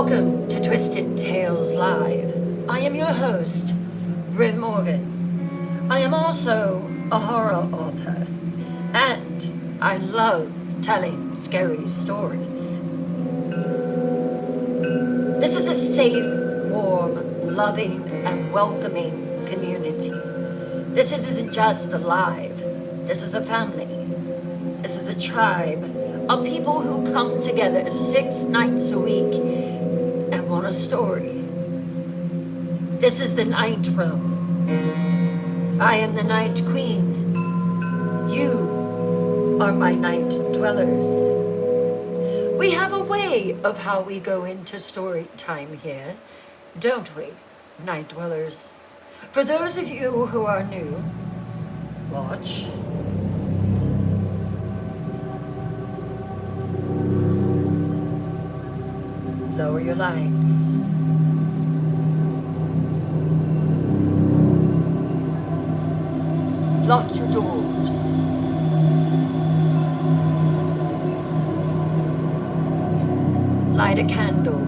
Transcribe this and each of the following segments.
Welcome to Twisted Tales Live. I am your host, Bryn Morgan. I am also a horror author, and I love telling scary stories. This is a safe, warm, loving, and welcoming community. This isn't just a live, this is a family. This is a tribe of people who come together 6 nights a week and want a story. This is the Night Realm. I am the Night Queen. You are my night dwellers. We have a way of how we go into story time here, don't we, night dwellers? For those of you who are new, watch. Lower your lights. Lock your doors. Light a candle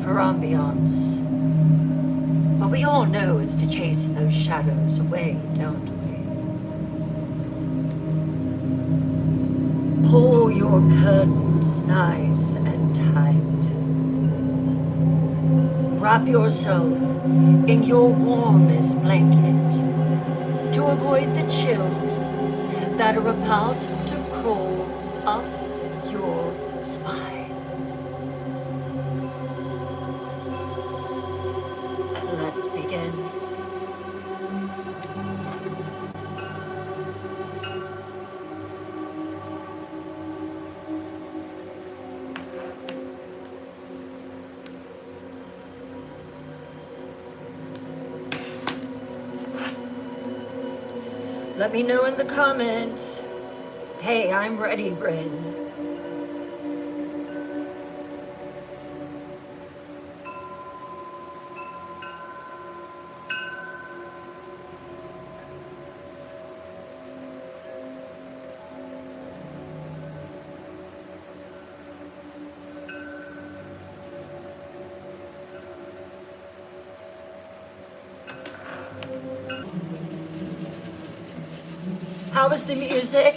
for ambiance. But we all know it's to chase those shadows away, don't we? Pull your curtains nice and tight. Wrap yourself in your warmest blanket to avoid the chills that are about to crawl up your spine. And let's begin. Let me know in the comments. Hey, I'm ready, Bryn. How was the music?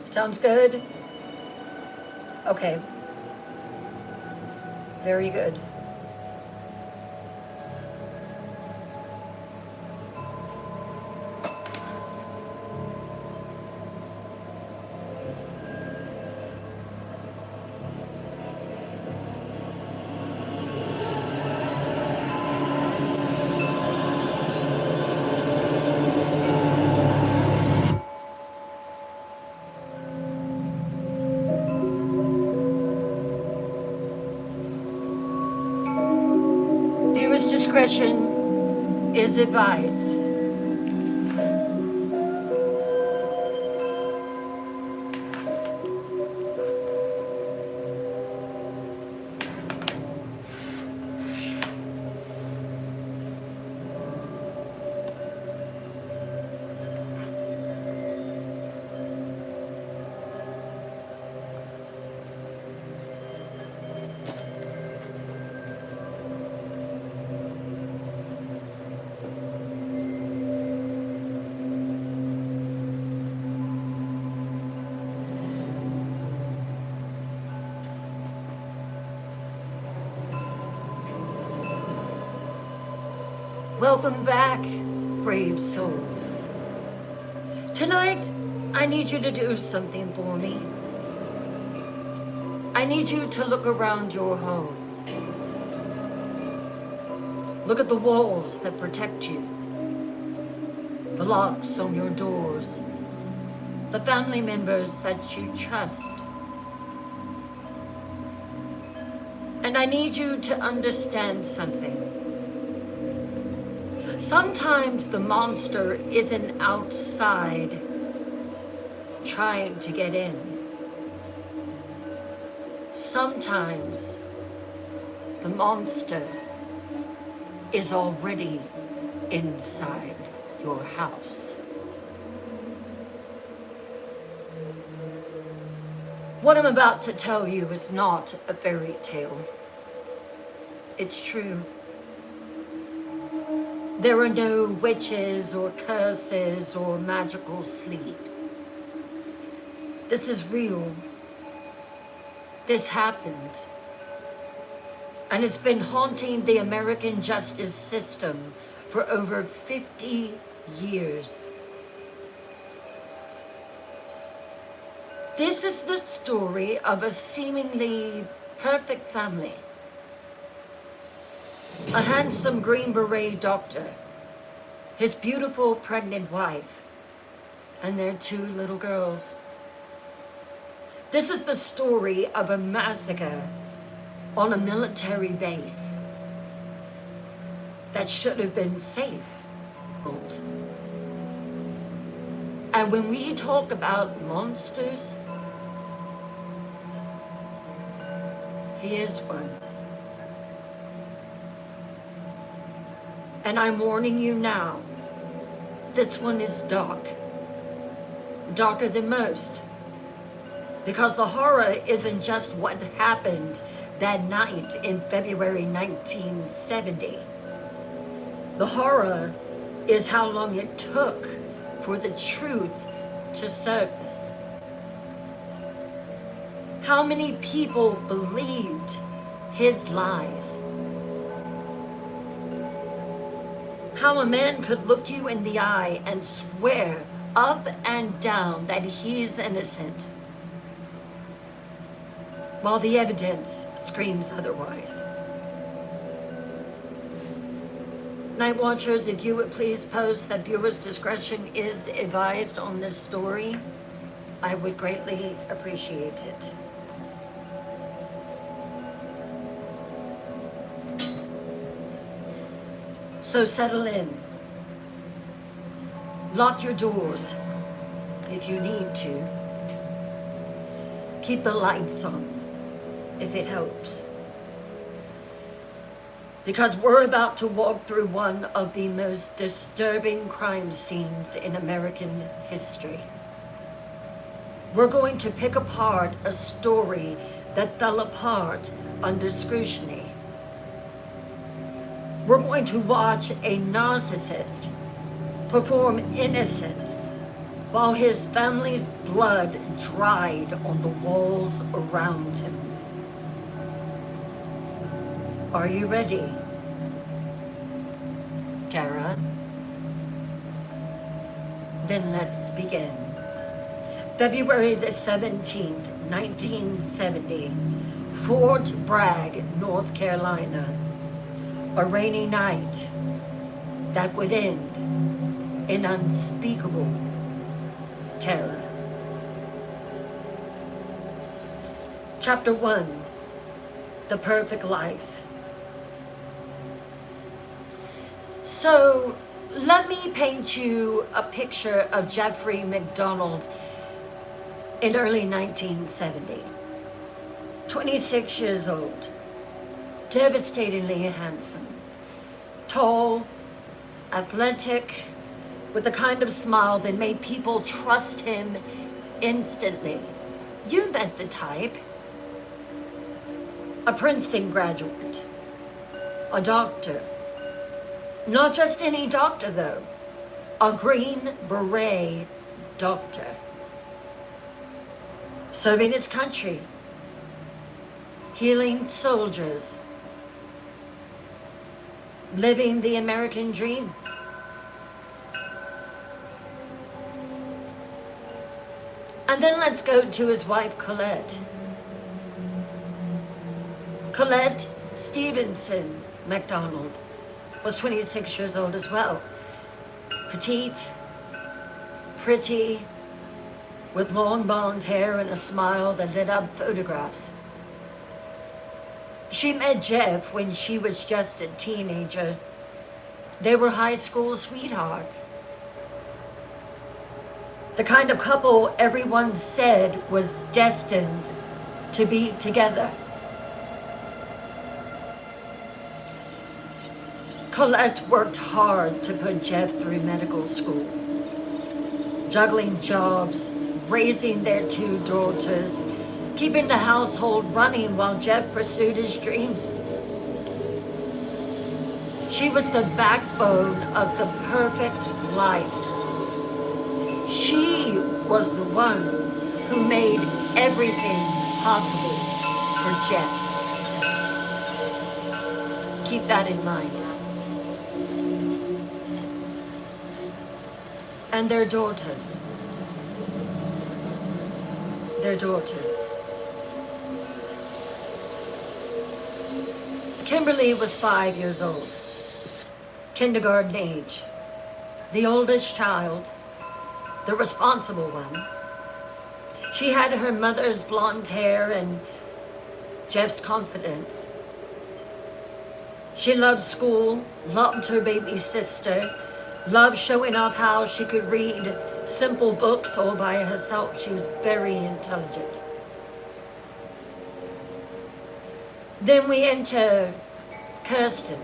Sounds good? Okay. Very good. Viewer's discretion is advised. Welcome back, brave souls. Tonight, I need you to do something for me. I need you to look around your home. Look at the walls that protect you, the locks on your doors, the family members that you trust. And I need you to understand something. Sometimes the monster isn't outside, trying to get in. Sometimes the monster is already inside your house. What I'm about to tell you is not a fairy tale. It's true. There are no witches or curses or magical sleep. This is real. This happened. And it's been haunting the American justice system for over 50 years. This is the story of a seemingly perfect family. A handsome Green Beret doctor, his beautiful pregnant wife, and their 2 little girls. This is the story of a massacre on a military base that should have been safe. And when we talk about monsters, he is one. And I'm warning you now, this one is dark. Darker than most. Because the horror isn't just what happened that night in February 1970. The horror is how long it took for the truth to surface. How many people believed his lies? How a man could look you in the eye and swear up and down that he's innocent, while the evidence screams otherwise. Night Watchers, if you would please post that viewers' discretion is advised on this story, I would greatly appreciate it. So settle in. Lock your doors if you need to. Keep the lights on if it helps. Because we're about to walk through one of the most disturbing crime scenes in American history. We're going to pick apart a story that fell apart under scrutiny. We're going to watch a narcissist perform innocence while his family's blood dried on the walls around him. Are you ready, Tara? Then let's begin. February the 17th, 1970, Fort Bragg, North Carolina. A rainy night that would end in unspeakable terror. Chapter 1, The Perfect Life. So, let me paint you a picture of Jeffrey MacDonald in early 1970. 26 years old, devastatingly handsome, tall, athletic, with the kind of smile that made people trust him instantly. You met the type. A Princeton graduate, a doctor. Not just any doctor though, a Green Beret doctor. Serving his country, healing soldiers, living the American dream. And then let's go to his wife, Colette. Colette Stevenson MacDonald was 26 years old as well. Petite, pretty, with long blonde hair and a smile that lit up photographs. She met Jeff when she was just a teenager. They were high school sweethearts. The kind of couple everyone said was destined to be together. Colette worked hard to put Jeff through medical school, juggling jobs, raising their 2 daughters, keeping the household running while Jeff pursued his dreams. She was the backbone of the perfect life. She was the one who made everything possible for Jeff. Keep that in mind. And their daughters. Their daughters. Kimberly was 5 years old, kindergarten age, the oldest child, the responsible one. She had her mother's blonde hair and Jeff's confidence. She loved school, loved her baby sister, loved showing off how she could read simple books all by herself. She was very intelligent. Then we enter Kirsten.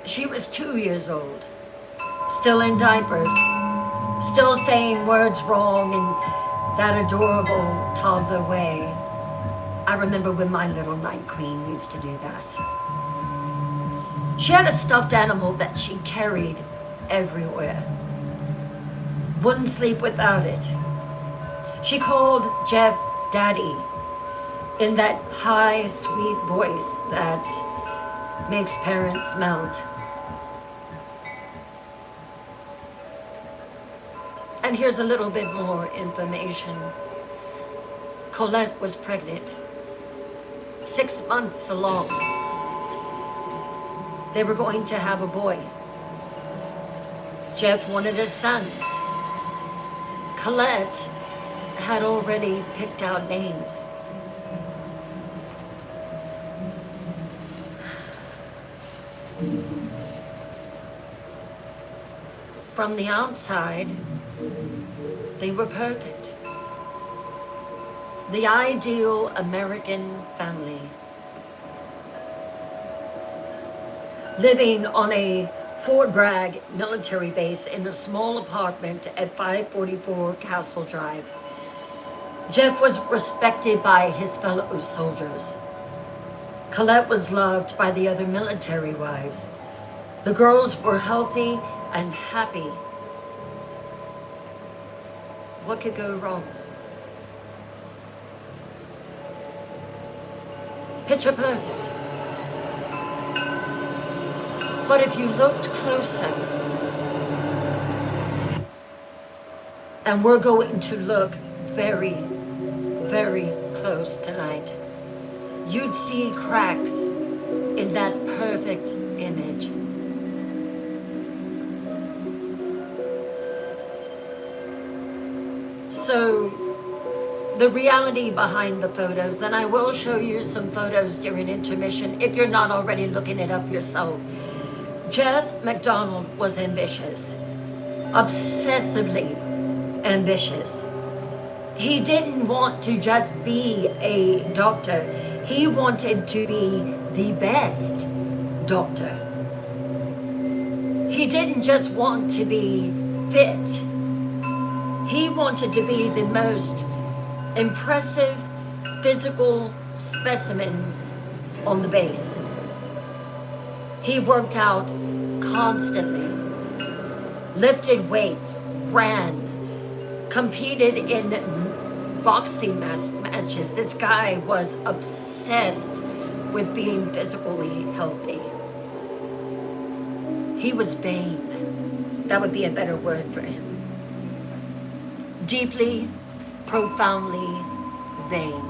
She was 2 years old, still in diapers, still saying words wrong in that adorable toddler way. I remember when my little night queen used to do that. She had a stuffed animal that she carried everywhere. Wouldn't sleep without it. She called Jeff Daddy in that high, sweet voice that makes parents melt. And here's a little bit more information. Colette was pregnant, 6 months along. They were going to have a boy. Jeff wanted a son. Colette had already picked out names. From the outside, they were perfect. The ideal American family. Living on a Fort Bragg military base in a small apartment at 544 Castle Drive. Jeff was respected by his fellow soldiers. Colette was loved by the other military wives. The girls were healthy and happy. What could go wrong? Picture perfect. But if you looked closer, and we're going to look very, very close tonight, you'd see cracks in that perfect image. So, the reality behind the photos, and I will show you some photos during intermission if you're not already looking it up yourself. Jeff McDonald was ambitious, obsessively ambitious. He didn't want to just be a doctor. He wanted to be the best doctor. He didn't just want to be fit. He wanted to be the most impressive physical specimen on the base. He worked out constantly, lifted weights, ran, competed in boxing matches. This guy was obsessed with being physically healthy. He was vain. That would be a better word for him. Deeply, profoundly vain.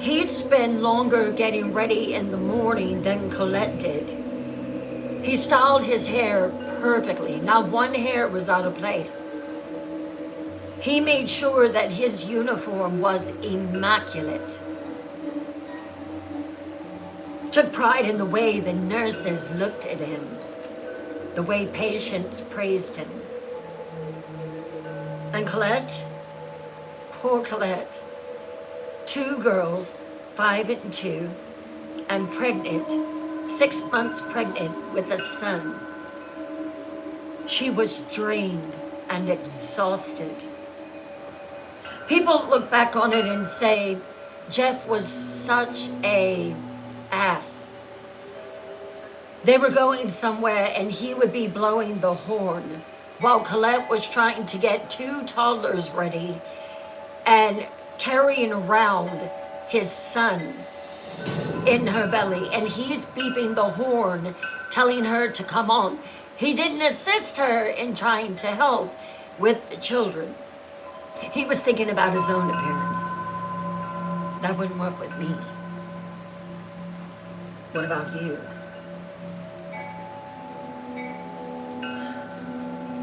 He'd spend longer getting ready in the morning than Colette did. He styled his hair perfectly. Not one hair was out of place. He made sure that his uniform was immaculate. Took pride in the way the nurses looked at him, the way patients praised him. And Colette, poor Colette, 2 girls, 5 and 2, and pregnant, 6 months pregnant with a son. She was drained and exhausted. People look back on it and say, Jeff was such a ass. They were going somewhere and he would be blowing the horn while Colette was trying to get 2 toddlers ready and carrying around his son in her belly, and he's beeping the horn telling her to come on. He didn't assist her in trying to help with the children. He was thinking about his own appearance. That wouldn't work with me. What about you?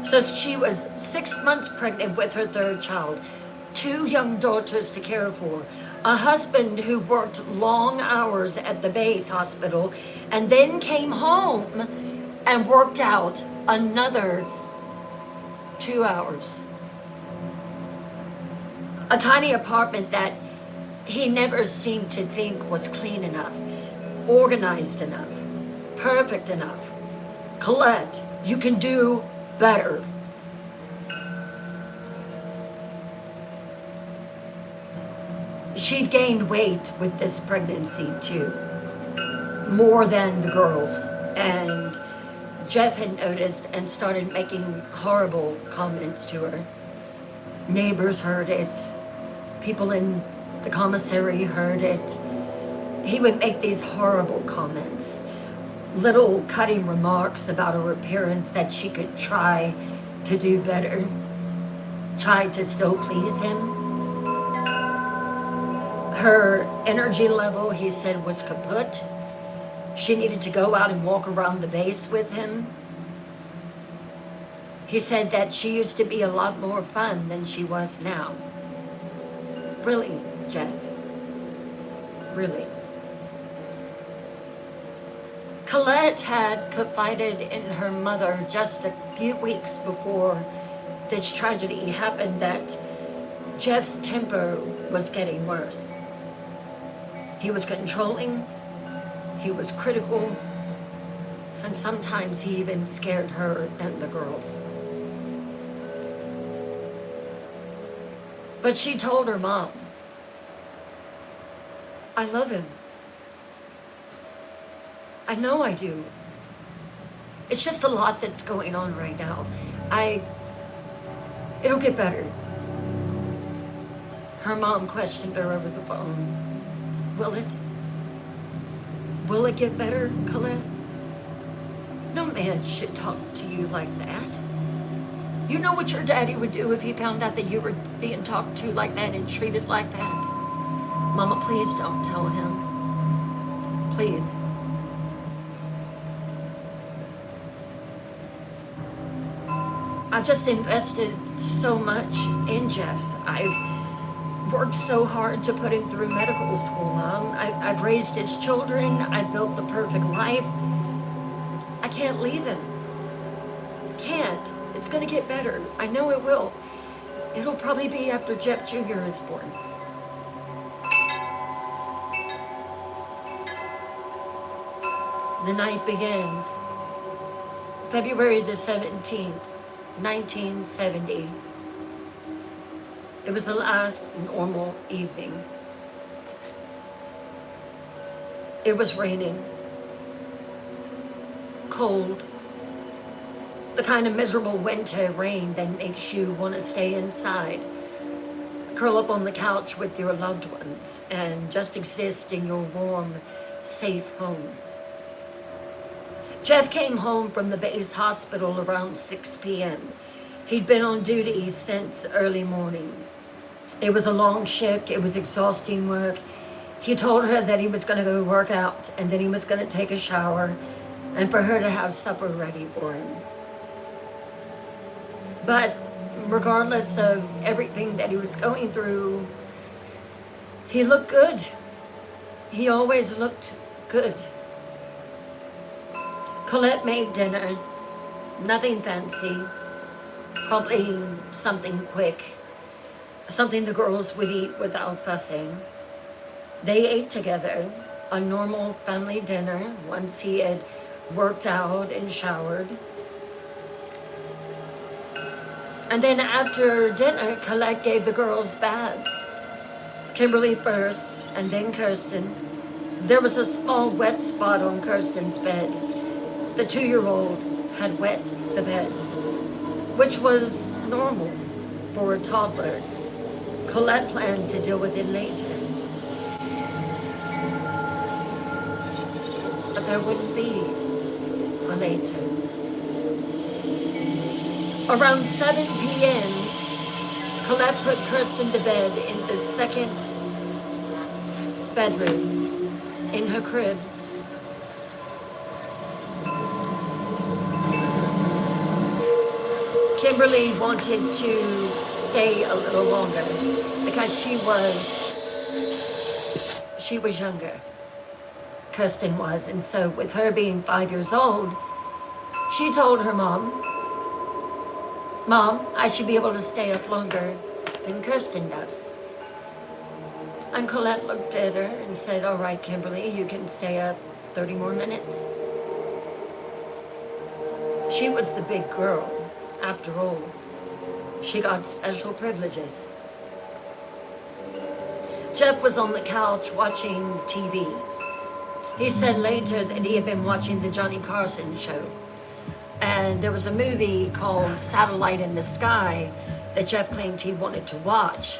So she was 6 months pregnant with her 3rd child, 2 young daughters to care for, a husband who worked long hours at the base hospital and then came home and worked out another 2 hours. A tiny apartment that he never seemed to think was clean enough, organized enough, perfect enough. Colette, you can do better. She'd gained weight with this pregnancy too, more than the girls, and Jeff had noticed and started making horrible comments to her. Neighbors heard it, people in the commissary heard it. He would make these horrible comments, little cutting remarks about her appearance that she could try to do better, try to still please him. Her energy level, he said, was kaput. She needed to go out and walk around the base with him. He said that she used to be a lot more fun than she was now. Really, Jeff? Really? Colette had confided in her mother just a few weeks before this tragedy happened that Jeff's temper was getting worse. He was controlling, he was critical, and sometimes he even scared her and the girls. But she told her mom, I love him. I know I do. It's just a lot that's going on right now. It'll get better. Her mom questioned her over the phone. Will it? Will it get better, Colette? No man should talk to you like that. You know what your daddy would do if he found out that you were being talked to like that and treated like that? Mama, please don't tell him. Please. I've just invested so much in Jeff. I've worked so hard to put him through medical school, Mom. I've raised his children. I've built the perfect life. I can't leave him. Can't. It's gonna get better. I know it will. It'll probably be after Jeff Jr. is born. The night begins. February the 17th, 1970. It was the last normal evening. It was raining, cold, the kind of miserable winter rain that makes you want to stay inside, curl up on the couch with your loved ones, and just exist in your warm, safe home. Jeff came home from the base hospital around 6 p.m. He'd been on duty since early morning. It was a long shift. It was exhausting work. He told her that he was going to go work out and then he was going to take a shower and for her to have supper ready for him. But regardless of everything that he was going through, he looked good. He always looked good. Colette made dinner, nothing fancy, Probably something quick, something the girls would eat without fussing. They ate together, a normal family dinner once he had worked out and showered. And then after dinner, Colette gave the girls baths. Kimberly first, and then Kirsten. There was a small wet spot on Kirsten's bed. The 2-year-old had wet the bed, which was normal for a toddler. Colette planned to deal with it later. But there wouldn't be a later. Around 7 p.m., Colette put Kirsten to bed in the second bedroom in her crib. Kimberly wanted to stay a little longer because she was younger. Kirsten was, and so with her being 5 years old, she told her mom, I should be able to stay up longer than Kirsten does. And Colette looked at her and said, all right, Kimberly, you can stay up 30 more minutes. She was the big girl, after all. She got special privileges. Jeff was on the couch watching TV. He said later that he had been watching the Johnny Carson show. And there was a movie called Satellite in the Sky that Jeff claimed he wanted to watch,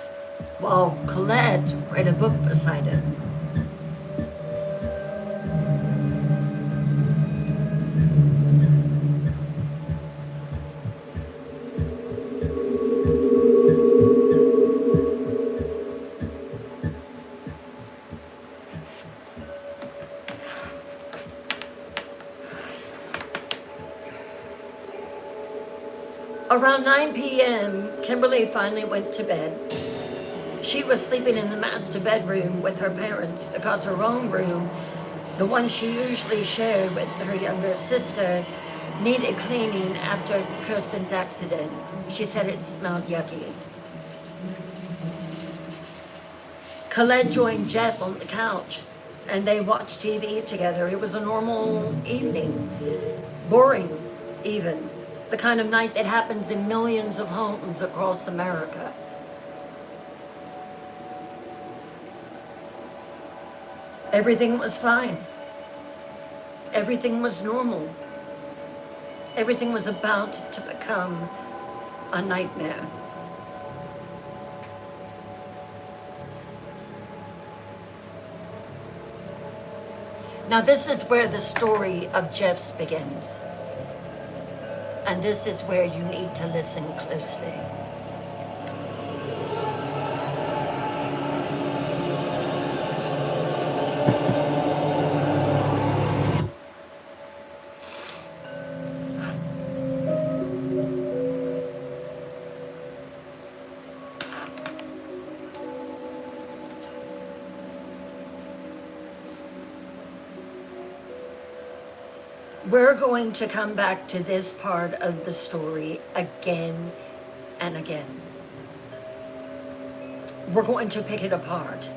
while Colette read a book beside him. Around 9 p.m., Kimberly finally went to bed. She was sleeping in the master bedroom with her parents because her own room, the one she usually shared with her younger sister, needed cleaning after Kirsten's accident. She said it smelled yucky. Colette joined Jeff on the couch and they watched TV together. It was a normal evening, boring even. The kind of night that happens in millions of homes across America. Everything was fine. Everything was normal. Everything was about to become a nightmare. Now this is where the story of Jeff's begins. And this is where you need to listen closely. We're going to come back to this part of the story again and again. We're going to pick it apart.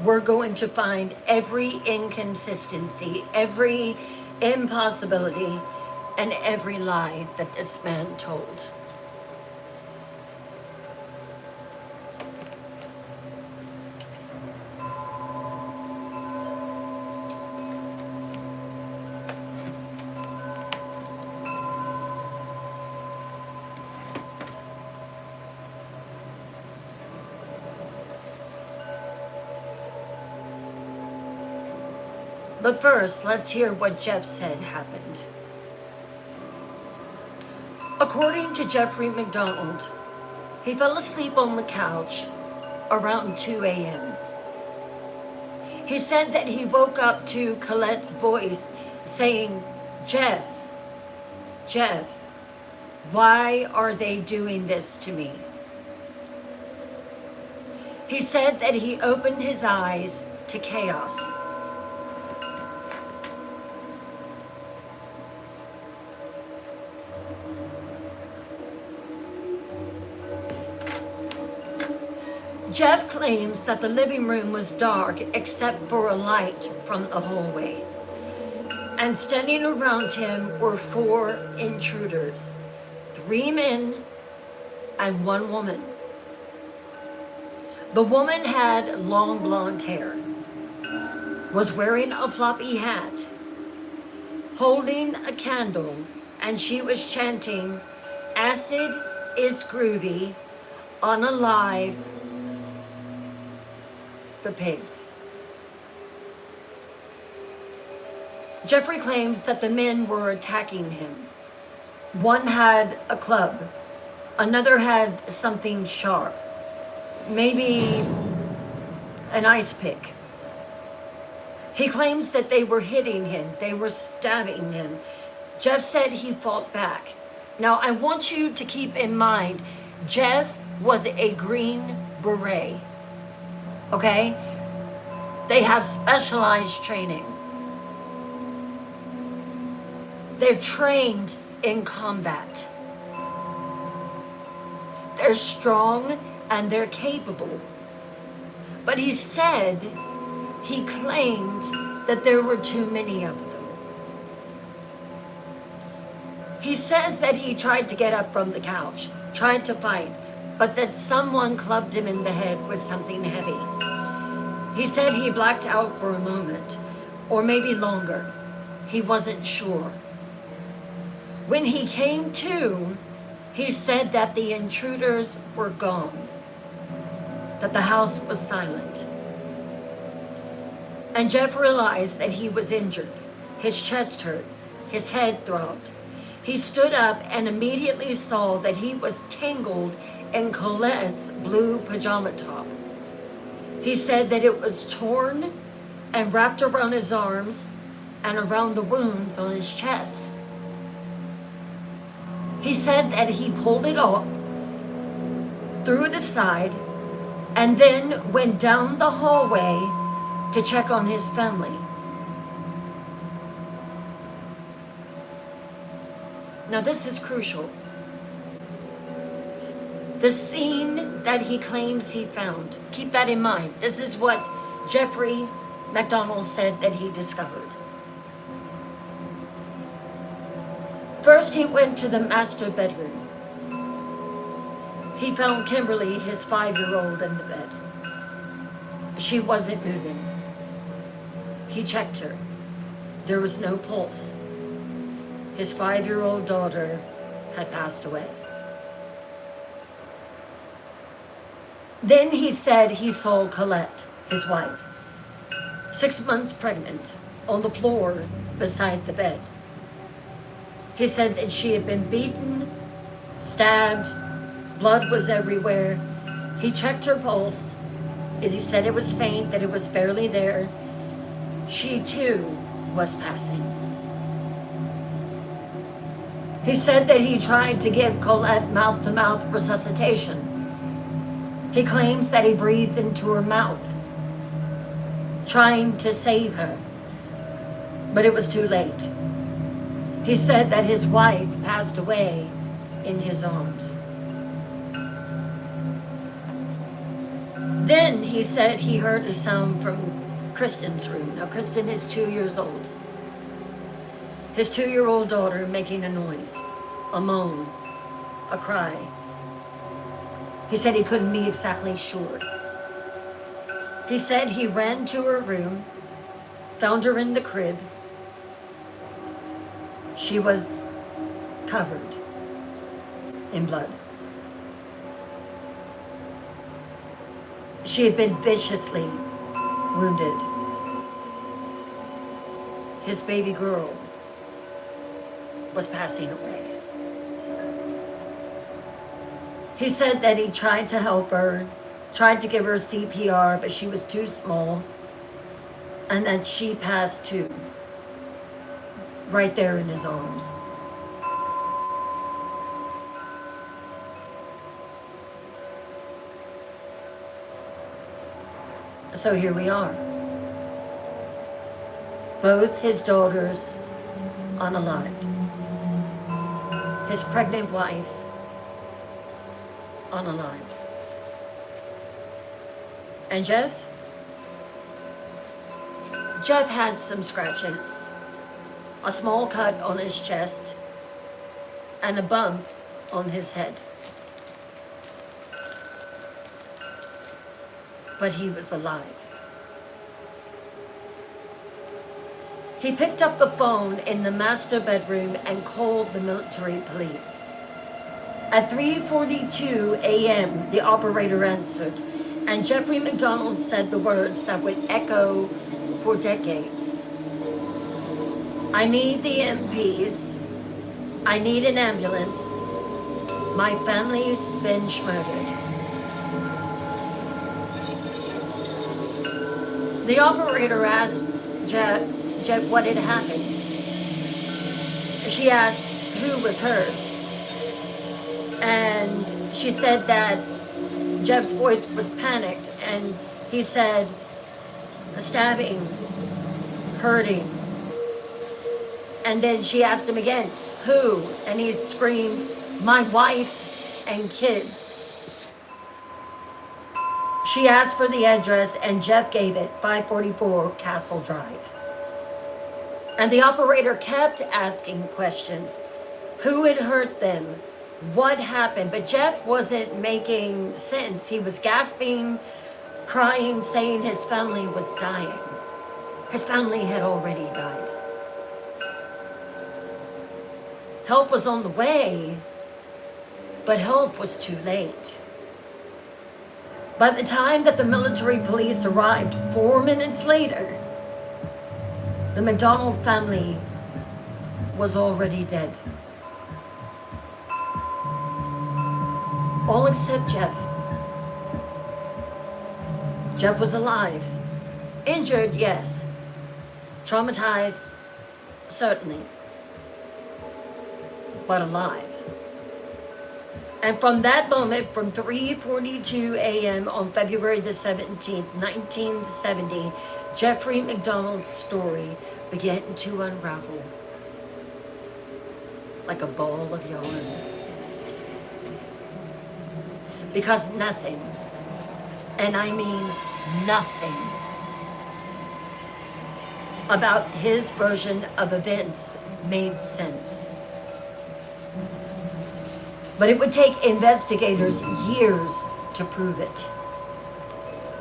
We're going to find every inconsistency, every impossibility, and every lie that this man told. But first, let's hear what Jeff said happened. According to Jeffrey McDonald, he fell asleep on the couch around 2 a.m. He said that he woke up to Colette's voice saying, Jeff, why are they doing this to me? He said that he opened his eyes to chaos. Jeff claims that the living room was dark except for a light from the hallway. And standing around him were 4 intruders, 3 men and 1 woman. The woman had long blonde hair, was wearing a floppy hat, holding a candle, and she was chanting, "Acid is groovy, unalive the pigs." Jeffrey claims that the men were attacking him. One had a club, another had something sharp, maybe an ice pick. He claims that they were hitting him, they were stabbing him. Jeff said he fought back. Now, I want you to keep in mind, Jeff was a Green Beret, okay? They have specialized training. They're trained in combat. They're strong and they're capable. But he said, he claimed that there were too many of them. He says that he tried to get up from the couch, tried to fight, but that someone clubbed him in the head with something heavy. He said he blacked out for a moment, or maybe longer. He wasn't sure. When he came to, he said that the intruders were gone, that the house was silent. And Jeff realized that he was injured. His chest hurt, his head throbbed. He stood up and immediately saw that he was tangled in Colette's blue pajama top. He said that it was torn and wrapped around his arms and around the wounds on his chest. He said that he pulled it off, threw it aside, and then went down the hallway to check on his family. Now this is crucial. The scene that he claims he found, keep that in mind. This is what Jeffrey MacDonald said that he discovered. First, he went to the master bedroom. He found Kimberly, his 5-year-old, in the bed. She wasn't moving. He checked her. There was no pulse. His 5-year-old daughter had passed away. Then he said he saw Colette, his wife, 6 months pregnant, on the floor beside the bed. He said that she had been beaten, stabbed, blood was everywhere. He checked her pulse. He said it was faint, that it was barely there. She too was passing. He said that he tried to give Colette mouth-to-mouth resuscitation. He claims that he breathed into her mouth, trying to save her, but it was too late. He said that his wife passed away in his arms. Then he said he heard a sound from Kristen's room. Now Kristen is 2 years old. His 2-year-old daughter making a noise, a moan, a cry. He said he couldn't be exactly sure. He said he ran to her room, found her in the crib. She was covered in blood. She had been viciously wounded. His baby girl was passing away. He said that he tried to help her, tried to give her CPR, but she was too small, and that she passed too, right there in his arms. So here we are. Both his daughters unalived. His pregnant wife unalived. And Jeff had some scratches, a small cut on his chest, and a bump on his head. But he was alive. He picked up the phone in the master bedroom and called the military police. At 3:42 a.m., the operator answered, and Jeffrey McDonald said the words that would echo for decades. I need the MPs. I need an ambulance. My family's been murdered. The operator asked Jeff what had happened. She asked who was hurt. And she said that Jeff's voice was panicked, and he said, stabbing, hurting. And then she asked him again, who? And he screamed, my wife and kids. She asked for the address, and Jeff gave it, 544 Castle Drive. And the operator kept asking questions. Who had hurt them? What happened? But Jeff wasn't making sense. He was gasping, crying, saying his family was dying. His family had already died. Help was on the way, but help was too late. By the time that the military police arrived 4 minutes later, the McDonald family was already dead. All except Jeff. Jeff was alive. Injured, yes. Traumatized, certainly. But alive. And from that moment, from 3:42 a.m. on February the 17th, 1970, Jeffrey McDonald's story began to unravel like a ball of yarn. Because nothing, and I mean nothing, about his version of events made sense. But it would take investigators years to prove it.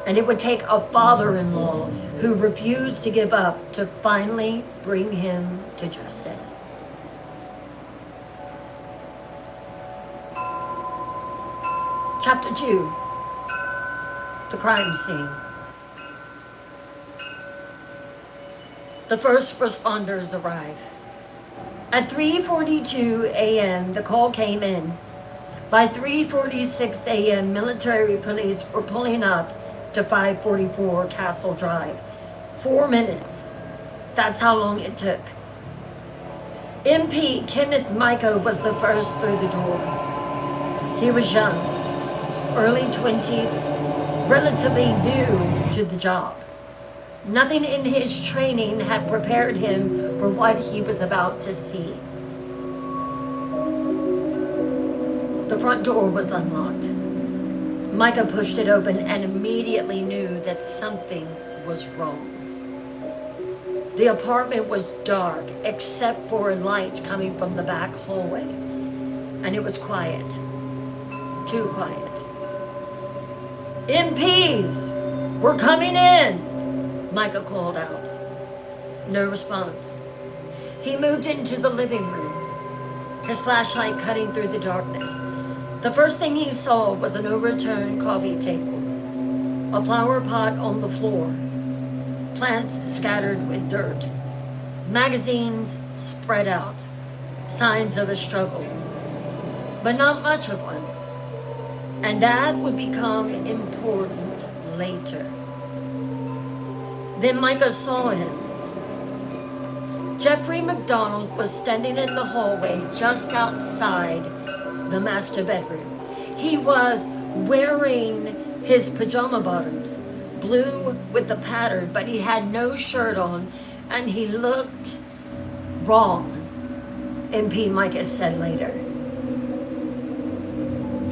And it would take a father-in-law who refused to give up to finally bring him to justice. Chapter 2, the crime scene. The first responders arrive. At 3:42 a.m., the call came in. By 3:46 a.m., military police were pulling up to 544 Castle Drive. 4 minutes. That's how long it took. MP Kenneth Micah was the first through the door. He was young, early 20s, relatively new to the job. Nothing in his training had prepared him for what he was about to see. The front door was unlocked. Micah pushed it open and immediately knew that something was wrong. The apartment was dark except for a light coming from the back hallway, and it was quiet. Too quiet. MPs, we're coming in, Micah called out. No response. He moved into the living room, his flashlight cutting through the darkness. The first thing he saw was an overturned coffee table, a flower pot on the floor, plants scattered with dirt, magazines spread out, signs of a struggle, but not much of one. And that would become important later. Then Micah saw him. Jeffrey McDonald was standing in the hallway just outside the master bedroom. He was wearing his pajama bottoms, blue with the pattern, but he had no shirt on, and he looked wrong, MP Micah said later.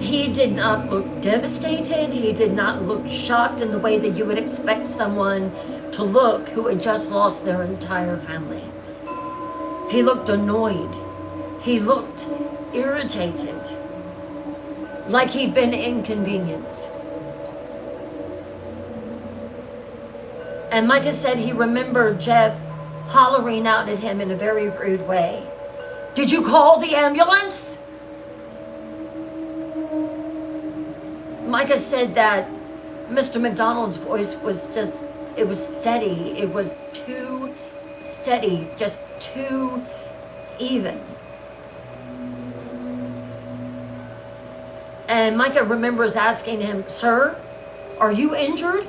He did not look devastated. He did not look shocked in the way that you would expect someone to look who had just lost their entire family. He looked annoyed. He looked irritated, like he'd been inconvenienced. And Micah said he remembered Jeff hollering out at him in a very rude way. "Did you call the ambulance?" Micah said that Mr. McDonald's voice was just, it was steady. It was too steady, just too even. And Micah remembers asking him, "Sir, are you injured?"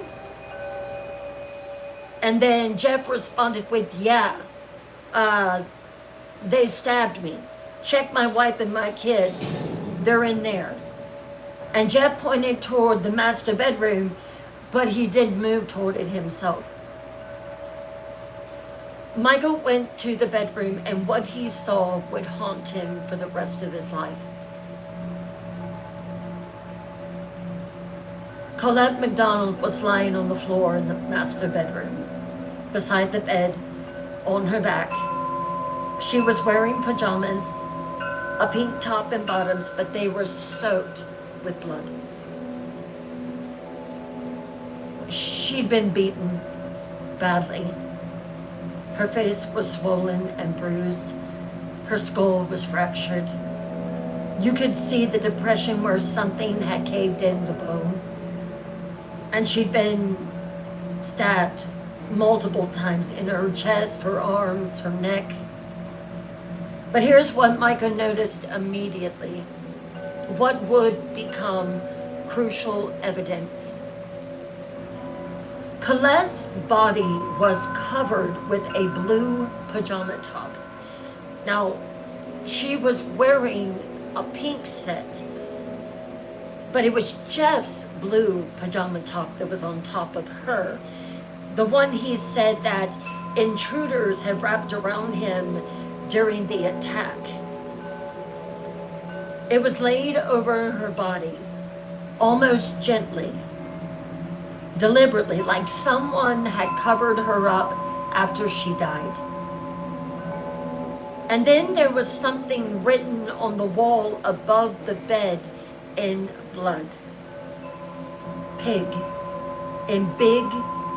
And then Jeff responded with, "Yeah, they stabbed me. Check my wife and my kids. They're in there." And Jeff pointed toward the master bedroom, but he did move toward it himself. Michael went to the bedroom, and what he saw would haunt him for the rest of his life. Colette McDonald was lying on the floor in the master bedroom, beside the bed, on her back. She was wearing pajamas, a pink top and bottoms, but they were soaked with blood. She'd been beaten badly. Her face was swollen and bruised. Her skull was fractured. You could see the depression where something had caved in the bone. And she'd been stabbed multiple times in her chest, her arms, her neck. But here's what Micah noticed immediately. What would become crucial evidence. Colette's body was covered with a blue pajama top. Now, she was wearing a pink set, but it was Jeff's blue pajama top that was on top of her. The one he said that intruders had wrapped around him during the attack. It was laid over her body, almost gently, deliberately, like someone had covered her up after she died. And then there was something written on the wall above the bed in blood. Pig, in big,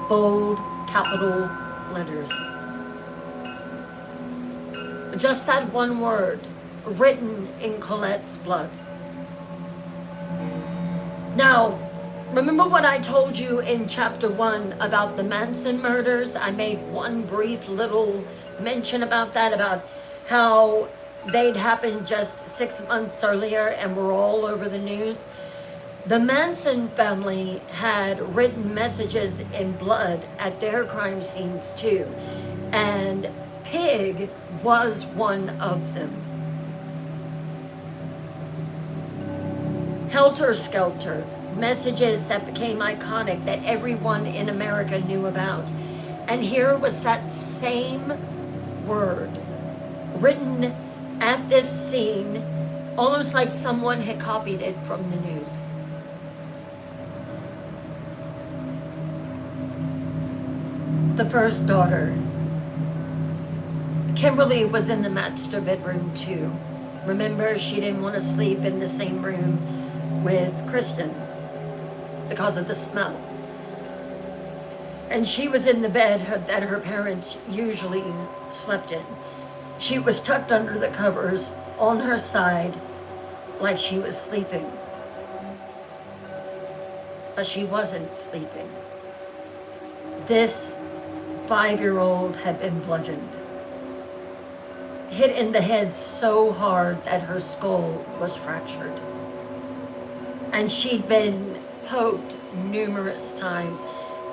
bold, capital letters. Just that one word, written in Colette's blood. Now, remember what I told you in chapter 1 about the Manson murders? I made one brief little mention about that, about how they'd happened just 6 months earlier and were all over the news. The Manson family had written messages in blood at their crime scenes too, and Pig was one of them. Helter Skelter, messages that became iconic that everyone in America knew about. And here was that same word written at this scene, almost like someone had copied it from the news. The first daughter, Kimberly, was in the master bedroom too. Remember, she didn't want to sleep in the same room with Kristen because of the smell. And she was in the bed that her parents usually slept in. She was tucked under the covers on her side like she was sleeping. But she wasn't sleeping. This 5-year-old had been bludgeoned, hit in the head so hard that her skull was fractured. And she'd been poked numerous times,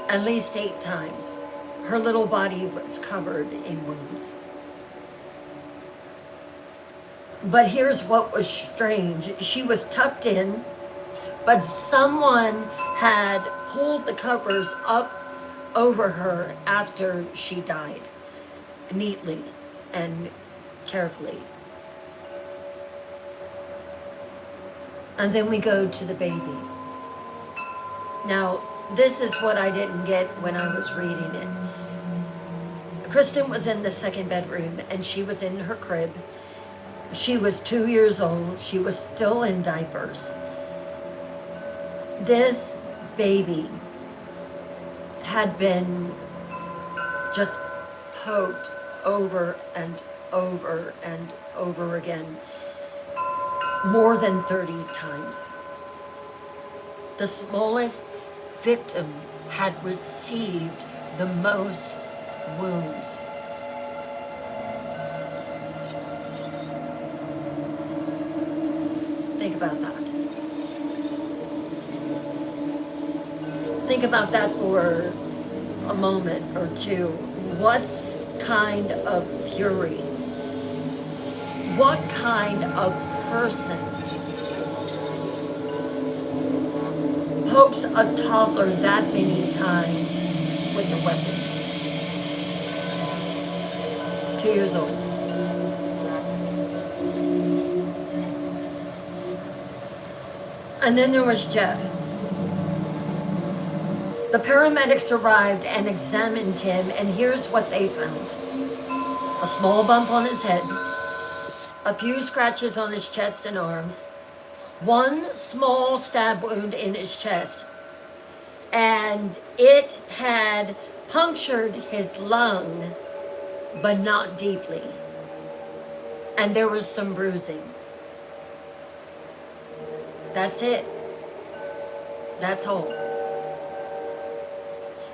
at least 8 times. Her little body was covered in wounds. But here's what was strange. She was tucked in, but someone had pulled the covers up over her after she died, neatly and carefully. And then we go to the baby. Now, this is what I didn't get when I was reading it. Kristen was in the second bedroom and she was in her crib. She was 2 years old. She was still in diapers. This baby had been just poked over and over and over again, more than 30 times. The smallest victim had received the most wounds. Think about that. Think about that for a moment or two. What kind of fury? What kind of person pokes a toddler that many times with a weapon? 2 years old. And then there was Jeff. The paramedics arrived and examined him, and here's what they found. A small bump on his head, a few scratches on his chest and arms, one small stab wound in his chest, and it had punctured his lung, but not deeply. And there was some bruising. That's it. That's all.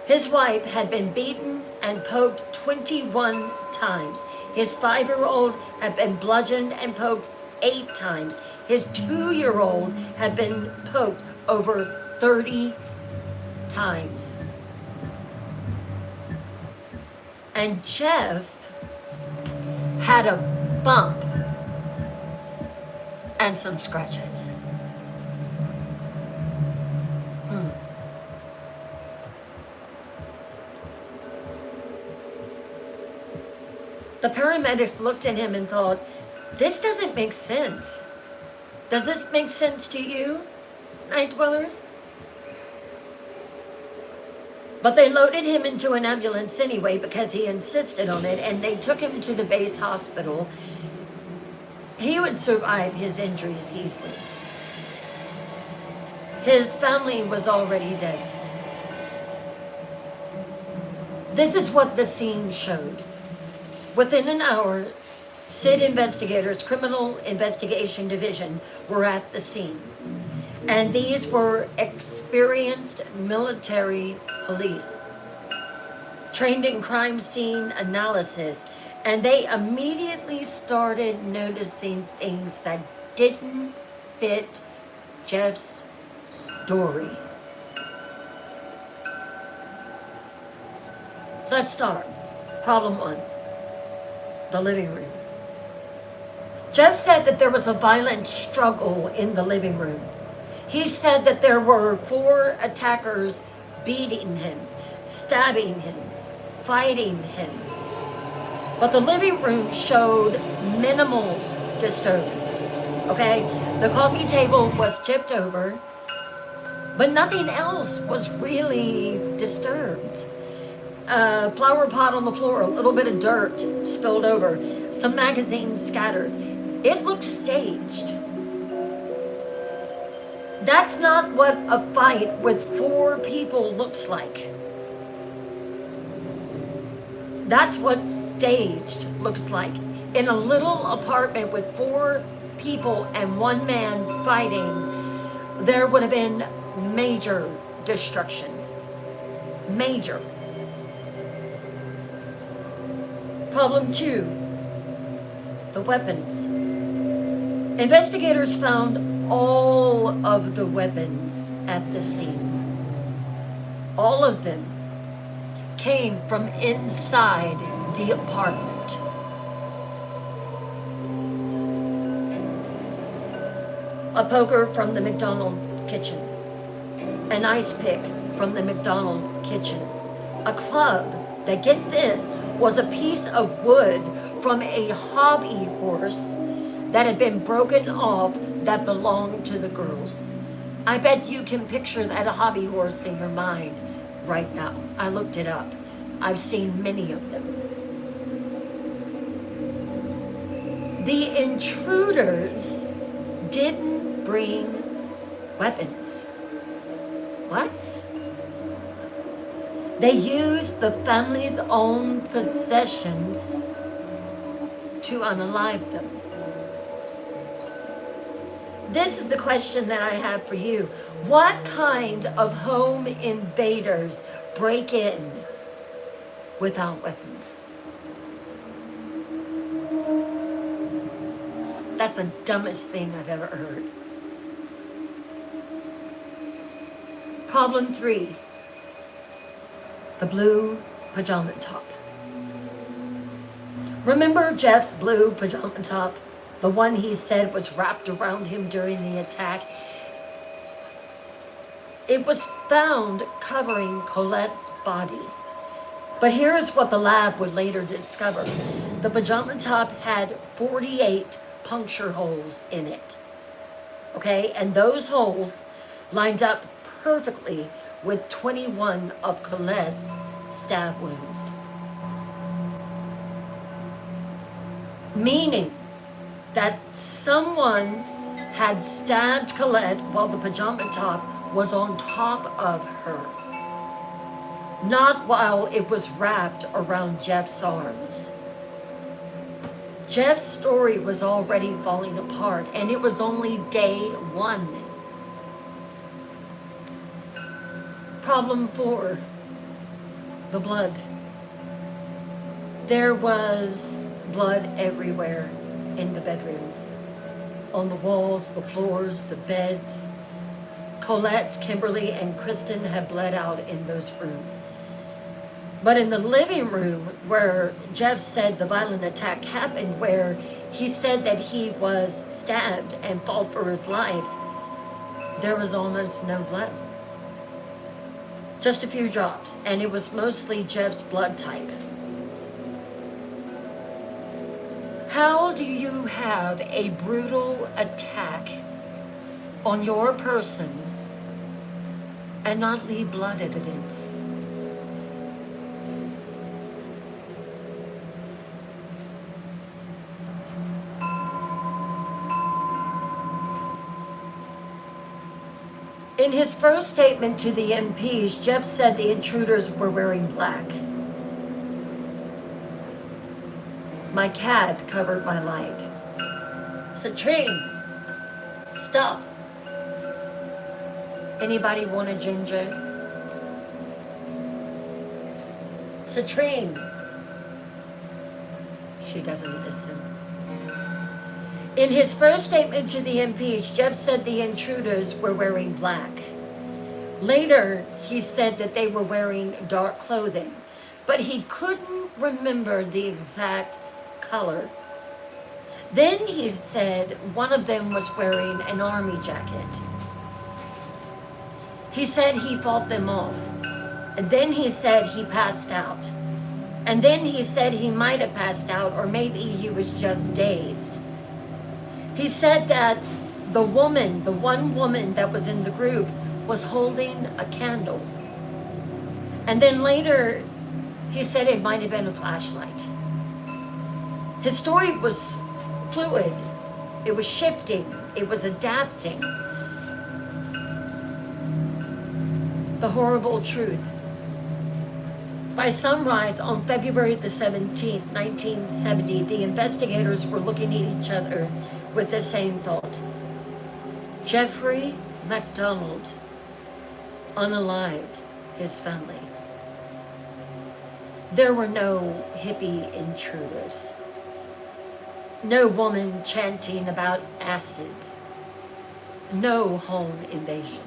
His wife had been beaten and poked 21 times. His 5-year-old had been bludgeoned and poked 8 times. His 2-year-old had been poked over 30 times. And Jeff had a bump and some scratches. The paramedics looked at him and thought, this doesn't make sense. Does this make sense to you, night dwellers? But they loaded him into an ambulance anyway because he insisted on it, and they took him to the base hospital. He would survive his injuries easily. His family was already dead. This is what the scene showed. Within an hour, SID investigators, Criminal Investigation Division, were at the scene. And these were experienced military police, trained in crime scene analysis, and they immediately started noticing things that didn't fit Jeff's story. Let's start. Problem 1. The living room. Jeff said that there was a violent struggle in the living room. He said that there were 4 attackers beating him, stabbing him, fighting him. But the living room showed minimal disturbance. Okay? The coffee table was tipped over, but nothing else was really disturbed. A flower pot on the floor, a little bit of dirt spilled over, some magazines scattered. It looked staged. That's not what a fight with 4 people looks like. That's what staged looks like. In a little apartment with 4 people and 1 man fighting, there would have been major destruction. Major. Problem 2, the weapons. Investigators found all of the weapons at the scene. All of them came from inside the apartment. A poker from the McDonald's kitchen. An ice pick from the McDonald's kitchen. A club that, get this, was a piece of wood from a hobby horse that had been broken off that belonged to the girls. I bet you can picture that hobby horse in your mind right now. I looked it up. I've seen many of them. The intruders didn't bring weapons. What? They used the family's own possessions to unalive them. This is the question that I have for you. What kind of home invaders break in without weapons? That's the dumbest thing I've ever heard. Problem 3. The blue pajama top. Remember Jeff's blue pajama top? The one he said was wrapped around him during the attack? It was found covering Colette's body. But here's what the lab would later discover. The pajama top had 48 puncture holes in it. Okay, and those holes lined up perfectly with 21 of Colette's stab wounds. Meaning that someone had stabbed Colette while the pajama top was on top of her, not while it was wrapped around Jeff's arms. Jeff's story was already falling apart, and it was only day 1. Problem 4, the blood. There was blood everywhere in the bedrooms, on the walls, the floors, the beds. Colette, Kimberly, and Kristen had bled out in those rooms. But in the living room where Jeff said the violent attack happened, where he said that he was stabbed and fought for his life, there was almost no blood. Just a few drops, and it was mostly Jeff's blood type. How do you have a brutal attack on your person and not leave blood evidence? In his first statement to the MPs, Jeff said the intruders were wearing black. My cat covered my light. Citrine, stop. Anybody want a ginger? Citrine. She doesn't listen. In his first statement to the MPs, Jeff said the intruders were wearing black. Later, he said that they were wearing dark clothing, but he couldn't remember the exact color. Then he said one of them was wearing an army jacket. He said he fought them off. And then he said he passed out. And then he said he might have passed out, or maybe he was just dazed. He said that the one woman that was in the group was holding a candle. And then later, he said it might have been a flashlight. His story was fluid. It was shifting. It was adapting. The horrible truth. By sunrise on February the 17th, 1970, the investigators were looking at each other with the same thought. Jeffrey MacDonald unalived his family. There were no hippie intruders. No woman chanting about acid. No home invasion.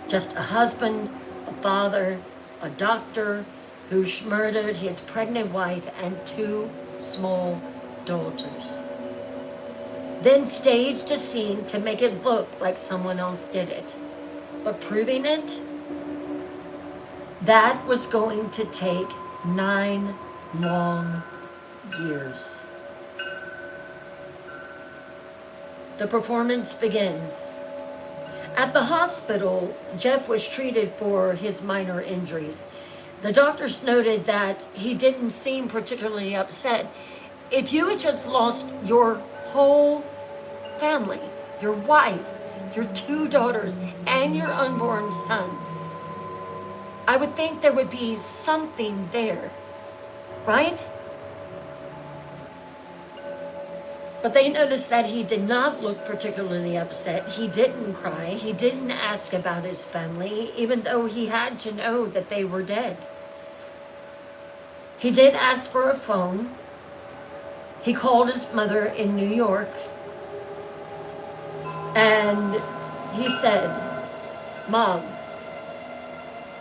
Just a husband, a father, a doctor who murdered his pregnant wife and 2 small daughters. Then staged a scene to make it look like someone else did it. But proving it, that was going to take 9 long years. The performance begins. At the hospital, Jeff was treated for his minor injuries. The doctors noted that he didn't seem particularly upset. If you had just lost your whole family, your wife, your two daughters, and your unborn son, I would think there would be something there, right? But they noticed that he did not look particularly upset. He didn't cry. He didn't ask about his family, even though he had to know that they were dead. He did ask for a phone. He called his mother in New York. And he said, "Mom,"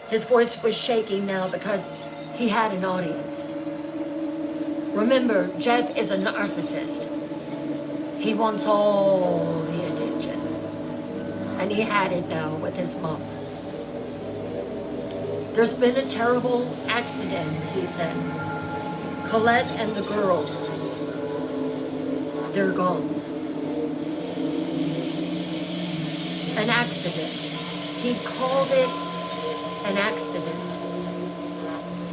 his voice was shaking now because he had an audience. Remember, Jeff is a narcissist. He wants all the attention. And he had it now with his mom. "There's been a terrible accident," he said. "Colette and the girls, they're gone." An accident. He called it an accident.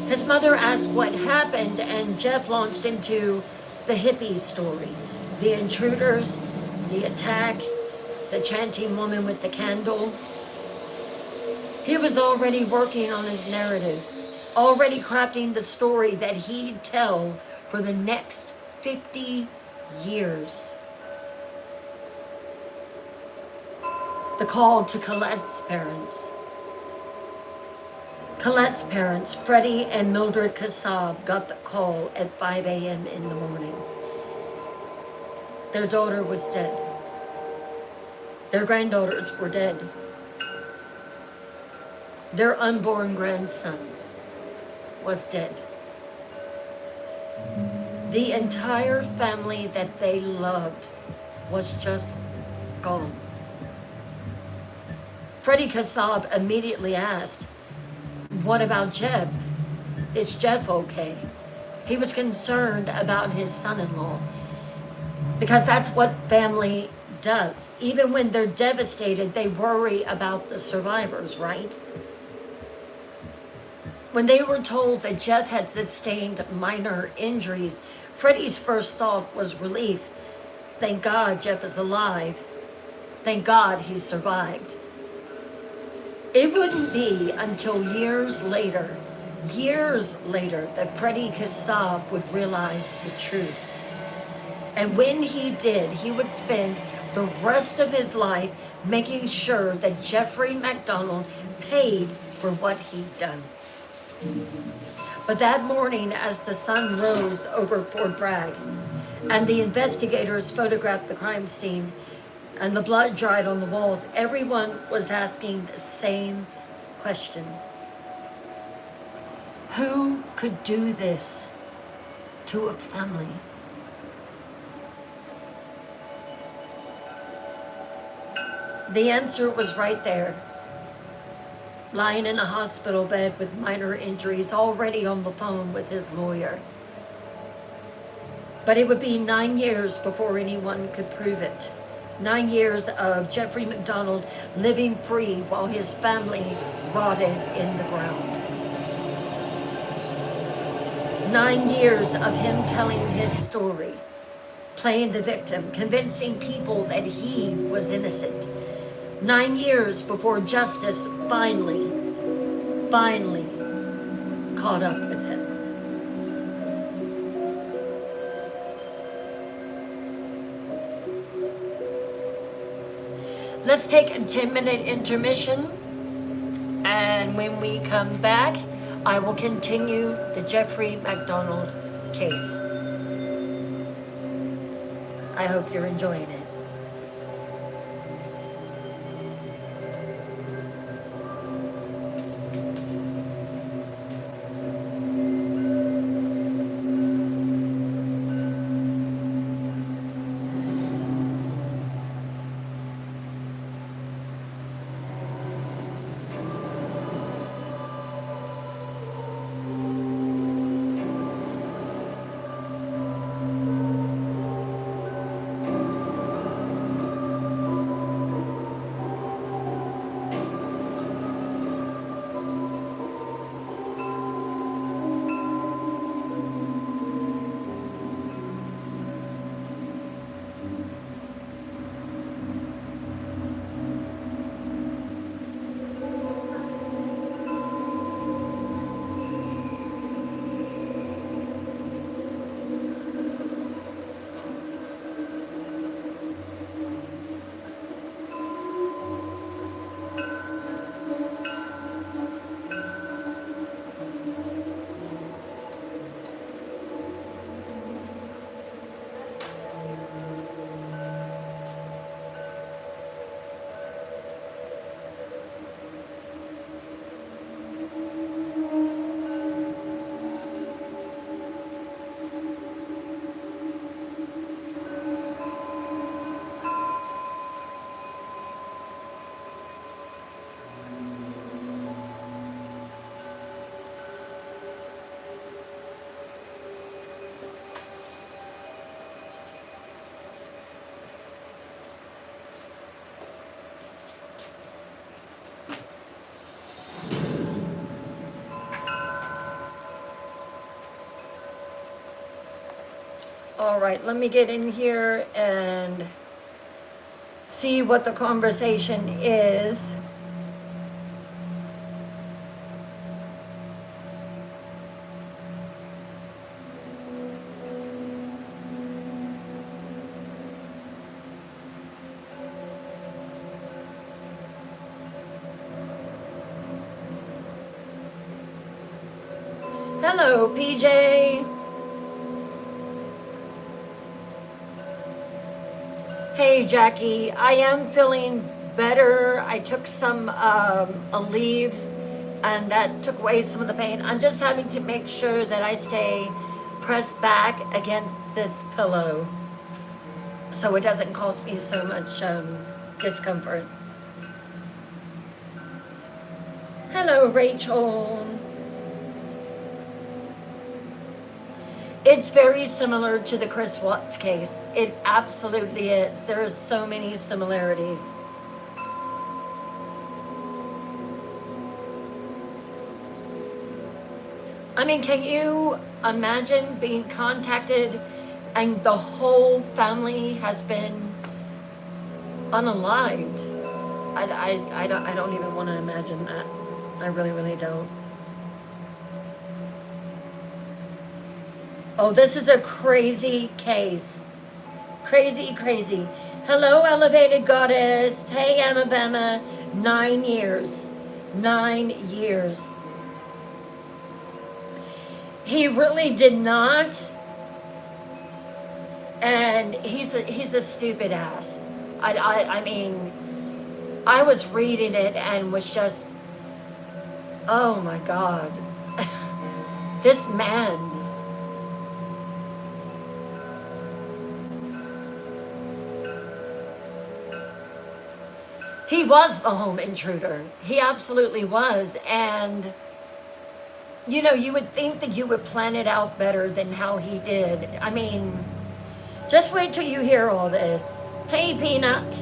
His mother asked what happened, and Jeff launched into the hippie story. The intruders, the attack, the chanting woman with the candle. He was already working on his narrative, already crafting the story that he'd tell for the next 50 years. The call to Colette's parents. Colette's parents, Freddie and Mildred Kassab, got the call at 5 a.m. in the morning. Their daughter was dead. Their granddaughters were dead. Their unborn grandson was dead. The entire family that they loved was just gone. Freddie Kassab immediately asked, "What about Jeff? Is Jeff okay?" He was concerned about his son-in-law, because that's what family does. Even when they're devastated, they worry about the survivors, right? When they were told that Jeff had sustained minor injuries, Freddie's first thought was relief. Thank God Jeff is alive. Thank God he survived. It wouldn't be until years later, that Freddie Kassab would realize the truth. And when he did, he would spend the rest of his life making sure that Jeffrey MacDonald paid for what he'd done. But that morning, as the sun rose over Fort Bragg, and the investigators photographed the crime scene, and the blood dried on the walls, everyone was asking the same question. Who could do this to a family? The answer was right there, lying in a hospital bed with minor injuries, already on the phone with his lawyer. But it would be 9 years before anyone could prove it. 9 years of Jeffrey MacDonald living free while his family rotted in the ground. 9 years of him telling his story, playing the victim, convincing people that he was innocent. 9 years before justice finally caught up with him. Let's take a 10-minute intermission, and when we come back, I will continue the Jeffrey MacDonald case. I hope you're enjoying it. All right, let me get in here and see what the conversation is. Hello, PJ. Hey, Jackie. I am feeling better. I took some a leave, and that took away some of the pain. I'm just having to make sure that I stay pressed back against this pillow, so it doesn't cause me so much discomfort. Hello, Rachel. It's very similar to the Chris Watts case. It absolutely is. There are so many similarities. I mean, can you imagine being contacted and the whole family has been unalived? I don't even want to imagine that. I really, really don't. Oh, this is a crazy case. Crazy, crazy. Hello, Elevated Goddess. Hey, Amabama. 9 years. 9 years. He really did not. And he's a stupid ass. I mean, I was reading it and was just, oh my God. This man. He was the home intruder. He absolutely was. And, you know, you would think that you would plan it out better than how he did. I mean, just wait till you hear all this. Hey, Peanut.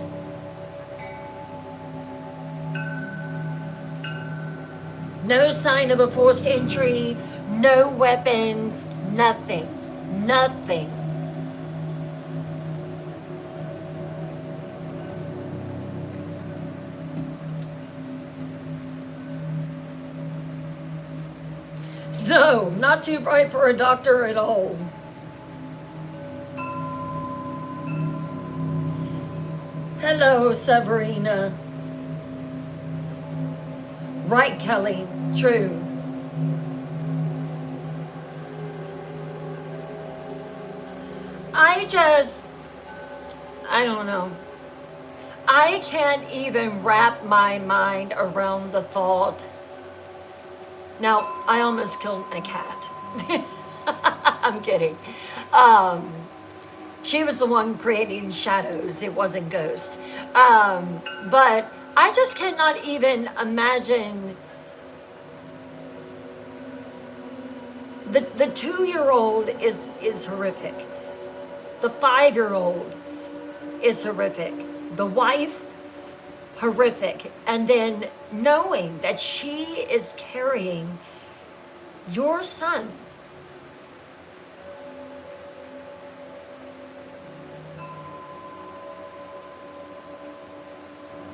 No sign of a forced entry, no weapons, nothing. Nothing. No, not too bright for a doctor at all. Hello, Sabrina. Right, Kelly. True. I don't know. I can't even wrap my mind around the thought. Now, I almost killed my cat. I'm kidding. She was the one creating shadows. It wasn't Ghost. But I just cannot even imagine the 2-year-old is horrific. The 5-year-old is horrific. The wife, horrific. And then knowing that she is carrying your son.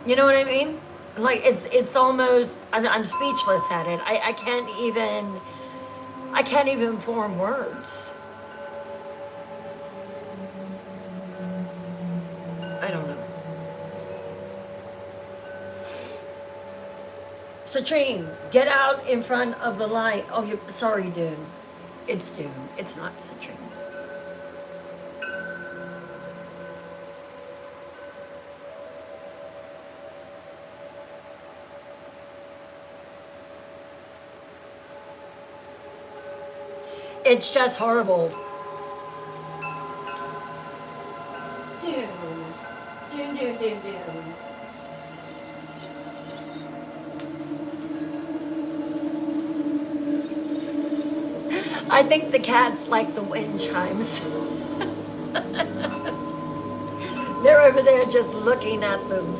You know what I mean? Like it's almost I'm speechless at it. I can't even form words. I don't know. Citrine, get out in front of the light. Oh, you're sorry, Dune. It's Dune. It's not Citrine. It's just horrible. Dune. Dune, Dune, Dune, Dune. I think the cats like the wind chimes. They're over there just looking at them.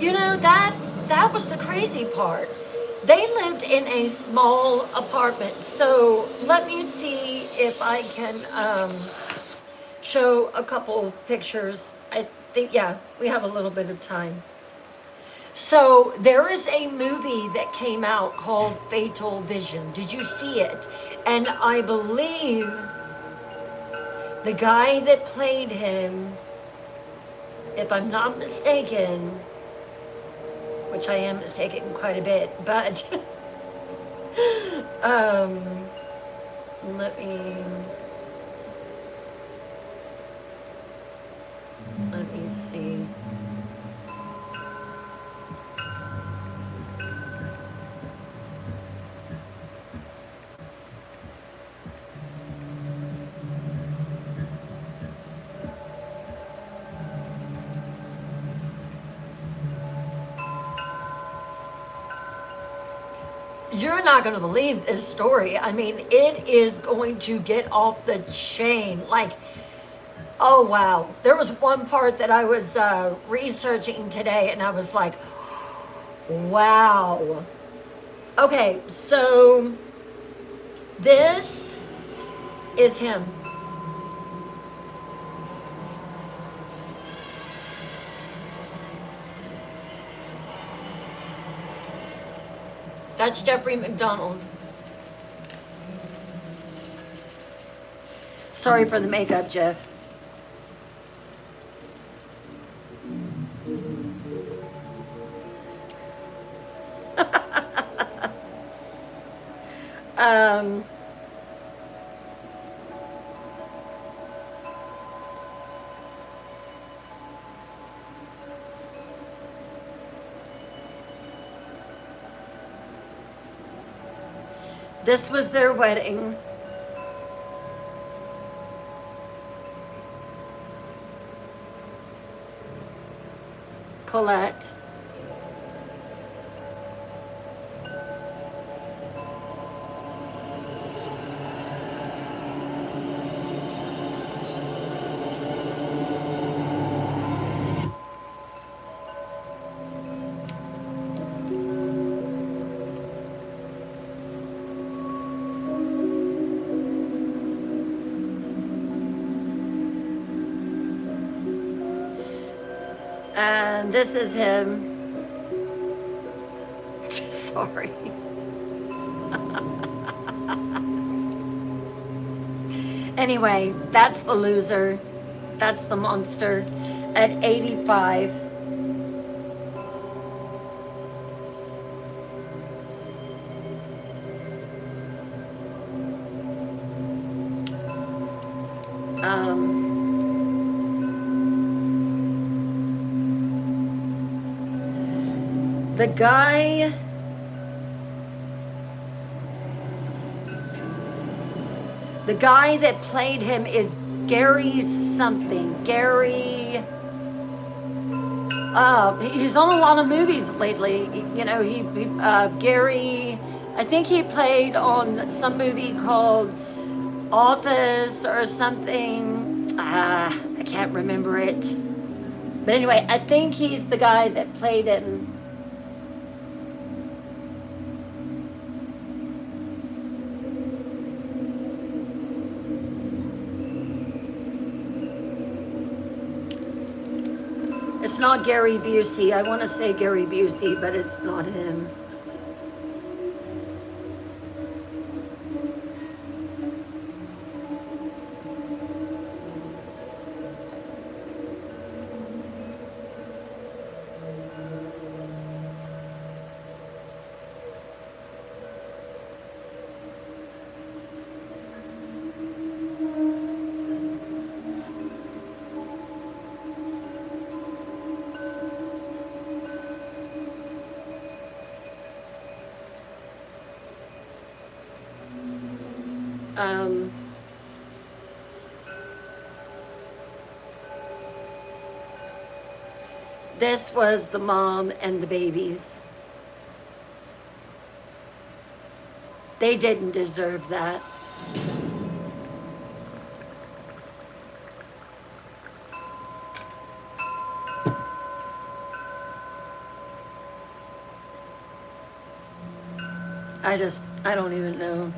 You know, that was the crazy part. They lived in a small apartment. So let me see if I can show a couple pictures. I think, yeah, we have a little bit of time. So there is a movie that came out called Fatal Vision. Did you see it? And I believe the guy that played him, if I'm not mistaken, which I am mistaken quite a bit, but um, let me see. You're not going to believe this story. I mean, it is going to get off the chain. Like, oh wow. There was one part that I was researching today, and I was like, wow. Okay, so this is him. That's Jeffrey McDonald. Sorry for the makeup, Jeff. um, this was their wedding. Colette. And this is him. Sorry. Anyway, that's the loser. That's the monster at 85. The guy that played him is Gary something. Gary. He's on a lot of movies lately. You know, Gary. I think he played on some movie called Office or something. I can't remember it. But anyway, I think he's the guy that played him. It's not Gary Busey. I want to say Gary Busey, but it's not him. This was the mom and the babies. They didn't deserve that. I don't even know.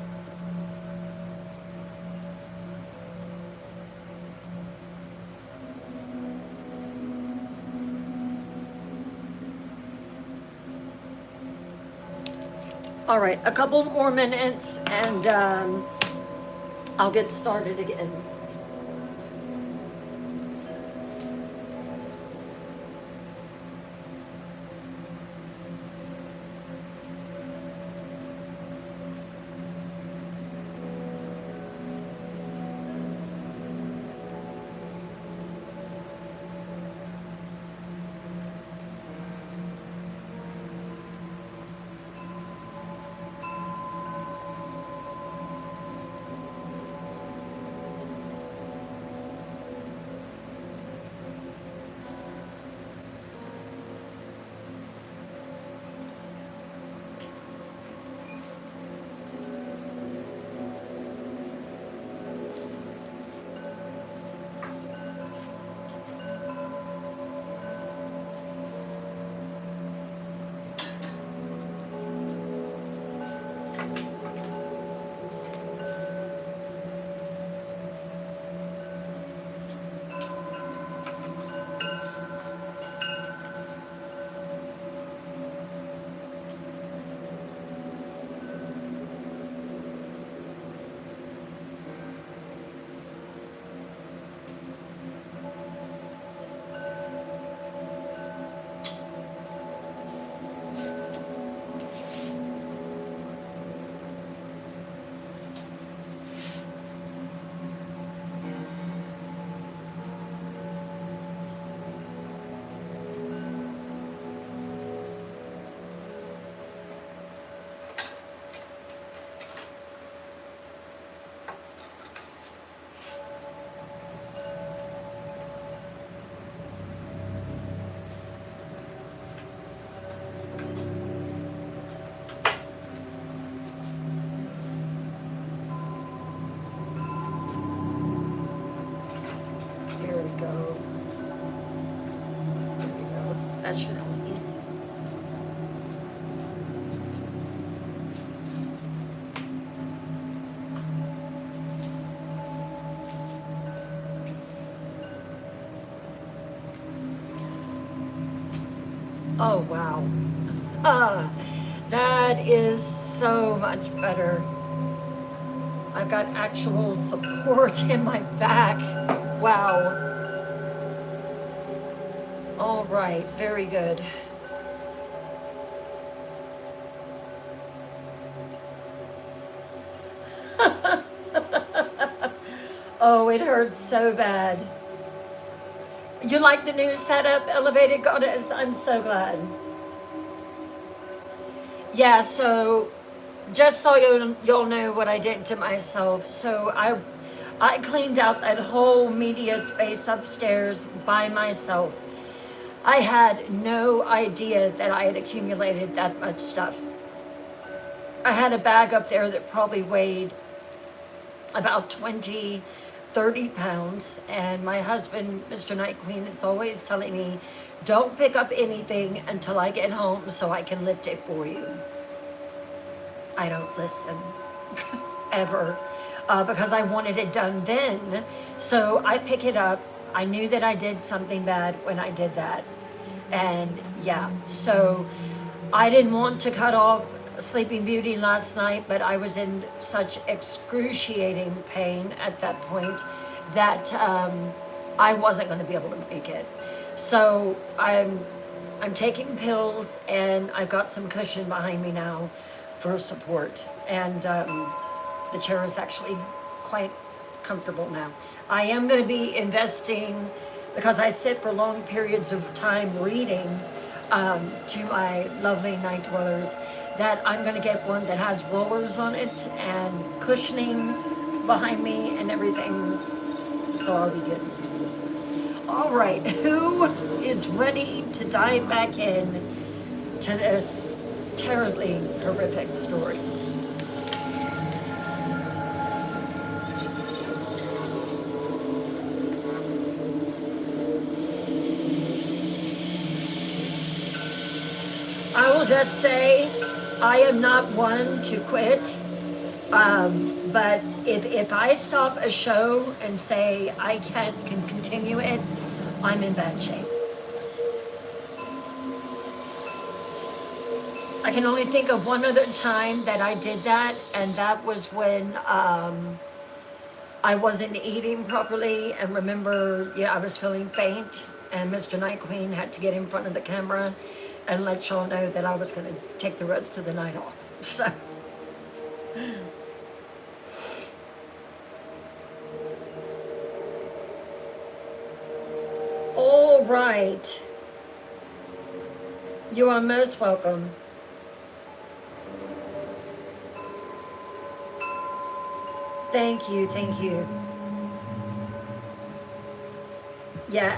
All right, a couple more minutes and I'll get started again. Here we go. There we go. That should help me. Oh, wow. Ah, that is so much better. I've got actual support in my back. Wow. All right, very good. Oh, it hurts so bad. You like the new setup, Elevated Goddess? I'm so glad. Yeah, so just so you'll know what I did to myself. So I cleaned out that whole media space upstairs by myself. I had no idea that I had accumulated that much stuff. I had a bag up there that probably weighed about 20, 30 pounds. And my husband, Mr. Night Queen, is always telling me, don't pick up anything until I get home so I can lift it for you. I don't listen ever because I wanted it done then. So I pick it up. I knew that I did something bad when I did that. And yeah, so I didn't want to cut off Sleeping Beauty last night, but I was in such excruciating pain at that point that I wasn't going to be able to make it. So I'm taking pills, and I've got some cushion behind me now for support, and the chair is actually quite comfortable now. I am going to be investing, because I sit for long periods of time reading to my lovely night dwellers, that I'm going to get one that has rollers on it and cushioning behind me and everything, so I'll be good. All right, who is ready to dive back in to this terribly horrific story? I will just say I am not one to quit. But if I stop a show and say I can continue it, I'm in bad shape. I can only think of one other time that I did that, and that was when I wasn't eating properly, and remember, I was feeling faint, and Mr. Night Queen had to get in front of the camera and let y'all know that I was going to take the rest of the night off. So. All right. You are most welcome. Thank you, thank you. Yeah,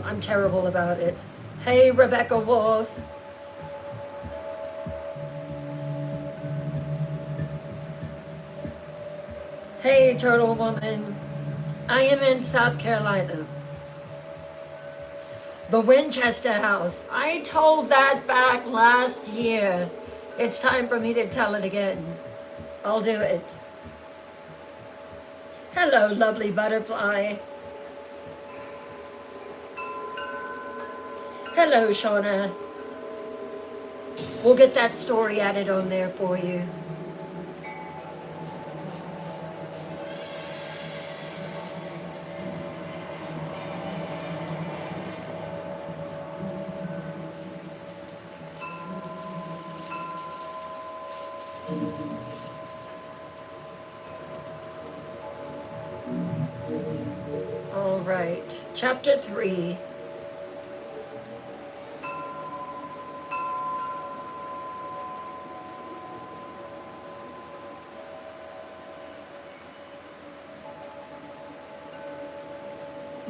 I'm terrible about it. Hey, Rebecca Wolf. Hey, Turtle Woman. I am in South Carolina. The Winchester House. I told that back last year. It's time for me to tell it again. I'll do it. Hello, lovely butterfly. Hello, Shauna. We'll get that story added on there for you. All right, chapter 3.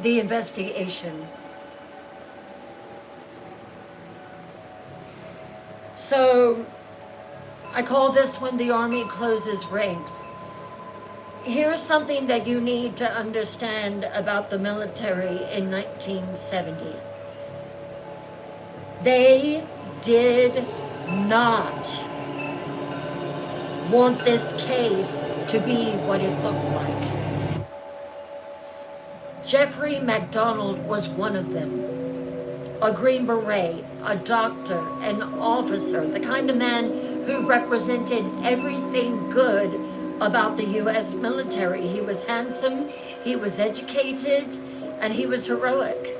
The investigation. So, I call this when the army closes ranks. Here's something that you need to understand about the military in 1970. They did not want this case to be what it looked like. Jeffrey MacDonald was one of them. A Green Beret, a doctor, an officer, the kind of man who represented everything good about the U.S. military. He was handsome, he was educated, and he was heroic.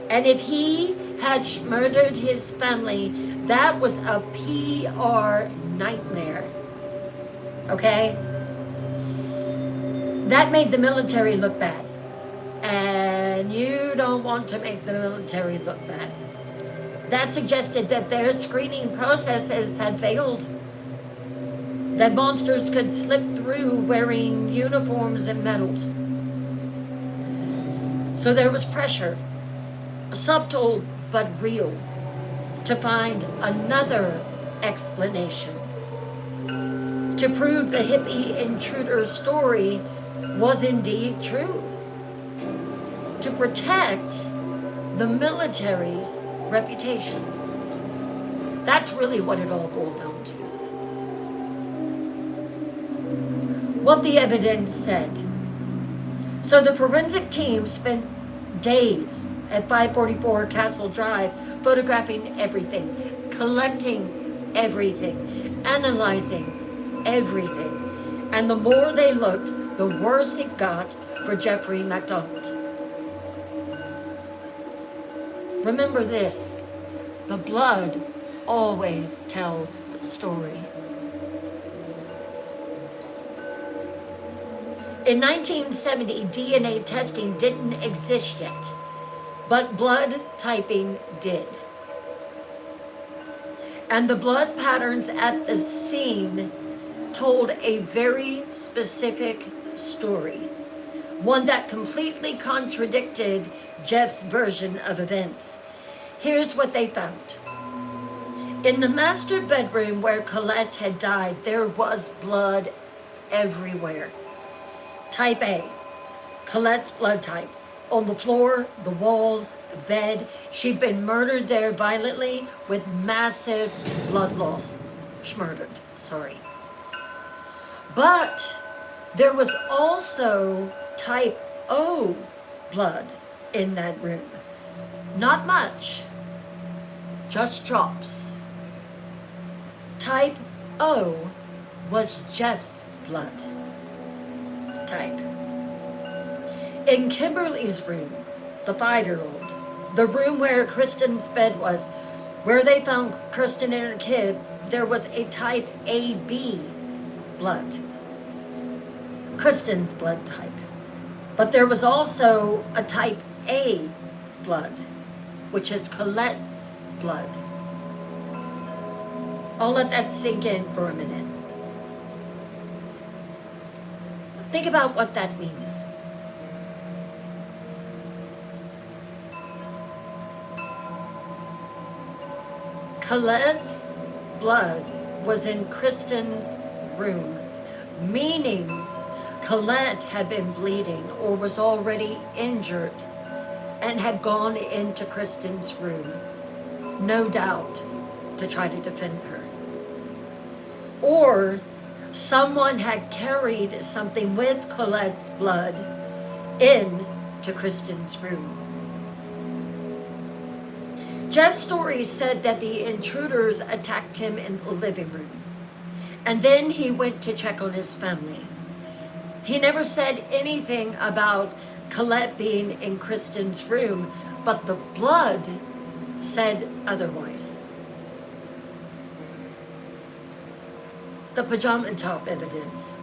And if he had murdered his family, that was a PR nightmare. Okay? That made the military look bad. And you don't want to make the military look bad. That suggested that their screening processes had failed. That monsters could slip through wearing uniforms and medals. So there was pressure, subtle but real, to find another explanation. To prove the hippie intruder story was indeed true. To protect the military's reputation. That's really what it all boiled down to. What the evidence said. So the forensic team spent days at 544 Castle Drive photographing everything, collecting everything, analyzing everything. And the more they looked, the worse it got for Jeffrey MacDonald. Remember this, the blood always tells the story. In 1970, DNA testing didn't exist yet, but blood typing did. And the blood patterns at the scene told a very specific story, one that completely contradicted Jeff's version of events. Here's what they found. In the master bedroom where Colette had died, there was blood everywhere. Type A, Colette's blood type, On the floor, the walls, the bed. She'd been murdered there violently with massive blood loss. Schmurdered, sorry. But there was also type O blood in that room. Not much, just drops. Type O was Jeff's blood type. In Kimberly's room, the 5-year-old, the room where Kristen's bed was, where they found Kristen and her kid, there was a type AB blood. Kristen's blood type. But there was also a type A blood, which is Colette's blood. I'll let that sink in for a minute. Think about what that means. Colette's blood was in Kristen's room, meaning Colette had been bleeding or was already injured and had gone into Kristen's room, no doubt, to try to defend her. Or someone had carried something with Colette's blood in to Kristen's room. Jeff's story said that the intruders attacked him in the living room, and then he went to check on his family. He never said anything about Colette being in Kristen's room, but the blood said otherwise. The pajama top evidence.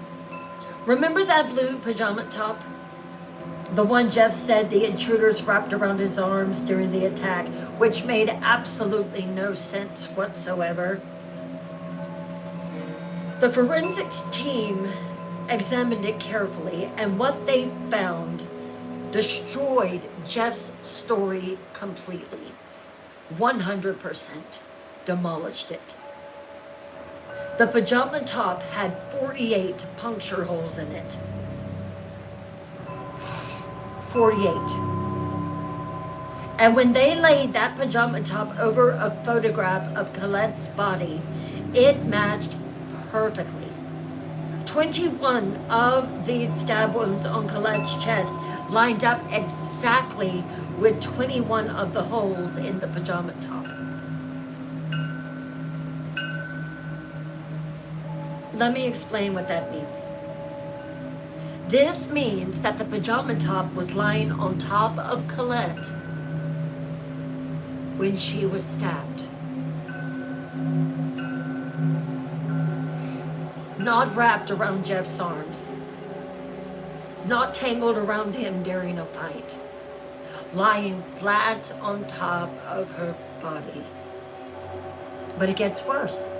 Remember that blue pajama top? The one Jeff said the intruders wrapped around his arms during the attack, which made absolutely no sense whatsoever. The forensics team examined it carefully, and what they found destroyed Jeff's story completely. 100% demolished it. The pajama top had 48 puncture holes in it. 48. And when they laid that pajama top over a photograph of Colette's body, it matched perfectly. 21 of these stab wounds on Colette's chest lined up exactly with 21 of the holes in the pajama top. Let me explain what that means. This means that the pajama top was lying on top of Colette when she was stabbed. Not wrapped around Jeff's arms. Not tangled around him during a fight. Lying flat on top of her body. But it gets worse.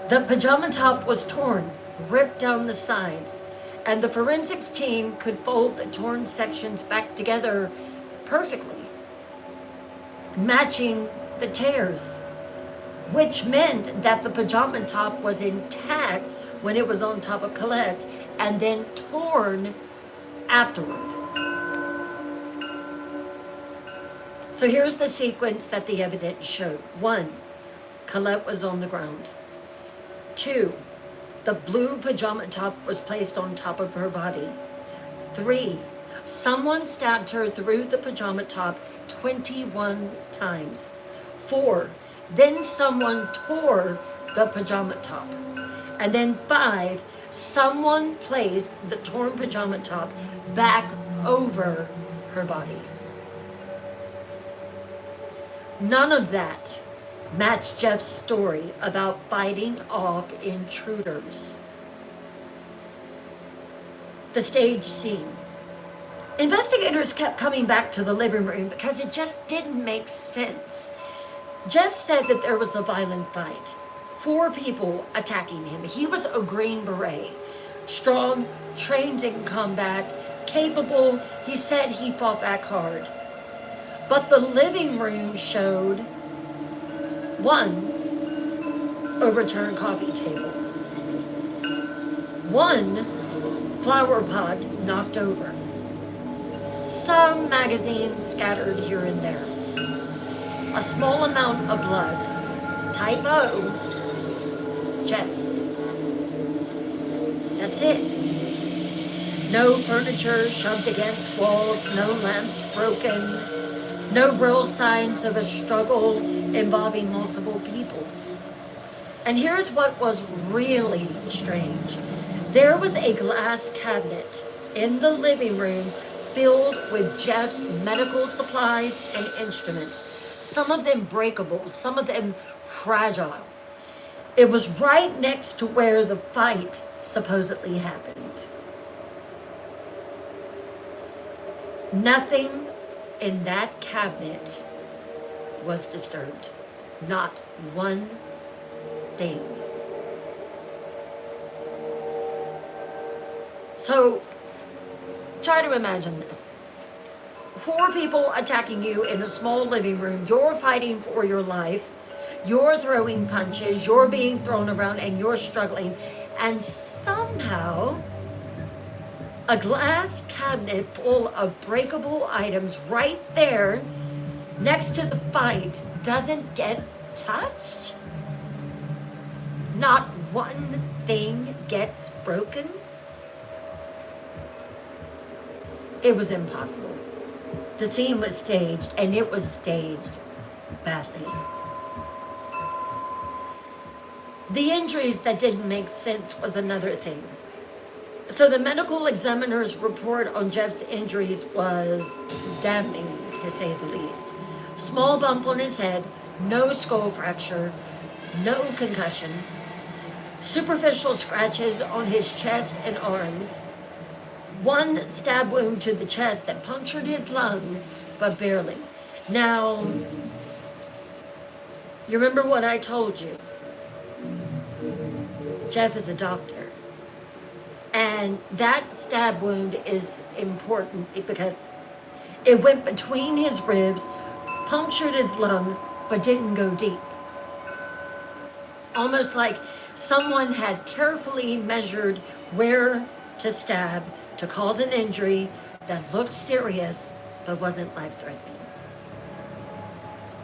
The pajama top was torn, ripped down the sides, and the forensics team could fold the torn sections back together perfectly, matching the tears, which meant that the pajama top was intact when it was on top of Colette and then torn afterward. So here's the sequence that the evidence showed. 1, Colette was on the ground. 2, the blue pajama top was placed on top of her body. 3, someone stabbed her through the pajama top 21 times. 4, then someone tore the pajama top. And then 5, someone placed the torn pajama top back over her body. None of that matched Jeff's story about fighting off intruders. The stage scene. Investigators kept coming back to the living room because it just didn't make sense. Jeff said that there was a violent fight. 4 people attacking him. He was a Green Beret. Strong, trained in combat, capable. He said he fought back hard. But the living room showed 1 overturned coffee table, 1 flower pot knocked over, some magazines scattered here and there, a small amount of blood, typo, Jeff's. That's it. No furniture shoved against walls, no lamps broken, no real signs of a struggle involving multiple people. And here's what was really strange. There was a glass cabinet in the living room filled with Jeff's medical supplies and instruments, some of them breakable, some of them fragile. It was right next to where the fight supposedly happened. Nothing in that cabinet was disturbed. Not one thing. So, try to imagine this. 4 people attacking you in a small living room. You're fighting for your life. You're throwing punches. You're being thrown around and you're struggling. And somehow, a glass cabinet full of breakable items right there next to the fight doesn't get touched. Not one thing gets broken. It was impossible. The scene was staged, and it was staged badly. The injuries that didn't make sense was another thing. So the medical examiner's report on Jeff's injuries was damning, to say the least. Small bump on his head, no skull fracture, no concussion, superficial scratches on his chest and arms, 1 stab wound to the chest that punctured his lung, but barely. Now, you remember what I told you? Jeff is a doctor. And that stab wound is important because it went between his ribs, punctured his lung, but didn't go deep. Almost like someone had carefully measured where to stab to cause an injury that looked serious but wasn't life-threatening.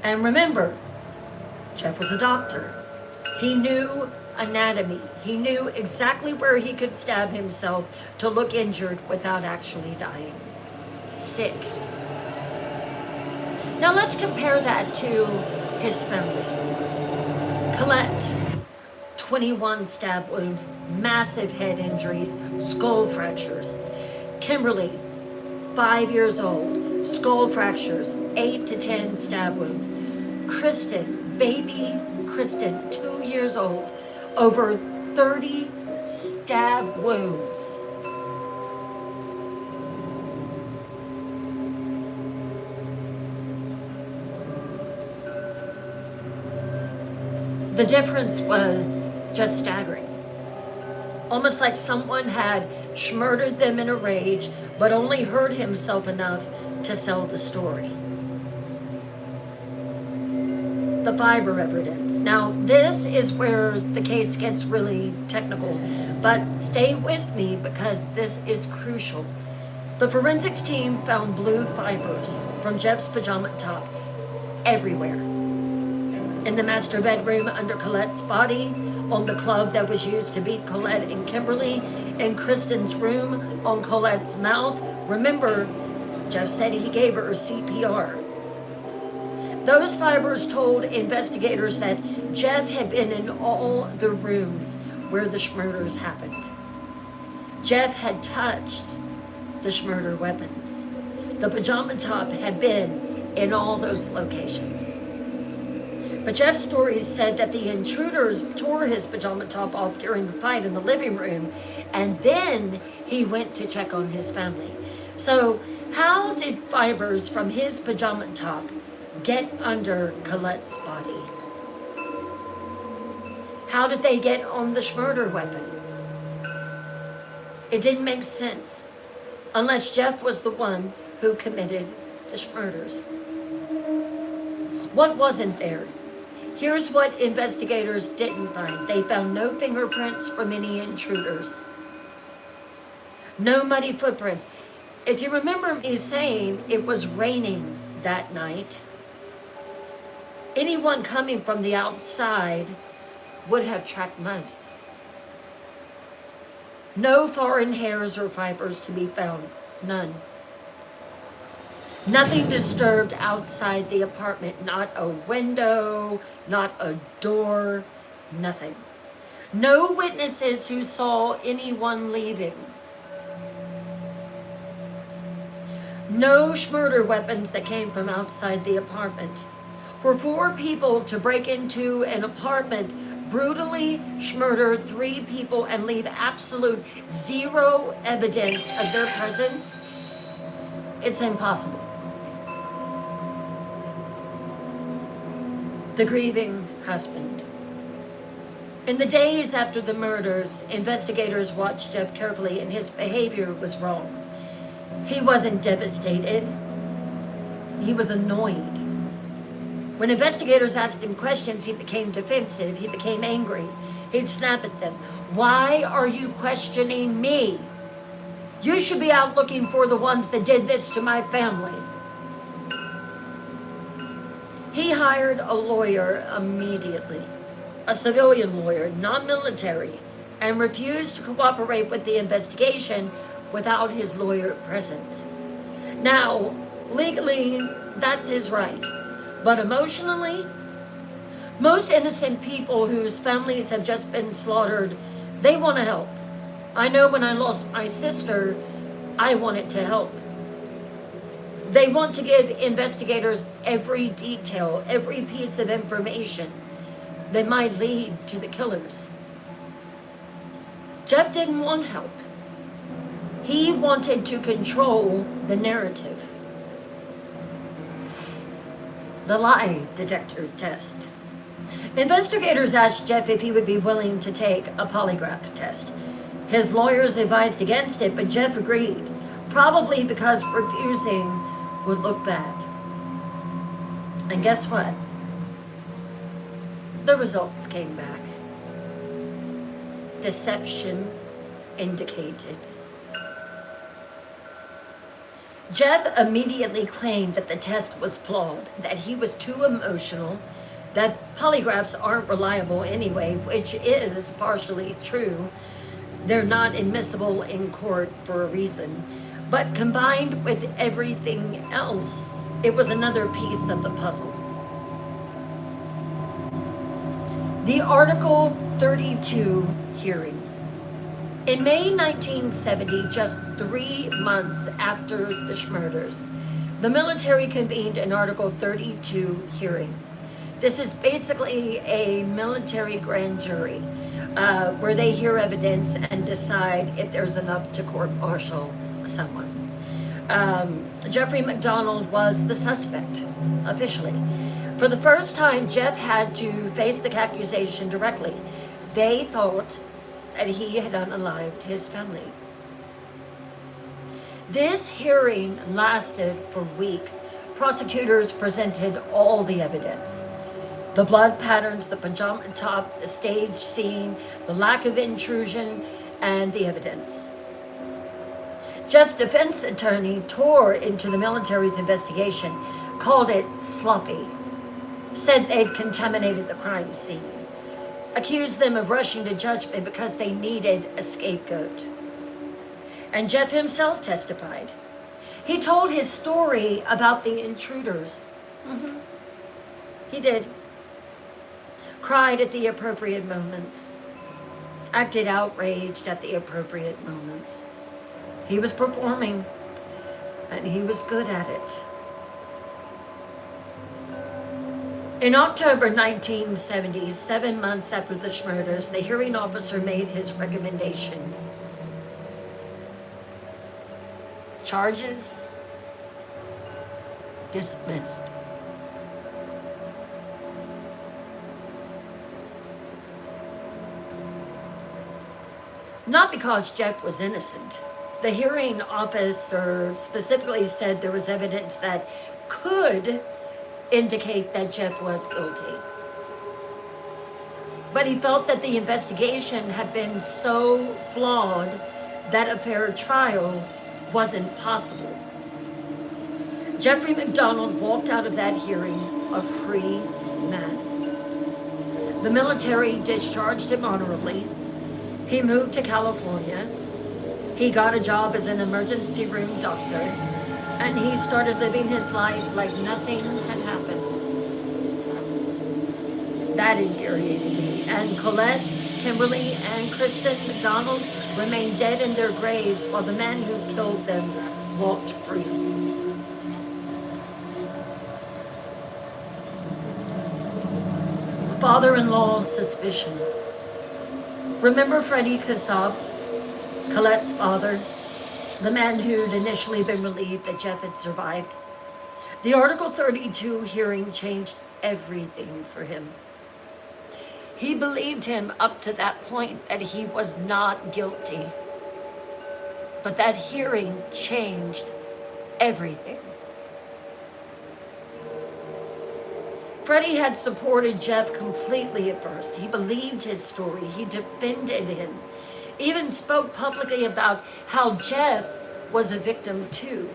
And remember, Jeff was a doctor. He knew anatomy. He knew exactly where he could stab himself to look injured without actually dying. Sick. Now let's compare that to his family. Colette, 21 stab wounds, massive head injuries, skull fractures. Kimberly, 5 years old, skull fractures, 8 to 10 stab wounds. Kristen, baby Kristen, 2 years old, over 30 stab wounds. The difference was just staggering. Almost like someone had murdered them in a rage, but only hurt himself enough to sell the story. The fiber evidence. Now, this is where the case gets really technical, but stay with me because this is crucial. The forensics team found blue fibers from Jeff's pajama top everywhere. In the master bedroom under Colette's body, on the club that was used to beat Colette and Kimberly, in Kristen's room, on Colette's mouth. Remember, Jeff said he gave her CPR. Those fibers told investigators that Jeff had been in all the rooms where the murders happened. Jeff had touched the murder weapons. The pajama top had been in all those locations. But Jeff's stories said that the intruders tore his pajama top off during the fight in the living room, and then he went to check on his family. So how did fibers from his pajama top get under Colette's body? How did they get on the murder weapon? It didn't make sense unless Jeff was the one who committed the murders. What wasn't there? Here's what investigators didn't find. They found no fingerprints from any intruders. No muddy footprints. If you remember me saying it was raining that night, anyone coming from the outside would have tracked mud. No foreign hairs or fibers to be found. None. Nothing disturbed outside the apartment. Not a window, not a door, nothing. No witnesses who saw anyone leaving. No murder weapons that came from outside the apartment. For 4 people to break into an apartment, brutally murder 3 people, and leave absolute 0 evidence of their presence, it's impossible. The grieving husband. In the days after the murders, investigators watched Jeff carefully, and his behavior was wrong. He wasn't devastated. He was annoyed. When investigators asked him questions, he became defensive. He became angry. He'd snap at them. Why are you questioning me? You should be out looking for the ones that did this to my family. He hired a lawyer immediately, a civilian lawyer, not military, and refused to cooperate with the investigation without his lawyer present. Now, legally, that's his right. But emotionally, most innocent people whose families have just been slaughtered, they want to help. I know when I lost my sister, I wanted to help. They want to give investigators every detail, every piece of information that might lead to the killers. Jeff didn't want help. He wanted to control the narrative. The lie detector test. Investigators asked Jeff if he would be willing to take a polygraph test. His lawyers advised against it, but Jeff agreed, probably because refusing would look bad. And guess what? The results came back. Deception indicated. Jeff immediately claimed that the test was flawed, that he was too emotional, that polygraphs aren't reliable anyway, which is partially true. They're not admissible in court for a reason. But combined with everything else, it was another piece of the puzzle. The Article 32 hearing. In May 1970, just 3 months after the murders, the military convened an Article 32 hearing. This is basically a military grand jury where they hear evidence and decide if there's enough to court-martial someone. Jeffrey MacDonald was the suspect, officially. For the first time, Jeff had to face the accusation directly. They thought that he had unalived his family. This hearing lasted for weeks. Prosecutors presented all the evidence. The blood patterns, the pajama top, the stage scene, the lack of intrusion, and the evidence. Jeff's defense attorney tore into the military's investigation, called it sloppy, said they'd contaminated the crime scene, accused them of rushing to judgment because they needed a scapegoat. And Jeff himself testified. He told his story about the intruders. He did. Cried at the appropriate moments. Acted outraged at the appropriate moments. He was performing, and he was good at it. In October 1970, 7 months after the murders, the hearing officer made his recommendation. Charges dismissed. Not because Jeff was innocent. The hearing officer specifically said there was evidence that could indicate that Jeff was guilty. But he felt that the investigation had been so flawed that a fair trial wasn't possible. Jeffrey MacDonald walked out of that hearing a free man. The military discharged him honorably. He moved to California. He got a job as an emergency room doctor, and he started living his life like nothing had happened. That infuriated me. And Colette, Kimberly, and Kristen MacDonald remained dead in their graves while the men who killed them walked free. Father-in-law's suspicion. Remember Freddie Kassab, Colette's father, the man who'd initially been relieved that Jeff had survived? The Article 32 hearing changed everything for him. He believed him up to that point that he was not guilty. But that hearing changed everything. Freddie had supported Jeff completely at first. He believed his story. He defended him. Even spoke publicly about how Jeff was a victim too.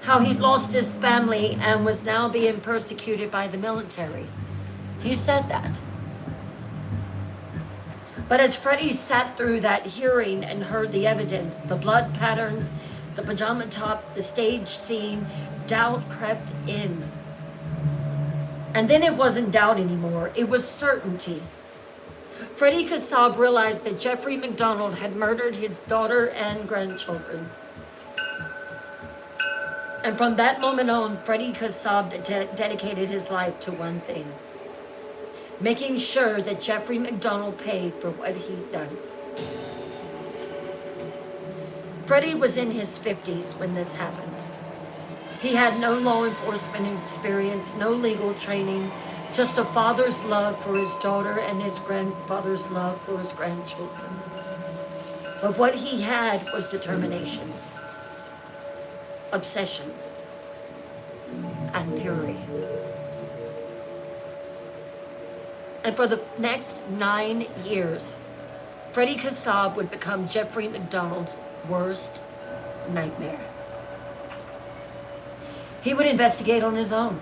How he'd lost his family and was now being persecuted by the military. He said that. But as Freddie sat through that hearing and heard the evidence, the blood patterns, the pajama top, the stage scene, doubt crept in. And then it wasn't doubt anymore, it was certainty. Freddie Kassab realized that Jeffrey MacDonald had murdered his daughter and grandchildren. And from that moment on, Freddie Kassab dedicated his life to one thing: making sure that Jeffrey MacDonald paid for what he'd done. Freddie was in his 50s when this happened. He had no law enforcement experience, no legal training, just a father's love for his daughter and his grandfather's love for his grandchildren. But what he had was determination, obsession, and fury. And for the next 9 years, Freddie Kassab would become Jeffrey MacDonald's worst nightmare. He would investigate on his own,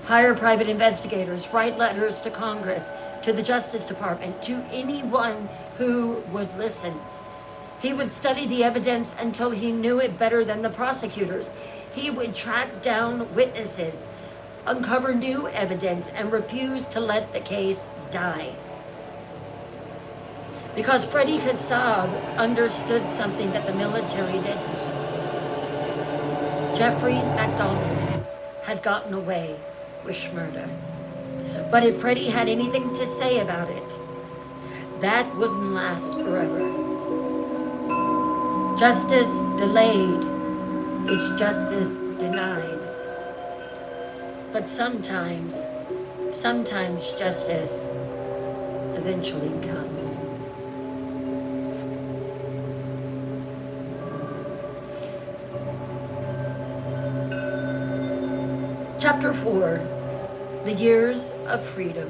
hire private investigators, write letters to Congress, to the Justice Department, to anyone who would listen. He would study the evidence until he knew it better than the prosecutors. He would track down witnesses, uncover new evidence, and refuse to let the case die. Because Freddie Kassab understood something that the military didn't. Jeffrey MacDonald had gotten away with murder. But if Freddie had anything to say about it, that wouldn't last forever. Justice delayed is justice denied. But sometimes justice eventually comes. Chapter 4, The Years of Freedom.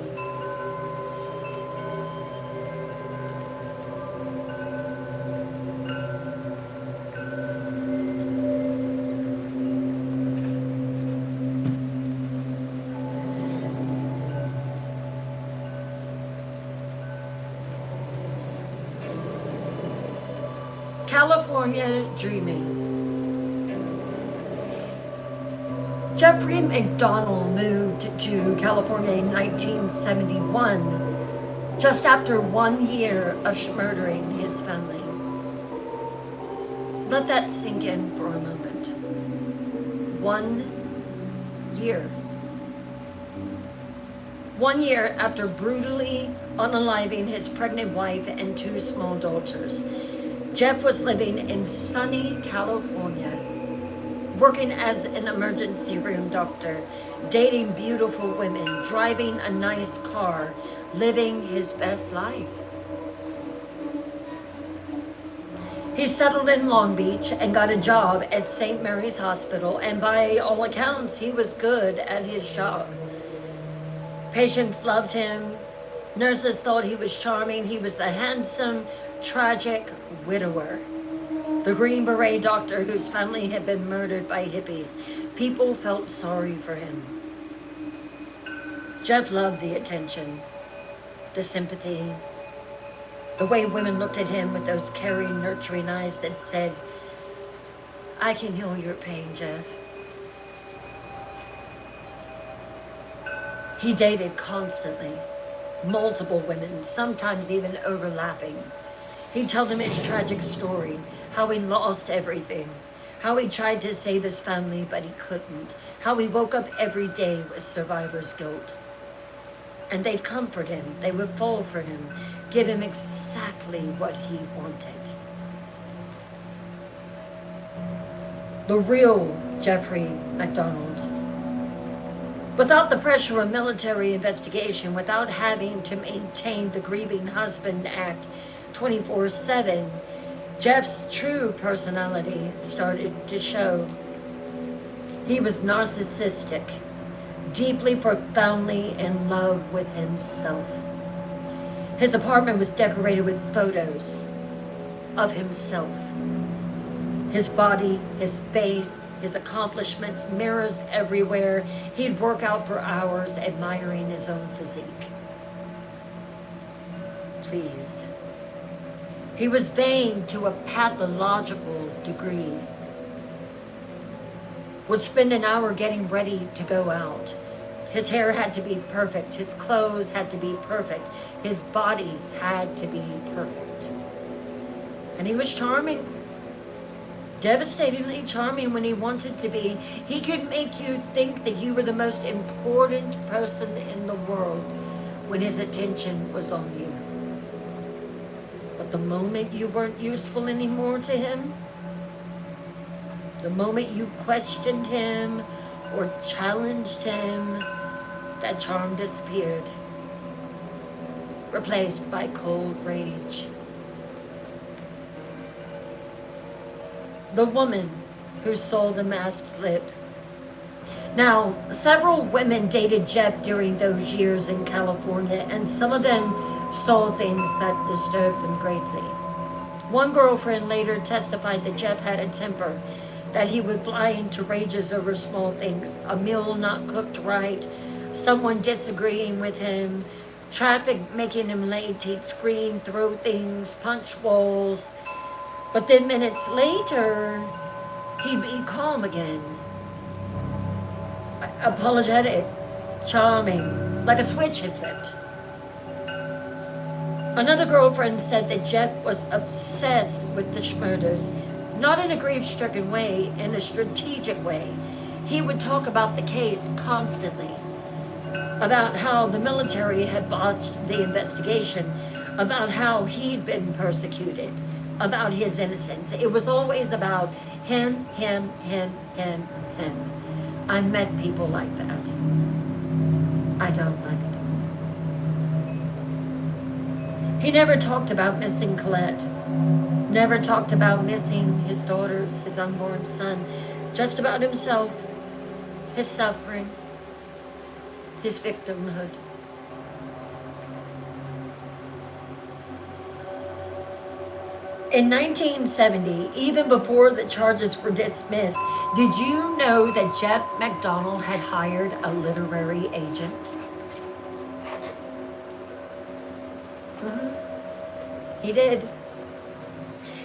California Dreaming. Jeffrey MacDonald moved to California in 1971, just after 1 year of murdering his family. Let that sink in for a moment. 1 year. 1 year after brutally unaliving his pregnant wife and 2 small daughters, Jeff was living in sunny California, working as an emergency room doctor, dating beautiful women, driving a nice car, living his best life. He settled in Long Beach and got a job at St. Mary's Hospital, and by all accounts, he was good at his job. Patients loved him. Nurses thought he was charming. He was the handsome, tragic widower. The Green Beret doctor whose family had been murdered by hippies. People felt sorry for him. Jeff loved the attention, the sympathy, the way women looked at him with those caring, nurturing eyes that said, I can heal your pain, Jeff. He dated constantly, multiple women, sometimes even overlapping. He'd tell them his tragic story, how he lost everything, how he tried to save his family but he couldn't, how he woke up every day with survivor's guilt. And they'd comfort him, they would fall for him, give him exactly what he wanted. The real Jeffrey MacDonald. Without the pressure of military investigation, without having to maintain the Grieving Husband Act 24/7, Jeff's true personality started to show. He was narcissistic, deeply, profoundly in love with himself. His apartment was decorated with photos of himself. His body, his face, his accomplishments, mirrors everywhere. He'd work out for hours admiring his own physique. Please. He was vain to a pathological degree. Would spend an hour getting ready to go out. His hair had to be perfect. His clothes had to be perfect. His body had to be perfect. And he was charming. Devastatingly charming when he wanted to be. He could make you think that you were the most important person in the world when his attention was on you. But the moment you weren't useful anymore to him, the moment you questioned him or challenged him, that charm disappeared, replaced by cold rage. The woman who saw the mask slip. Now, several women dated Jeff during those years in California, and some of them saw things that disturbed them greatly. One girlfriend later testified that Jeff had a temper, that he would fly into rages over small things, a meal not cooked right, someone disagreeing with him, traffic making him late. He'd scream, throw things, punch walls. But then minutes later, he'd be calm again. Apologetic, charming, like a switch had flipped. Another girlfriend said that Jeff was obsessed with the Schmurders, not in a grief-stricken way, in a strategic way. He would talk about the case constantly, about how the military had botched the investigation, about how he'd been persecuted, about his innocence. It was always about him. I met people like that. I don't like them. He never talked about missing Colette. Never talked about missing his daughters, his unborn son. Just about himself, his suffering, his victimhood. In 1970, even before the charges were dismissed, did you know that Jeff MacDonald had hired a literary agent? He did.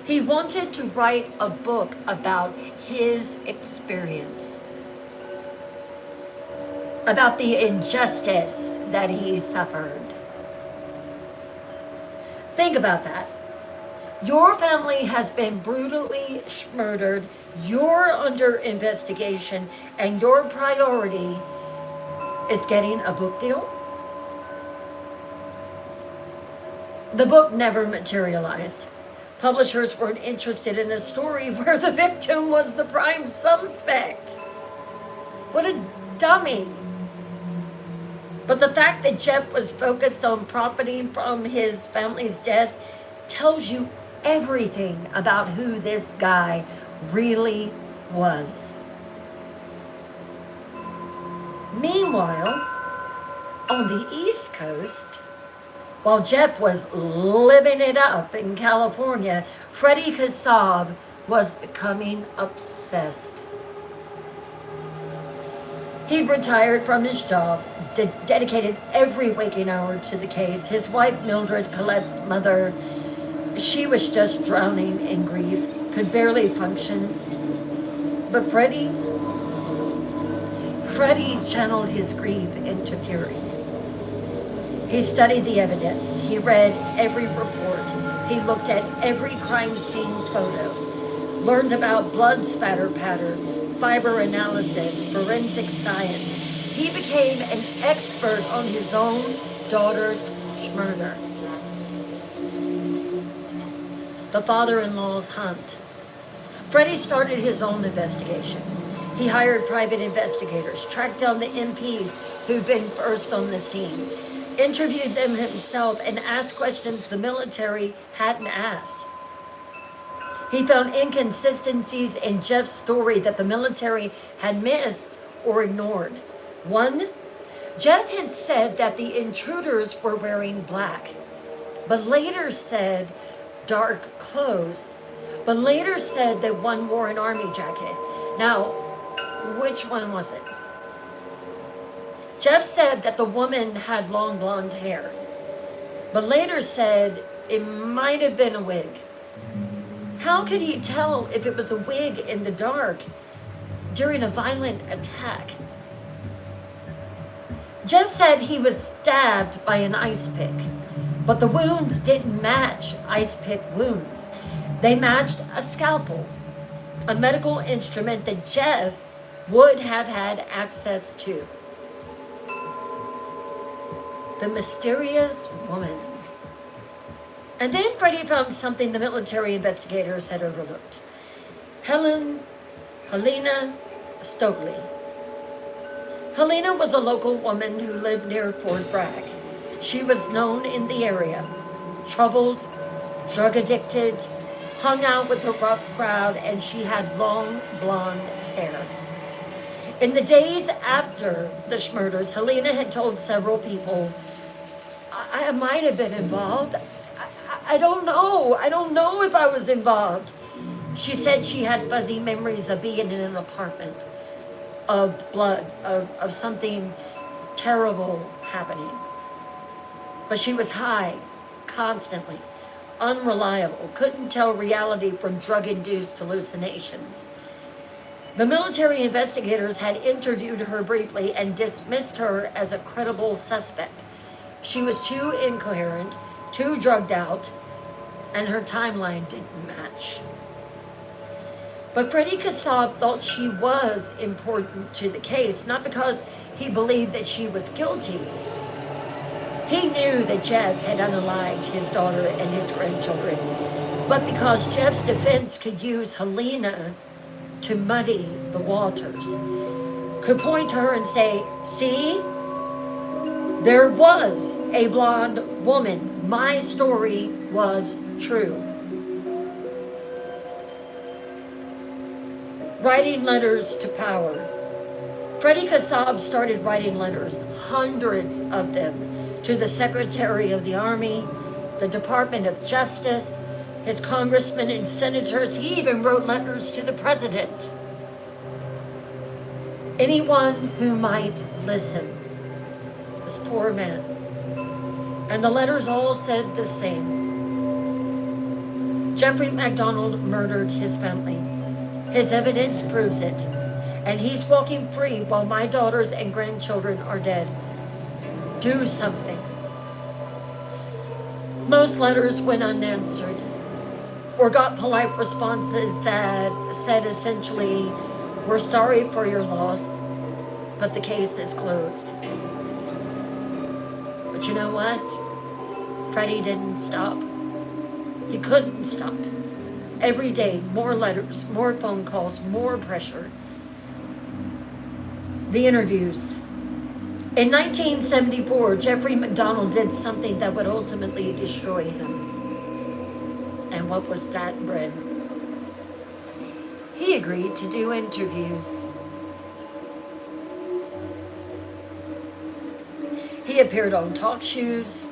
He wanted to write a book about his experience, about the injustice that he suffered. Think about that. Your family has been brutally murdered, you're under investigation, and your priority is getting a book deal? The book never materialized. Publishers weren't interested in a story where the victim was the prime suspect. What a dummy. But the fact that Jeff was focused on profiting from his family's death tells you everything about who this guy really was. Meanwhile, on the East Coast, while Jeff was living it up in California, Freddie Kassab was becoming obsessed. He retired from his job, dedicated every waking hour to the case. His wife, Mildred, Colette's mother, she was just drowning in grief, could barely function. But Freddie channeled his grief into fury. He studied the evidence. He read every report. He looked at every crime scene photo, learned about blood spatter patterns, fiber analysis, forensic science. He became an expert on his own daughter's murder. The father-in-law's hunt. Freddie started his own investigation. He hired private investigators, tracked down the MPs who'd been first on the scene, interviewed them himself, and asked questions the military hadn't asked. He found inconsistencies in Jeff's story that the military had missed or ignored. One, Jeff had said that the intruders were wearing black, but later said dark clothes, but later said that one wore an army jacket. Now, which one was it? Jeff said that the woman had long blonde hair, but later said it might have been a wig. How could he tell if it was a wig in the dark during a violent attack? Jeff said he was stabbed by an ice pick, but the wounds didn't match ice pick wounds. They matched a scalpel, a medical instrument that Jeff would have had access to. The mysterious woman. And then Freddie found something the military investigators had overlooked. Helena Stokely. Helena was a local woman who lived near Fort Bragg. She was known in the area, troubled, drug addicted, hung out with a rough crowd, and she had long blonde hair. In the days after the murders, Helena had told several people, I might have been involved. I don't know. I don't know if I was involved. She said she had fuzzy memories of being in an apartment, of blood, of something terrible happening. But she was high, constantly, unreliable, couldn't tell reality from drug-induced hallucinations. The military investigators had interviewed her briefly and dismissed her as a credible suspect. She was too incoherent, too drugged out, and her timeline didn't match. But Freddie Kassab thought she was important to the case, not because he believed that she was guilty. He knew that Jeff had unalived his daughter and his grandchildren, but because Jeff's defense could use Helena to muddy the waters, could point to her and say, see, there was a blonde woman. My story was true. Writing letters to power. Freddie Kassab started writing letters, hundreds of them, to the Secretary of the Army, the Department of Justice, his congressmen and senators. He even wrote letters to the president. Anyone who might listen. This poor man. And the letters all said the same. Jeffrey MacDonald murdered his family. His evidence proves it. And he's walking free while my daughters and grandchildren are dead. Do something. Most letters went unanswered or got polite responses that said essentially, we're sorry for your loss, but the case is closed. But you know what? Freddie didn't stop. He couldn't stop. Every day, more letters, more phone calls, more pressure. The interviews. In 1974, Jeffrey MacDonald did something that would ultimately destroy him. And what was that, Bryn? He agreed to do interviews. He appeared on talk shows,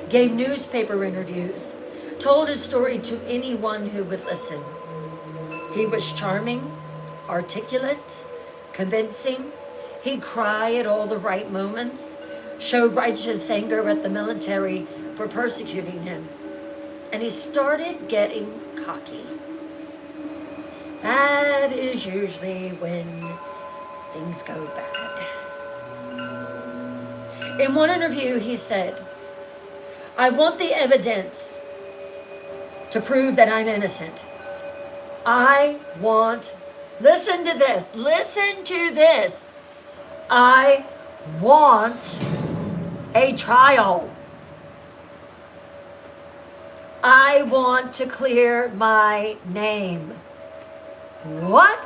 gave newspaper interviews, told his story to anyone who would listen. He was charming, articulate, convincing. He'd cry at all the right moments, showed righteous anger at the military for persecuting him. And he started getting cocky. That is usually when things go bad. In one interview, he said, "I want the evidence to prove that I'm innocent. Listen to this. I want a trial. I want to clear my name." What?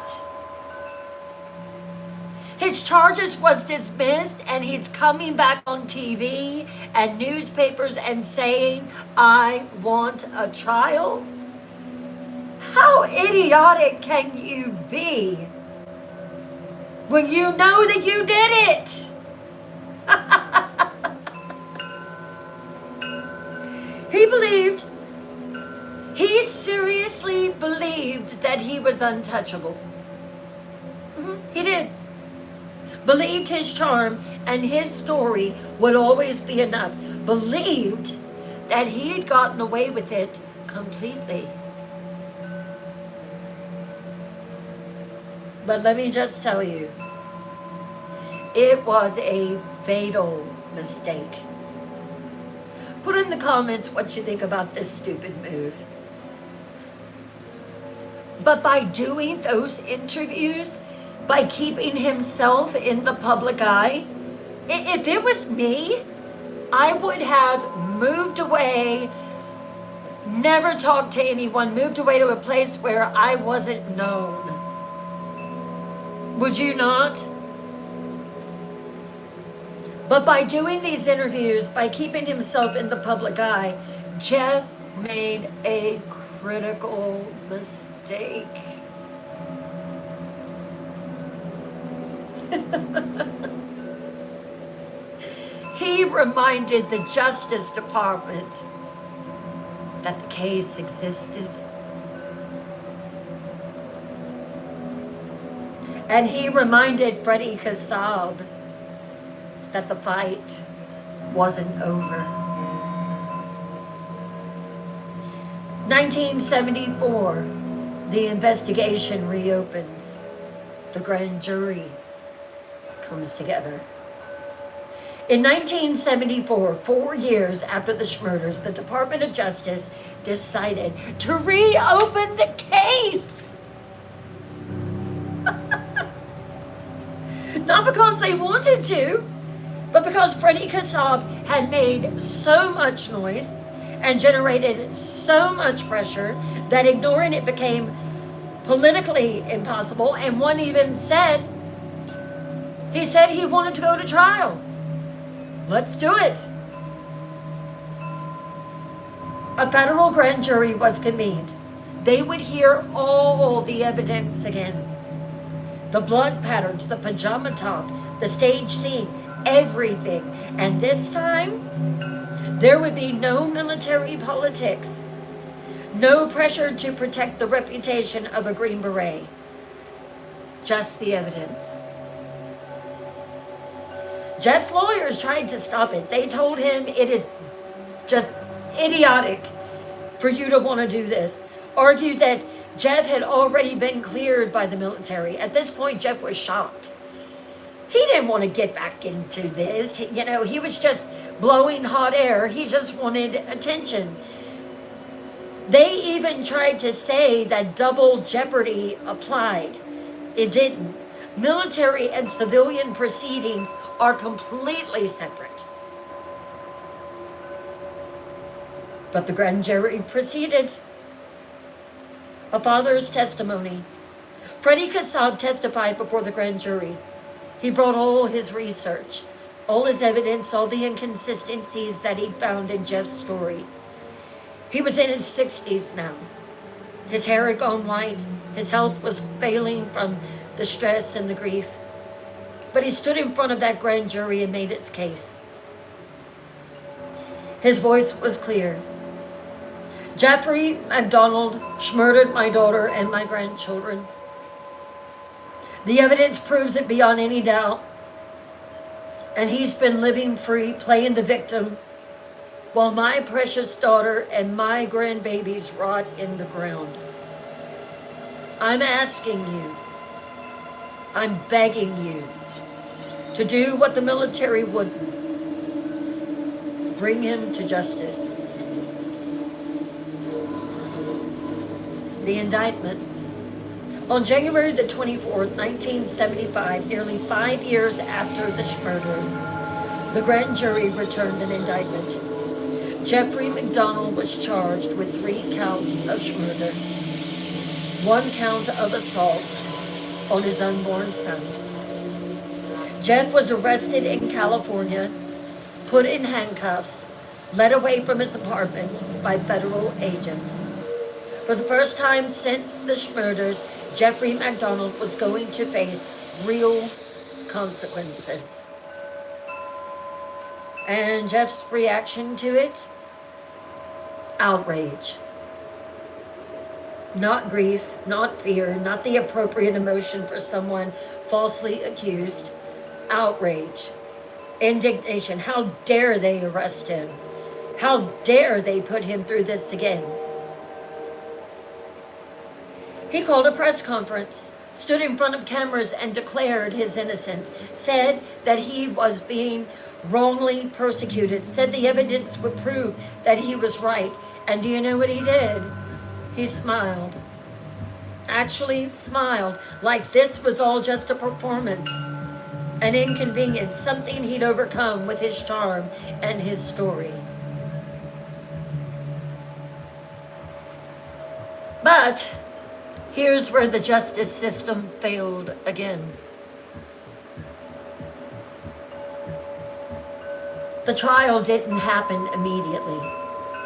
His charges was dismissed and he's coming back on TV and newspapers and saying, "I want a trial"? How idiotic can you be when you know that you did it? He seriously believed that he was untouchable. He did. Believed his charm and his story would always be enough. Believed that he had gotten away with it completely. But let me just tell you, it was a fatal mistake. Put in the comments what you think about this stupid move. But by doing those interviews, by keeping himself in the public eye, if it was me, I would have moved away, never talked to anyone, moved away to a place where I wasn't known. Would you not? But by doing these interviews, by keeping himself in the public eye, Jeff made a critical mistake. He reminded the Justice Department that the case existed. And he reminded Freddie Kassab that the fight wasn't over. 1974, the investigation reopens. The grand jury comes together. In 1974, 4 years after the murders, the Department of Justice decided to reopen the case. Not because they wanted to, but because Freddie Kassab had made so much noise and generated so much pressure that ignoring it became politically impossible. And one even said, he said he wanted to go to trial. Let's do it. A federal grand jury was convened. They would hear all the evidence again. The blood patterns, the pajama top, the stage scene, everything. And this time, there would be no military politics, no pressure to protect the reputation of a Green Beret, just the evidence. Jeff's lawyers tried to stop it. They told him it is just idiotic for you to want to do this. Argued that Jeff had already been cleared by the military. At this point, Jeff was shocked. He didn't want to get back into this. You know, he was just blowing hot air. He just wanted attention. They even tried to say that double jeopardy applied. It didn't. Military and civilian proceedings are completely separate. But the grand jury proceeded. A father's testimony. Freddie Kassab testified before the grand jury. He brought all his research, all his evidence, all the inconsistencies that he'd found in Jeff's story. He was in his 60s now. His hair had gone white. His health was failing from the stress and the grief. But he stood in front of that grand jury and made its case. His voice was clear. Jeffrey MacDonald murdered my daughter and my grandchildren. The evidence proves it beyond any doubt. And he's been living free, playing the victim, while my precious daughter and my grandbabies rot in the ground. I'm asking you, I'm begging you to do what the military wouldn't. Bring him to justice. The indictment. On January the 24th, 1975, nearly 5 years after the murders, the grand jury returned an indictment. Jeffrey MacDonald was charged with 3 counts of murder, 1 count of assault on his unborn son. Jeff was arrested in California, put in handcuffs, led away from his apartment by federal agents. For the first time since the murders, Jeffrey MacDonald was going to face real consequences. And Jeff's reaction to it? Outrage. Not grief, not fear, not the appropriate emotion for someone falsely accused. Outrage. Indignation. How dare they arrest him? How dare they put him through this again? He called a press conference, stood in front of cameras and declared his innocence, said that he was being wrongly persecuted, said the evidence would prove that he was right. And do you know what he did? He smiled. Actually smiled, like this was all just a performance, an inconvenience, something he'd overcome with his charm and his story. But here's where the justice system failed again. The trial didn't happen immediately.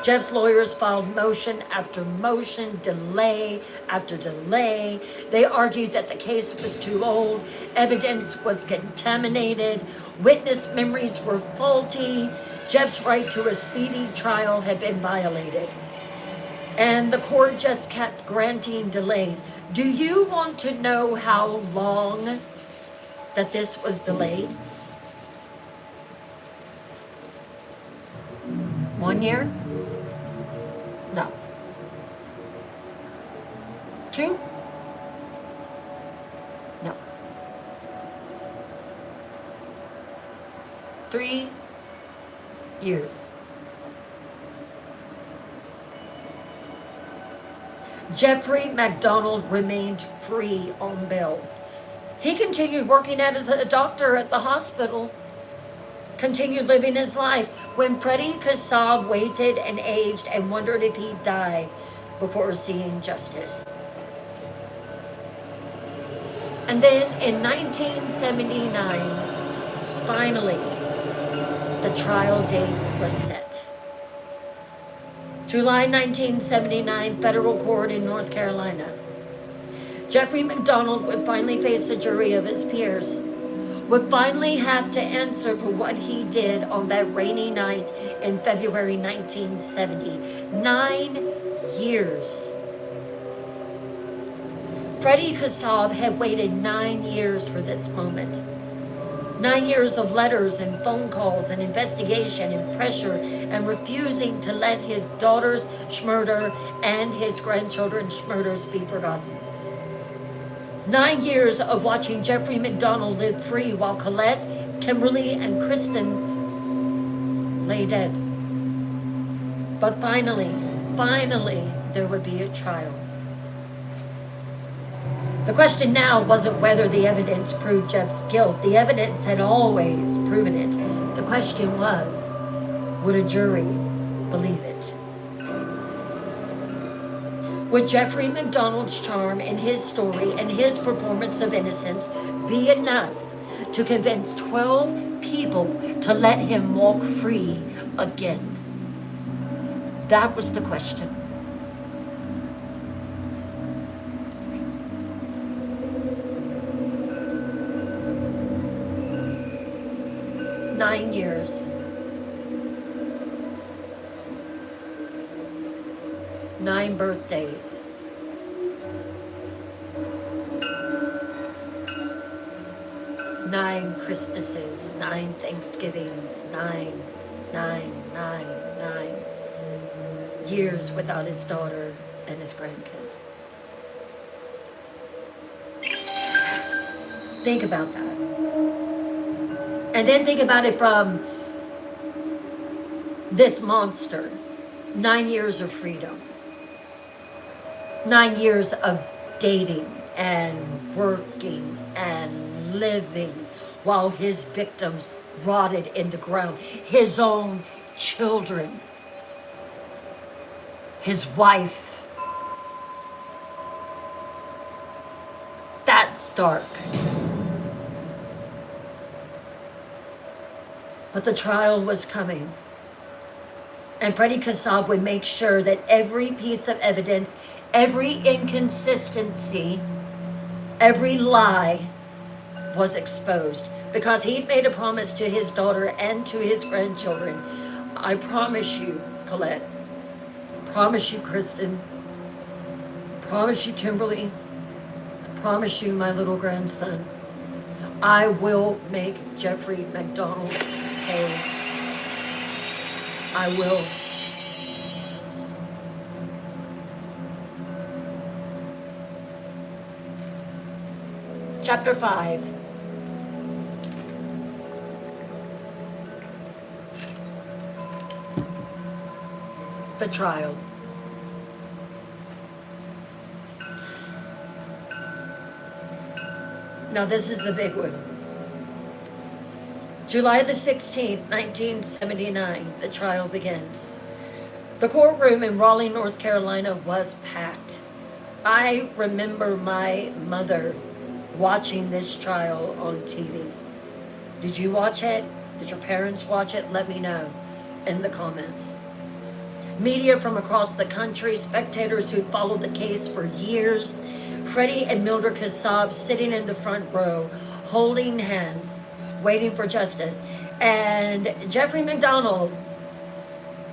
Jeff's lawyers filed motion after motion, delay after delay. They argued that the case was too old, evidence was contaminated, witness memories were faulty, Jeff's right to a speedy trial had been violated. And the court just kept granting delays. Do you want to know how long that this was delayed? 1 year? No. 2? No. 3 years. Jeffrey MacDonald remained free on bail. He continued working as a doctor at the hospital, continued living his life. When Freddie Kassab waited and aged and wondered if he'd die before seeing justice. And then in 1979, finally, the trial date was set. July 1979, federal court in North Carolina. Jeffrey MacDonald would finally face a jury of his peers, would finally have to answer for what he did on that rainy night in February 1970. 9 years. Freddie Kassab had waited 9 years for this moment. 9 years of letters and phone calls and investigation and pressure and refusing to let his daughter's murder and his grandchildren's murders be forgotten. 9 years of watching Jeffrey MacDonald live free while Colette, Kimberly, and Kristen lay dead. But finally, there would be a trial. The question now wasn't whether the evidence proved Jeff's guilt. The evidence had always proven it. The question was, would a jury believe it? Would Jeffrey MacDonald's charm and his story and his performance of innocence be enough to convince 12 people to let him walk free again? That was the question. Nine years. 9 birthdays. 9 Christmases, 9 Thanksgivings, 9 years without his daughter and his grandkids. Think about that. And then think about it from this monster. 9 years of freedom. 9 years of dating and working and living while his victims rotted in the ground. His own children. His wife. That's dark. But the trial was coming. And Freddie Kassab would make sure that every piece of evidence, every inconsistency, every lie was exposed. Because he'd made a promise to his daughter and to his grandchildren. I promise you, Colette. I promise you, Kristen. I promise you, Kimberly. I promise you, my little grandson. I will make Jeffrey MacDonald pay. I will. Chapter 5. The trial. Now this is the big one. July the 16th, 1979, the trial begins. The courtroom in Raleigh, North Carolina was packed. I remember my mother watching this trial on TV. Did you watch it? Did your parents watch it? Let me know in the comments. Media from across the country, spectators who followed the case for years, Freddie and Mildred Kassab sitting in the front row, holding hands, waiting for justice, and Jeffrey MacDonald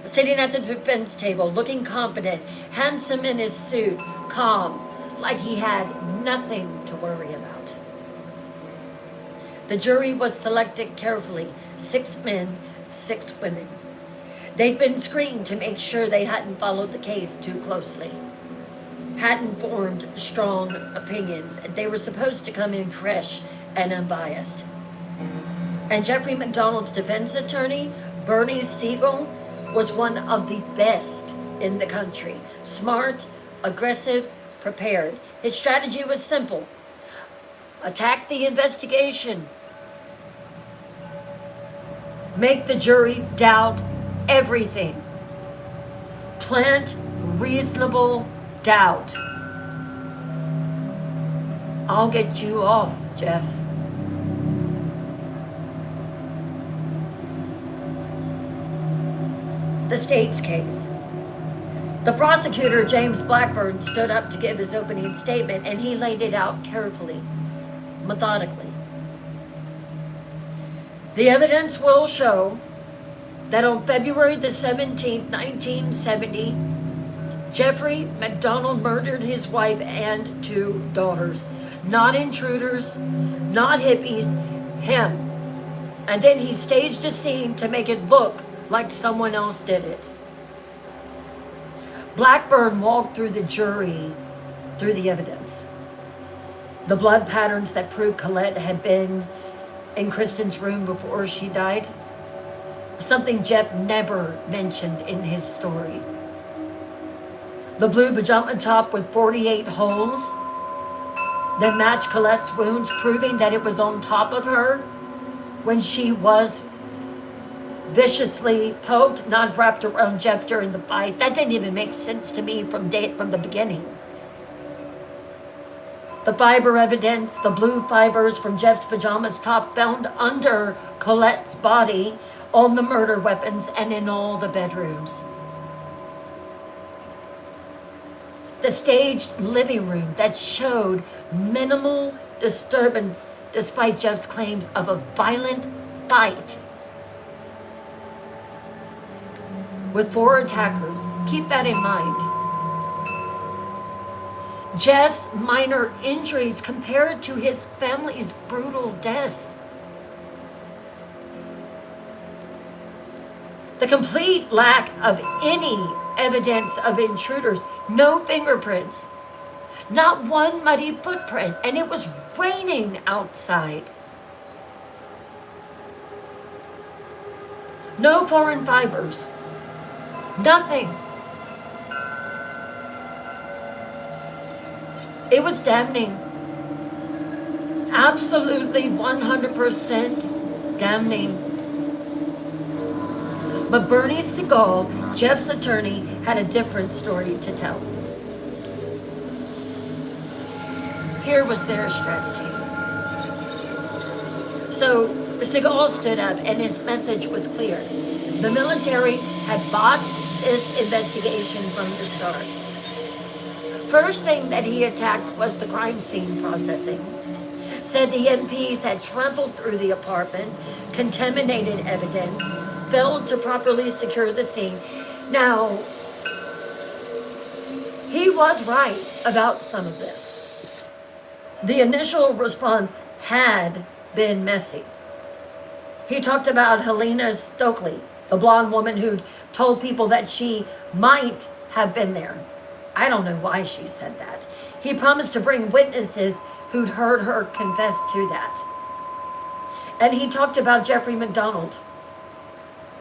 sitting at the defense table, looking confident, handsome in his suit, calm, like he had nothing to worry about. The jury was selected carefully, 6 men, 6 women. They'd been screened to make sure they hadn't followed the case too closely, hadn't formed strong opinions. They were supposed to come in fresh and unbiased. And Jeffrey MacDonald's defense attorney, Bernie Siegel, was one of the best in the country. Smart, aggressive, prepared. His strategy was simple. Attack the investigation. Make the jury doubt everything. Plant reasonable doubt. I'll get you off, Jeff. The state's case. The prosecutor, James Blackburn, stood up to give his opening statement, and he laid it out carefully, methodically. The evidence will show that on February the 17th, 1970, Jeffrey MacDonald murdered his wife and 2 daughters. Not intruders, not hippies, him. And then he staged a scene to make it look like someone else did it. Blackburn walked through the jury, through the evidence. The blood patterns that proved Colette had been in Kristen's room before she died. Something Jeff never mentioned in his story. The blue pajama top with 48 holes that matched Colette's wounds, proving that it was on top of her when she was viciously poked, not wrapped around Jeff during the fight. That didn't even make sense to me from the beginning. The fiber evidence, the blue fibers from Jeff's pajamas top found under Colette's body, on the murder weapons, and in all the bedrooms. The staged living room that showed minimal disturbance despite Jeff's claims of a violent fight with 4 attackers. Keep that in mind. Jeff's minor injuries compared to his family's brutal deaths. The complete lack of any evidence of intruders, no fingerprints, not one muddy footprint, and it was raining outside. No foreign fibers, nothing. It was damning. Absolutely 100% damning. But Bernie Segal, Jeff's attorney, had a different story to tell. Here was their strategy. So Segal stood up and his message was clear. The military had botched this investigation from the start. First thing that he attacked was the crime scene processing. Said the MPs had trampled through the apartment, contaminated evidence, failed to properly secure the scene. Now, he was right about some of this. The initial response had been messy. He talked about Helena Stokely, the blonde woman who'd told people that she might have been there. I don't know why she said that. He promised to bring witnesses who'd heard her confess to that. And he talked about Jeffrey MacDonald.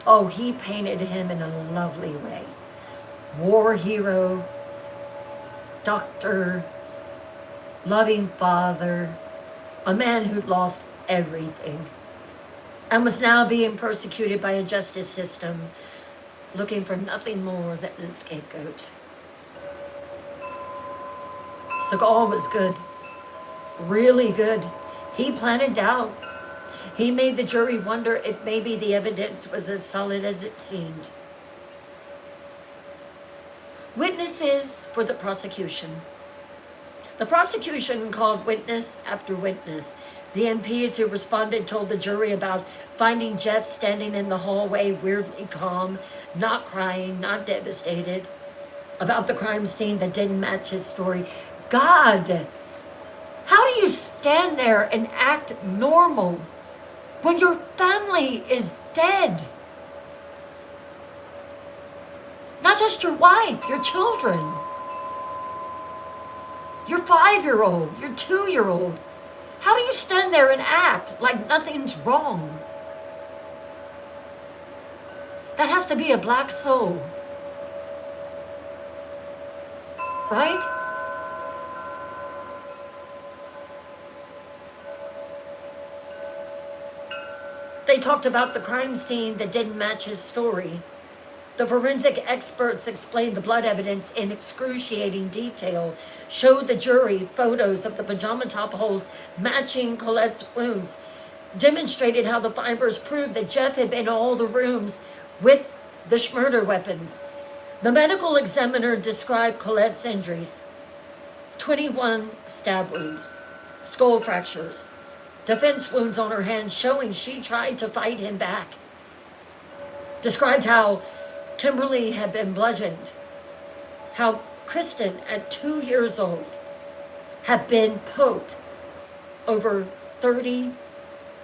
Oh, he painted him in a lovely way. War hero, doctor, loving father, a man who'd lost everything and was now being persecuted by a justice system looking for nothing more than a scapegoat. Segal was good, really good. He planned it out. He made the jury wonder if maybe the evidence was as solid as it seemed. Witnesses for the prosecution. The prosecution called witness after witness. The MPs who responded told the jury about finding Jeff standing in the hallway, weirdly calm, not crying, not devastated, about the crime scene that didn't match his story. God, how do you stand there and act normal when your family is dead? Not just your wife, your children, your 5-year-old, your 2-year-old. How do you stand there and act like nothing's wrong? That has to be a black soul, right? They talked about the crime scene that didn't match his story. The forensic experts explained the blood evidence in excruciating detail, showed the jury photos of the pajama top holes matching Colette's wounds, demonstrated how the fibers proved that Jeff had been in all the rooms with the Schmurder weapons. The medical examiner described Colette's injuries: 21 stab wounds, skull fractures, defense wounds on her hands showing she tried to fight him back. Described how Kimberly had been bludgeoned, how Kristen, at 2 years old, had been poked over 30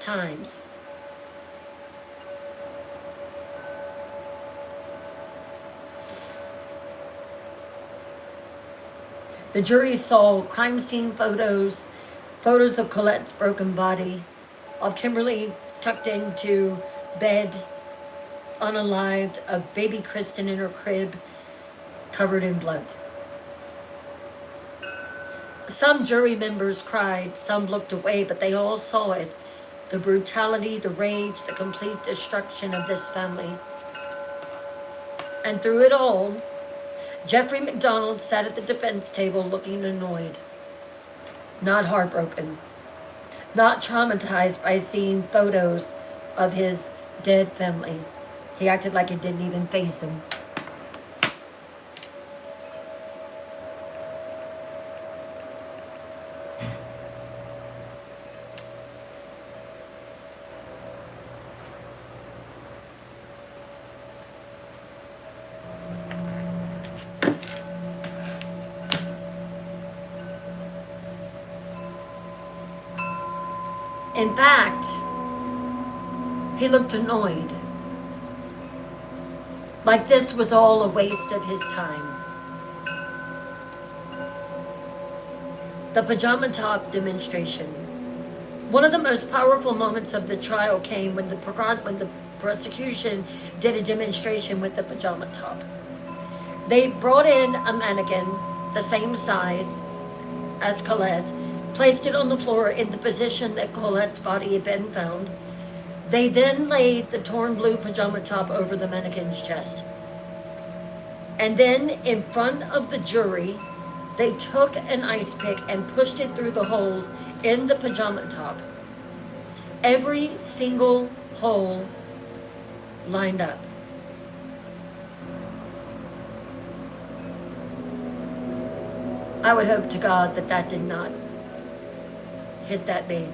times. The jury saw crime scene photos of Colette's broken body, of Kimberly tucked into bed, unalived, of baby Kristen in her crib, covered in blood. Some jury members cried, some looked away, but they all saw it. The brutality, the rage, the complete destruction of this family. And through it all, Jeffrey MacDonald sat at the defense table looking annoyed, not heartbroken, not traumatized by seeing photos of his dead family. He acted like it didn't even faze him. In fact, he looked annoyed, like this was all a waste of his time. The pajama top demonstration. One of the most powerful moments of the trial came when the prosecution did a demonstration with the pajama top. They brought in a mannequin the same size as Colette, placed it on the floor in the position that Colette's body had been found. They then laid the torn blue pajama top over the mannequin's chest. And then in front of the jury, they took an ice pick and pushed it through the holes in the pajama top. Every single hole lined up. I would hope to God that that did not hit that baby.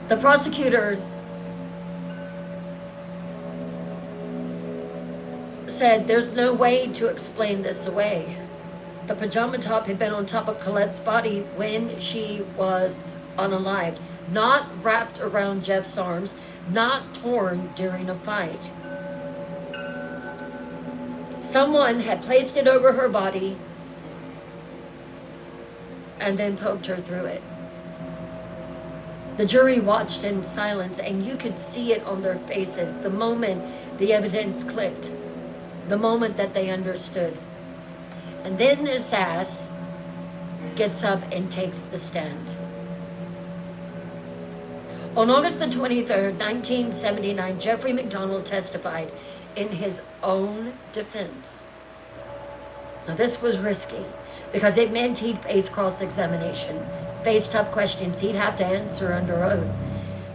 The prosecutor said there's no way to explain this away. The pajama top had been on top of Colette's body when she was unalived, not wrapped around Jeff's arms, not torn during a fight. Someone had placed it over her body and then poked her through it. The jury watched in silence, and you could see it on their faces the moment the evidence clicked, the moment that they understood. And then Assas gets up and takes the stand. On August the 23rd, 1979, Jeffrey MacDonald testified in his own defense. Now this was risky because it meant he'd face cross-examination, face tough questions he'd have to answer under oath.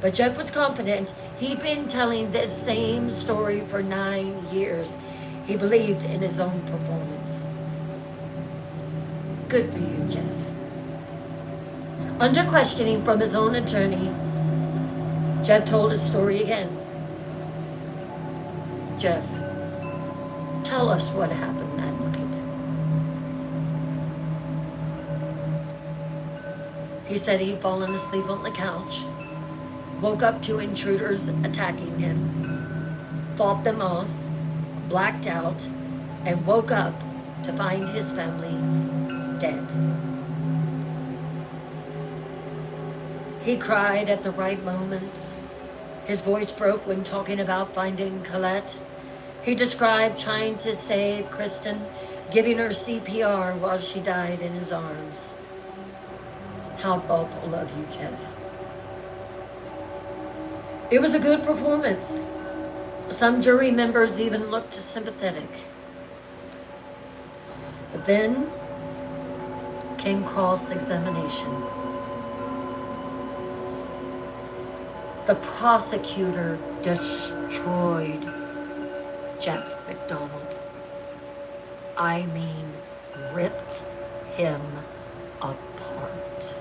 But Jeff was confident. He'd been telling this same story for 9 years. He believed in his own performance. Good for you, Jeff. Under questioning from his own attorney, Jeff told his story again. Jeff, tell us what happened that night. He said he'd fallen asleep on the couch, woke up to intruders attacking him, fought them off, blacked out, and woke up to find his family dead. He cried at the right moments. His voice broke when talking about finding Colette. He described trying to save Kristen, giving her CPR while she died in his arms. How thoughtful of you, Jeff. It was a good performance. Some jury members even looked sympathetic. But then came cross-examination. The prosecutor destroyed Jeff MacDonald. I mean, ripped him apart.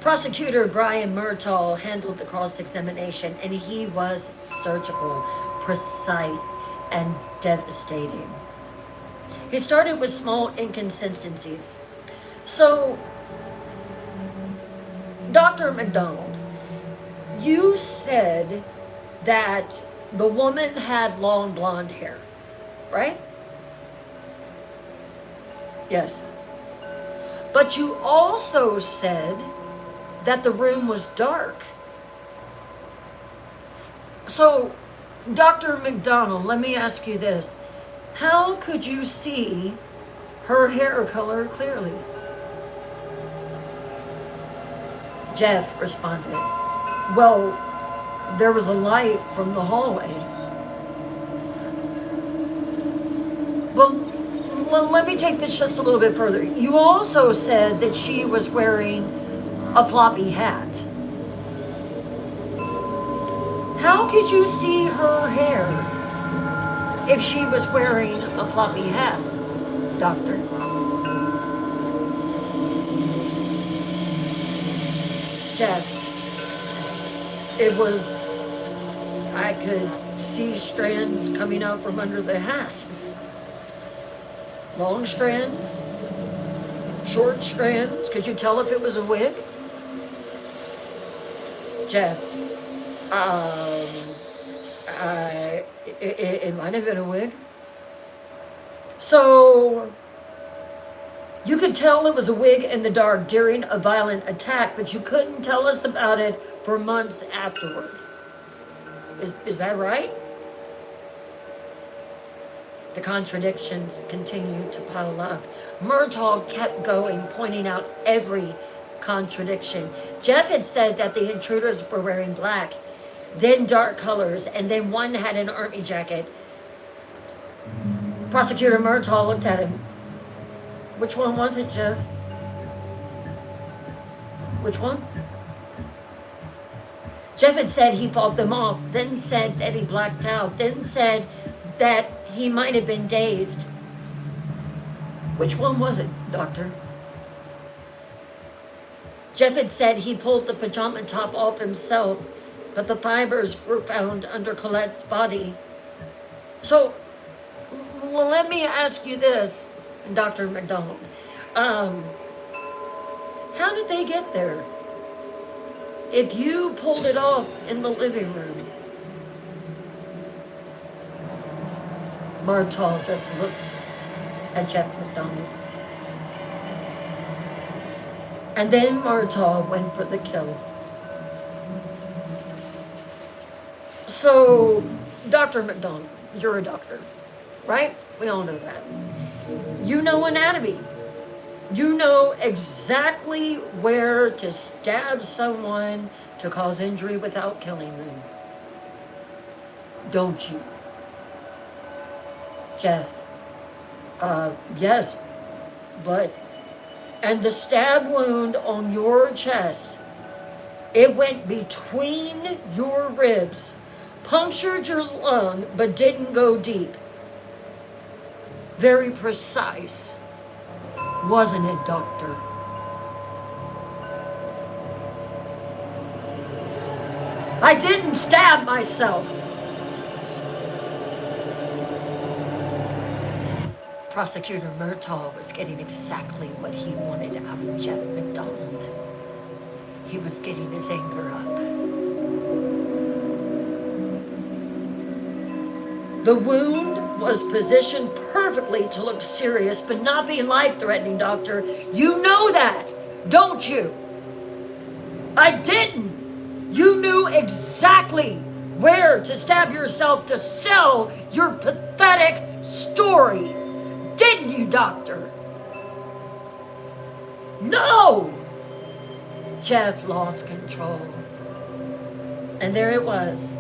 Prosecutor Brian Murtaugh handled the cross-examination, and he was surgical, precise, and devastating. He started with small inconsistencies. So, Dr. MacDonald, you said that the woman had long blonde hair, right? Yes. But you also said that the room was dark. So, Dr. MacDonald, let me ask you this. How could you see her hair color clearly? Jeff responded, well, there was a light from the hallway. Well, let me take this just a little bit further. You also said that she was wearing a floppy hat. How could you see her hair if she was wearing a floppy hat, doctor? Jeff, I could see strands coming out from under the hat. Long strands, Short strands? Could you tell if it was a wig? Jeff, um, it might have been a wig. So, you could tell it was a wig in the dark during a violent attack, but you couldn't tell us about it for months afterward. Is that right? The contradictions continued to pile up. Murtaugh kept going, pointing out every contradiction. Jeff had said that the intruders were wearing black, then dark colors, and then one had an army jacket. Prosecutor Murtaugh looked at him. Which one was it, Jeff? Which one? Jeff had said he fought them off, then said that he blacked out, then said that he might have been dazed. Which one was it, Doctor? Jeff had said he pulled the pajama top off himself, but the fibers were found under Colette's body. So, let me ask you this, Dr. McDonald. How did they get there? If you pulled it off in the living room. Murtaugh just looked at Jeff McDonald. And then Murtaugh went for the kill. So, Dr. McDonald, you're a doctor, right? We all know that. You know anatomy. You know exactly where to stab someone to cause injury without killing them. Don't you? Jeff, yes, but, and the stab wound on your chest, it went between your ribs, punctured your lung, but didn't go deep. Very precise, wasn't it, Doctor? I didn't stab myself. Prosecutor Murtaugh was getting exactly what he wanted out of Jeff McDonald. He was getting his anger up. The wound was positioned perfectly to look serious, but not be life-threatening, Doctor. You know that, don't you? I didn't. You knew exactly where to stab yourself to sell your pathetic story. Didn't you, Doctor? No! Jeff lost control. And there it was.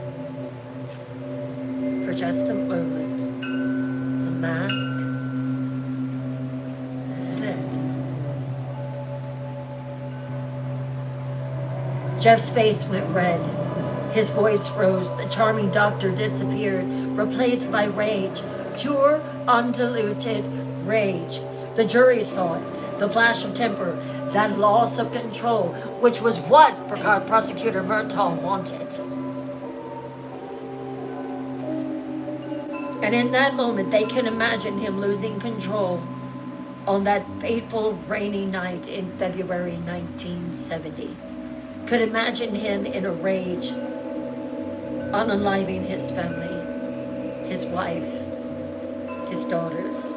For just a moment, the mask slipped. Jeff's face went red. His voice rose. The charming doctor disappeared, replaced by rage. Pure, undiluted rage. The jury saw it. The flash of temper. That loss of control, which was what Prosecutor Murtaugh wanted. And in that moment, they can imagine him losing control on that fateful rainy night in February 1970. Could imagine him in a rage, unaliving his family, his wife, his daughters.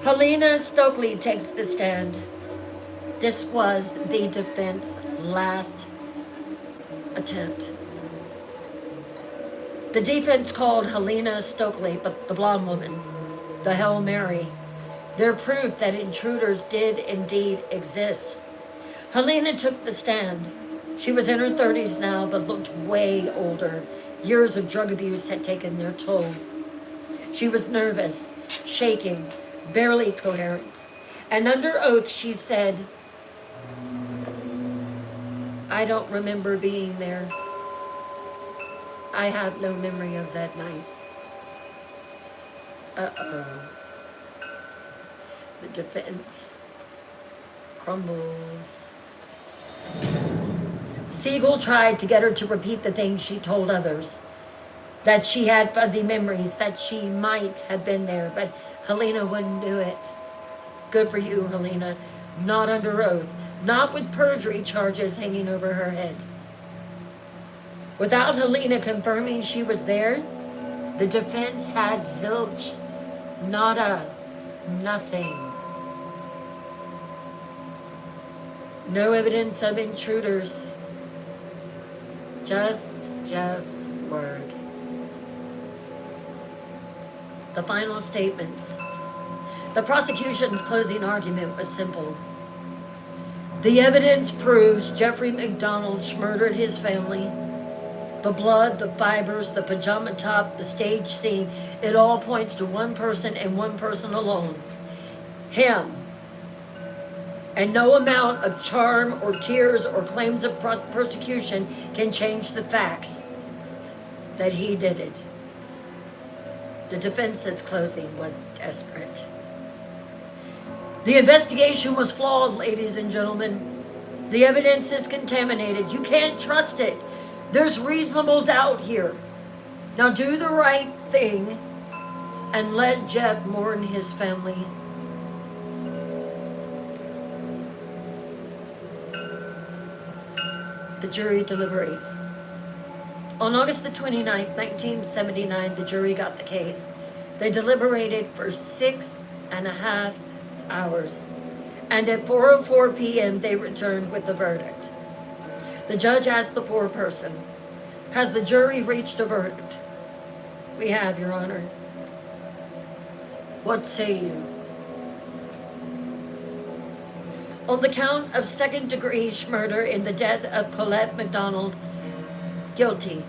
Helena Stokely takes the stand. This was the defense's last attempt. The defense called Helena Stokely, but the blonde woman, the Hail Mary, their proof that intruders did indeed exist. Helena took the stand. She was in her 30s now, but looked way older. Years of drug abuse had taken their toll. She was nervous, shaking, barely coherent. And under oath, she said, I don't remember being there. I have no memory of that night. Uh-oh. The defense crumbles. Siegel tried to get her to repeat the things she told others. That she had fuzzy memories, that she might have been there, but Helena wouldn't do it. Good for you, Helena. Not under oath. Not with perjury charges hanging over her head. Without Helena confirming she was there, the defense had zilch, nada, nothing. No evidence of intruders. Just Jeff's word. The final statements. The prosecution's closing argument was simple. The evidence proves Jeffrey MacDonald murdered his family. The blood, the fibers, the pajama top, the stage scene, it all points to one person and one person alone. Him. And no amount of charm or tears or claims of persecution can change the facts that he did it. The defense's closing was desperate. The investigation was flawed, ladies and gentlemen. The evidence is contaminated. You can't trust it. There's reasonable doubt here. Now do the right thing and let Jeff mourn his family. The jury deliberates. On August the 29th, 1979, the jury got the case. They deliberated for 6.5 hours. And at 4:04 p.m., they returned with the verdict. The judge asked the foreperson, "Has the jury reached a verdict?" "We have, Your Honor." "What say you?" On the count of second-degree murder in the death of Colette MacDonald, guilty.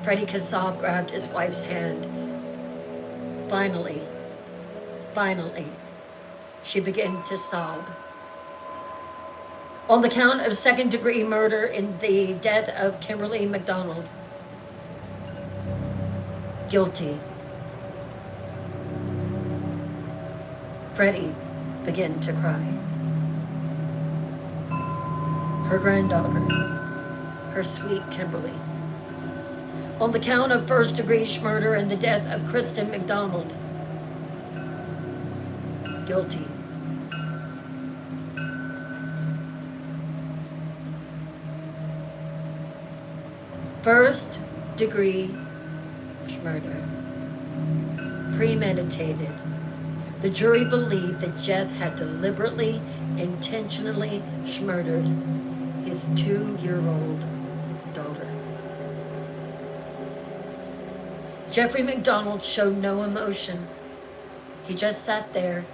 Freddie Kassab grabbed his wife's hand. Finally, she began to sob. On the count of second-degree murder in the death of Kimberly MacDonald, guilty. Freddie began to cry. Her granddaughter, her sweet Kimberly. On the count of first-degree murder in the death of Kristen MacDonald, guilty. First-degree murder, premeditated. The jury believed that Jeff had deliberately, intentionally murdered his 2-year-old daughter. Jeffrey MacDonald showed no emotion. He just sat there,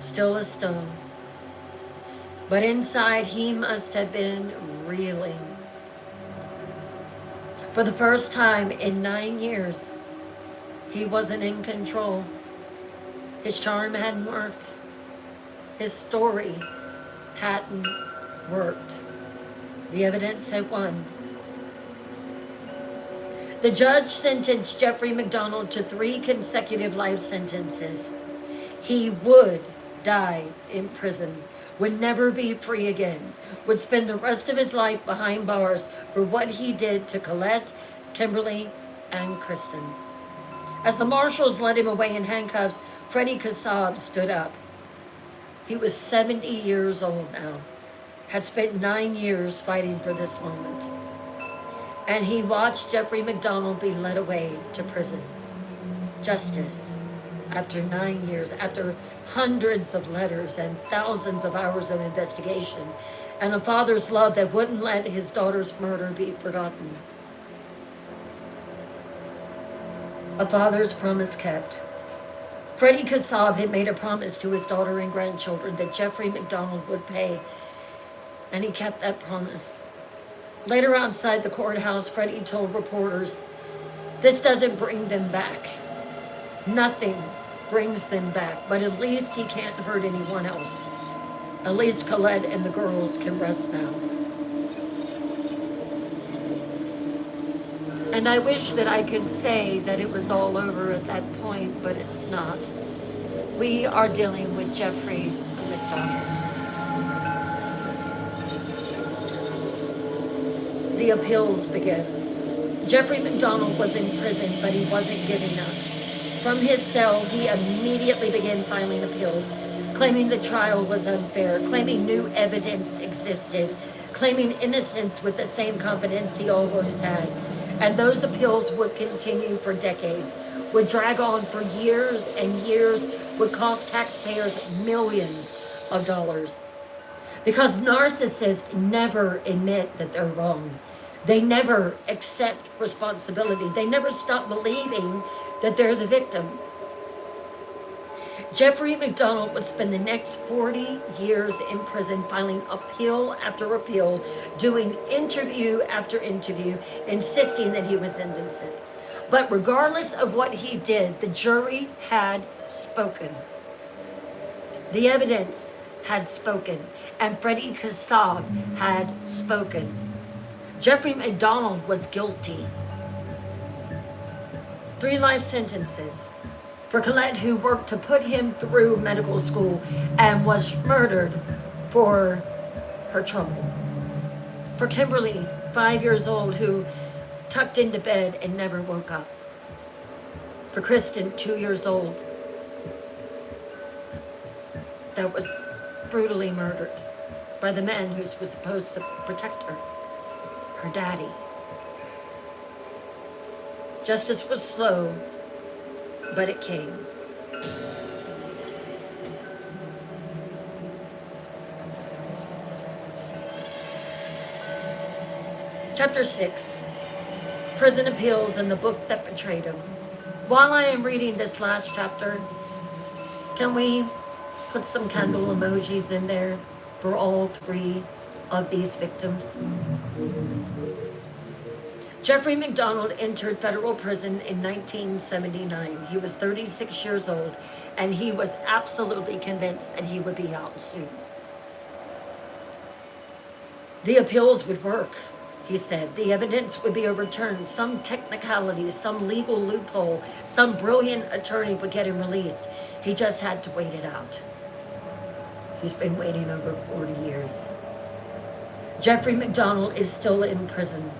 still as stone. But inside, he must have been reeling. For the first time in 9 years, he wasn't in control. His charm hadn't worked. His story hadn't worked. The evidence had won. The judge sentenced Jeffrey MacDonald to 3 consecutive life sentences. He would die in prison, would never be free again, would spend the rest of his life behind bars for what he did to Colette, Kimberly, and Kristen. As the marshals led him away in handcuffs, Freddie Kassab stood up. He was 70 years old now, had spent 9 years fighting for this moment. And he watched Jeffrey MacDonald be led away to prison. Justice. After 9 years, after hundreds of letters and thousands of hours of investigation, and a father's love that wouldn't let his daughter's murder be forgotten. A father's promise kept. Freddie Kassab had made a promise to his daughter and grandchildren that Jeffrey MacDonald would pay, and he kept that promise. Later outside the courthouse, Freddie told reporters, "This doesn't bring them back. Nothing brings them back, but at least he can't hurt anyone else. At least Colette and the girls can rest now." And I wish that I could say that it was all over at that point, but it's not. We are dealing with Jeffrey MacDonald. The appeals began. Jeffrey MacDonald was in prison, but he wasn't giving up. From his cell, he immediately began filing appeals, claiming the trial was unfair, claiming new evidence existed, claiming innocence with the same confidence he always had. And those appeals would continue for decades, would drag on for years and years, would cost taxpayers millions of dollars. Because narcissists never admit that they're wrong. They never accept responsibility. They never stop believing that they're the victim. Jeffrey MacDonald would spend the next 40 years in prison, filing appeal after appeal, doing interview after interview, insisting that he was innocent. But regardless of what he did, the jury had spoken. The evidence had spoken, and Freddie Kassab had spoken. Jeffrey MacDonald was guilty. 3 life sentences for Colette, who worked to put him through medical school and was murdered for her trouble. For Kimberly, 5 years old, who tucked into bed and never woke up. For Kristen, 2 years old, that was brutally murdered by the man who was supposed to protect her, her daddy. Justice was slow, but it came. Chapter 6, Prison Appeals and the Book That Betrayed Him. While I am reading this last chapter, can we put some candle emojis in there for all 3 of these victims? Jeffrey MacDonald entered federal prison in 1979. He was 36 years old, and he was absolutely convinced that he would be out soon. The appeals would work, he said. The evidence would be overturned. Some technicalities, some legal loophole, some brilliant attorney would get him released. He just had to wait it out. He's been waiting over 40 years. Jeffrey MacDonald is still in prison.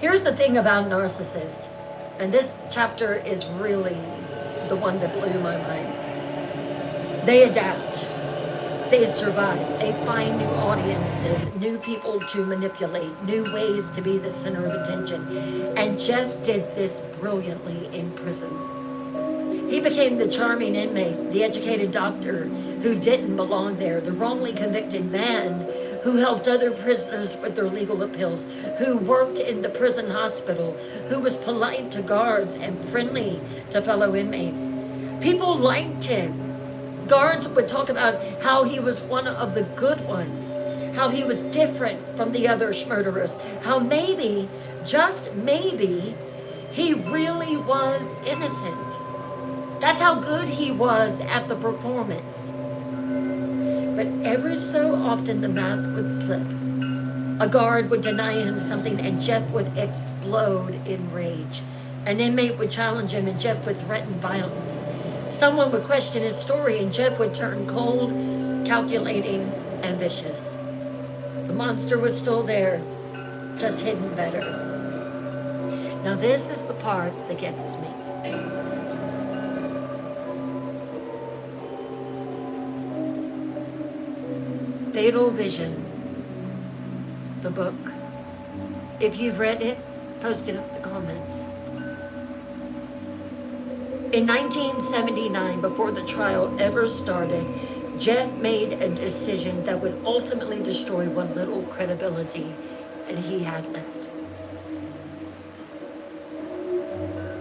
Here's the thing about narcissists, and this chapter is really the one that blew my mind. They adapt. They survive. They find new audiences, new people to manipulate, new ways to be the center of attention. And Jeff did this brilliantly in prison. He became the charming inmate, the educated doctor who didn't belong there, the wrongly convicted man who helped other prisoners with their legal appeals, who worked in the prison hospital, who was polite to guards and friendly to fellow inmates. People liked him. Guards would talk about how he was one of the good ones, how he was different from the other murderers, how maybe, just maybe, he really was innocent. That's how good he was at the performance. But every so often the mask would slip. A guard would deny him something and Jeff would explode in rage. An inmate would challenge him and Jeff would threaten violence. Someone would question his story and Jeff would turn cold, calculating, and vicious. The monster was still there, just hidden better. Now this is the part that gets me. Fatal Vision, the book. If you've read it, post it in the comments. In 1979, before the trial ever started, Jeff made a decision that would ultimately destroy what little credibility that he had left.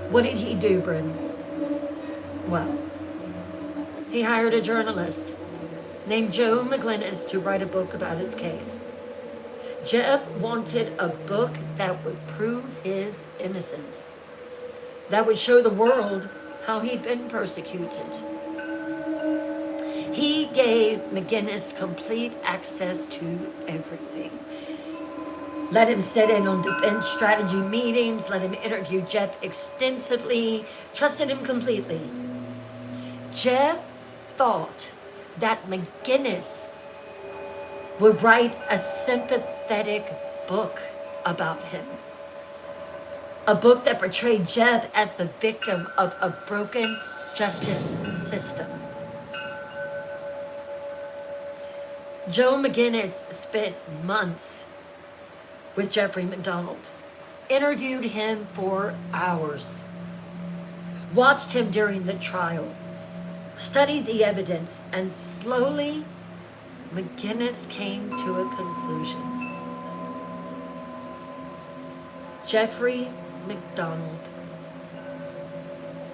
What did he do, Bryn? Well, he hired a journalist named Joe McGlinnis to write a book about his case. Jeff wanted a book that would prove his innocence, that would show the world how he'd been persecuted. He gave McGinnis complete access to everything. Let him sit in on defense strategy meetings, let him interview Jeff extensively, trusted him completely. Jeff thought that McGinnis would write a sympathetic book about him. A book that portrayed Jeff as the victim of a broken justice system. Joe McGinniss spent months with Jeffrey MacDonald, interviewed him for hours, watched him during the trial, studied the evidence, and slowly McGinniss came to a conclusion. Jeffrey MacDonald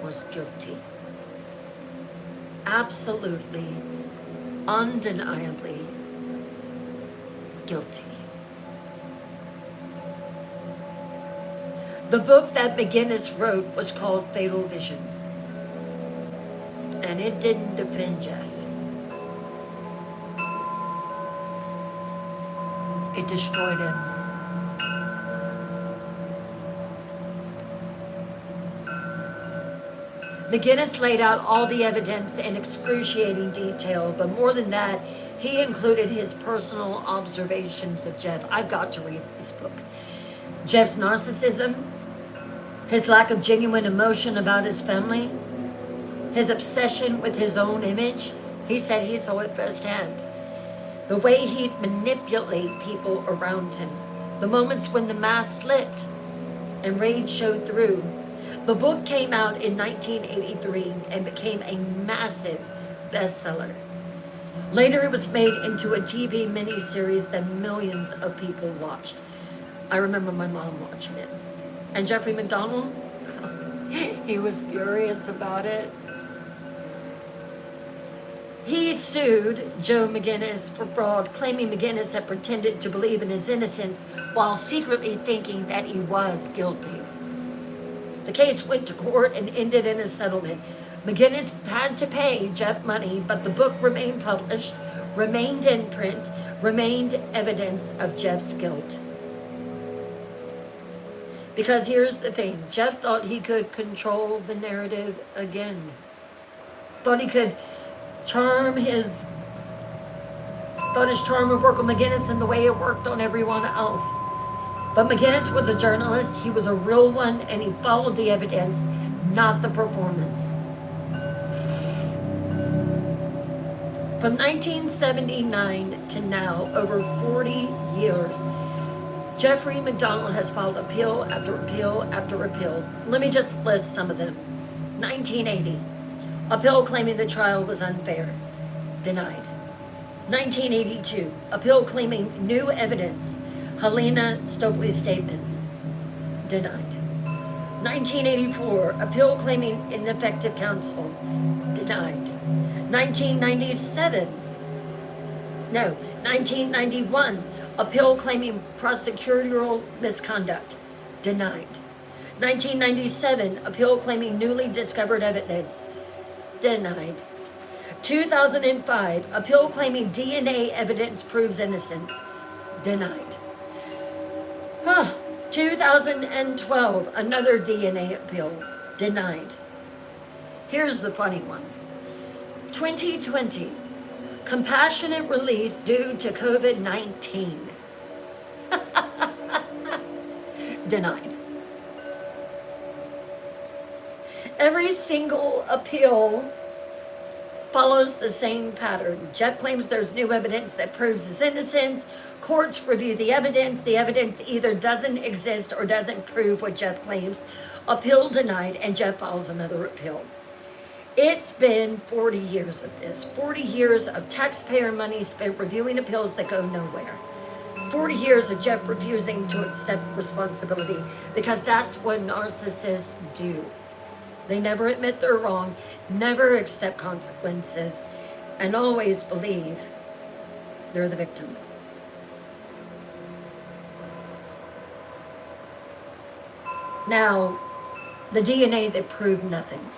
was guilty. Absolutely, undeniably guilty. The book that McGinniss wrote was called Fatal Vision, and it didn't defend Jeff. It destroyed him. McGinniss laid out all the evidence in excruciating detail, but more than that, he included his personal observations of Jeff. I've got to read this book. Jeff's narcissism, his lack of genuine emotion about his family, his obsession with his own image. He said he saw it firsthand. The way he'd manipulate people around him. The moments when the mask slipped and rage showed through. The book came out in 1983 and became a massive bestseller. Later, it was made into a TV miniseries that millions of people watched. I remember my mom watching it. And Jeffrey MacDonald, he was furious about it. He sued Joe McGinniss for fraud, claiming McGinniss had pretended to believe in his innocence while secretly thinking that he was guilty. The case went to court and ended in a settlement. McGinniss had to pay Jeff money, but the book remained published, remained in print, remained evidence of Jeff's guilt. Because here's the thing, Jeff thought he could control the narrative again. Thought his charm would work on McGinniss and the way it worked on everyone else. But McGinniss was a journalist, he was a real one, and he followed the evidence, not the performance. From 1979 to now, over 40 years, Jeffrey MacDonald has filed appeal after appeal after appeal. Let me just list some of them. 1980, appeal claiming the trial was unfair, denied. 1982, appeal claiming new evidence, Helena Stokely's statements, denied. 1984, appeal claiming ineffective counsel, denied. 1991, appeal claiming prosecutorial misconduct, denied. 1997, appeal claiming newly discovered evidence, denied. 2005, appeal claiming DNA evidence proves innocence, denied. 2012, another DNA appeal, denied. Here's the funny one. 2020, compassionate release due to COVID-19. Denied. Every single appeal follows the same pattern. Jeff claims there's new evidence that proves his innocence. Courts review the evidence. The evidence either doesn't exist or doesn't prove what Jeff claims. Appeal denied, and Jeff files another appeal. It's been 40 years of this. 40 years of taxpayer money spent reviewing appeals that go nowhere. 40 years of Jeff refusing to accept responsibility, because that's what narcissists do. They never admit they're wrong, never accept consequences, and always believe they're the victim. Now, the DNA that proved nothing.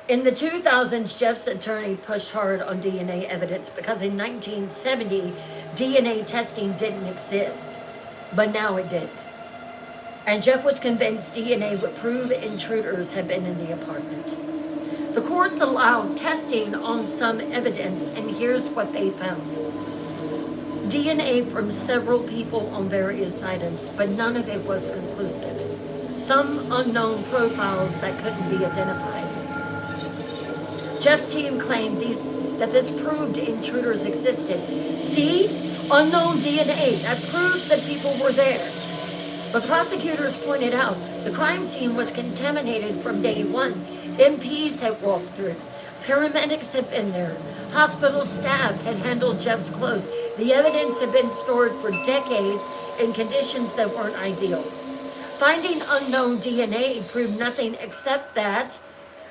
In the 2000s, Jeff's attorney pushed hard on DNA evidence because in 1970, DNA testing didn't exist, but now it did. And Jeff was convinced DNA would prove intruders had been in the apartment. The courts allowed testing on some evidence, and here's what they found. DNA from several people on various items, but none of it was conclusive. Some unknown profiles that couldn't be identified. Jeff's team claimed that this proved intruders existed. See? Unknown DNA. That proves that people were there. But prosecutors pointed out the crime scene was contaminated from day one. MPs had walked through. Paramedics had been there. Hospital staff had handled Jeff's clothes. The evidence had been stored for decades in conditions that weren't ideal. Finding unknown DNA proved nothing except that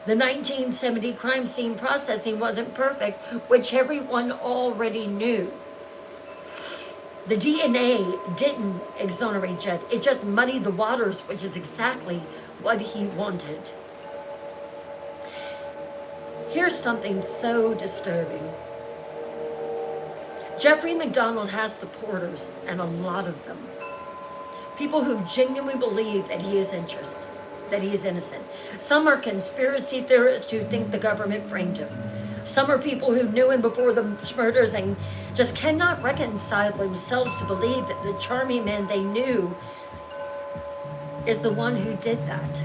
the 1970 crime scene processing wasn't perfect, which everyone already knew. The DNA didn't exonerate Jeff. It just muddied the waters, which is exactly what he wanted. Here's something so disturbing. Jeffrey MacDonald has supporters, and a lot of them. People who genuinely believe that he is innocent. Some are conspiracy theorists who think the government framed him. Some are people who knew him before the murders and just cannot reconcile themselves to believe that the charming man they knew is the one who did that.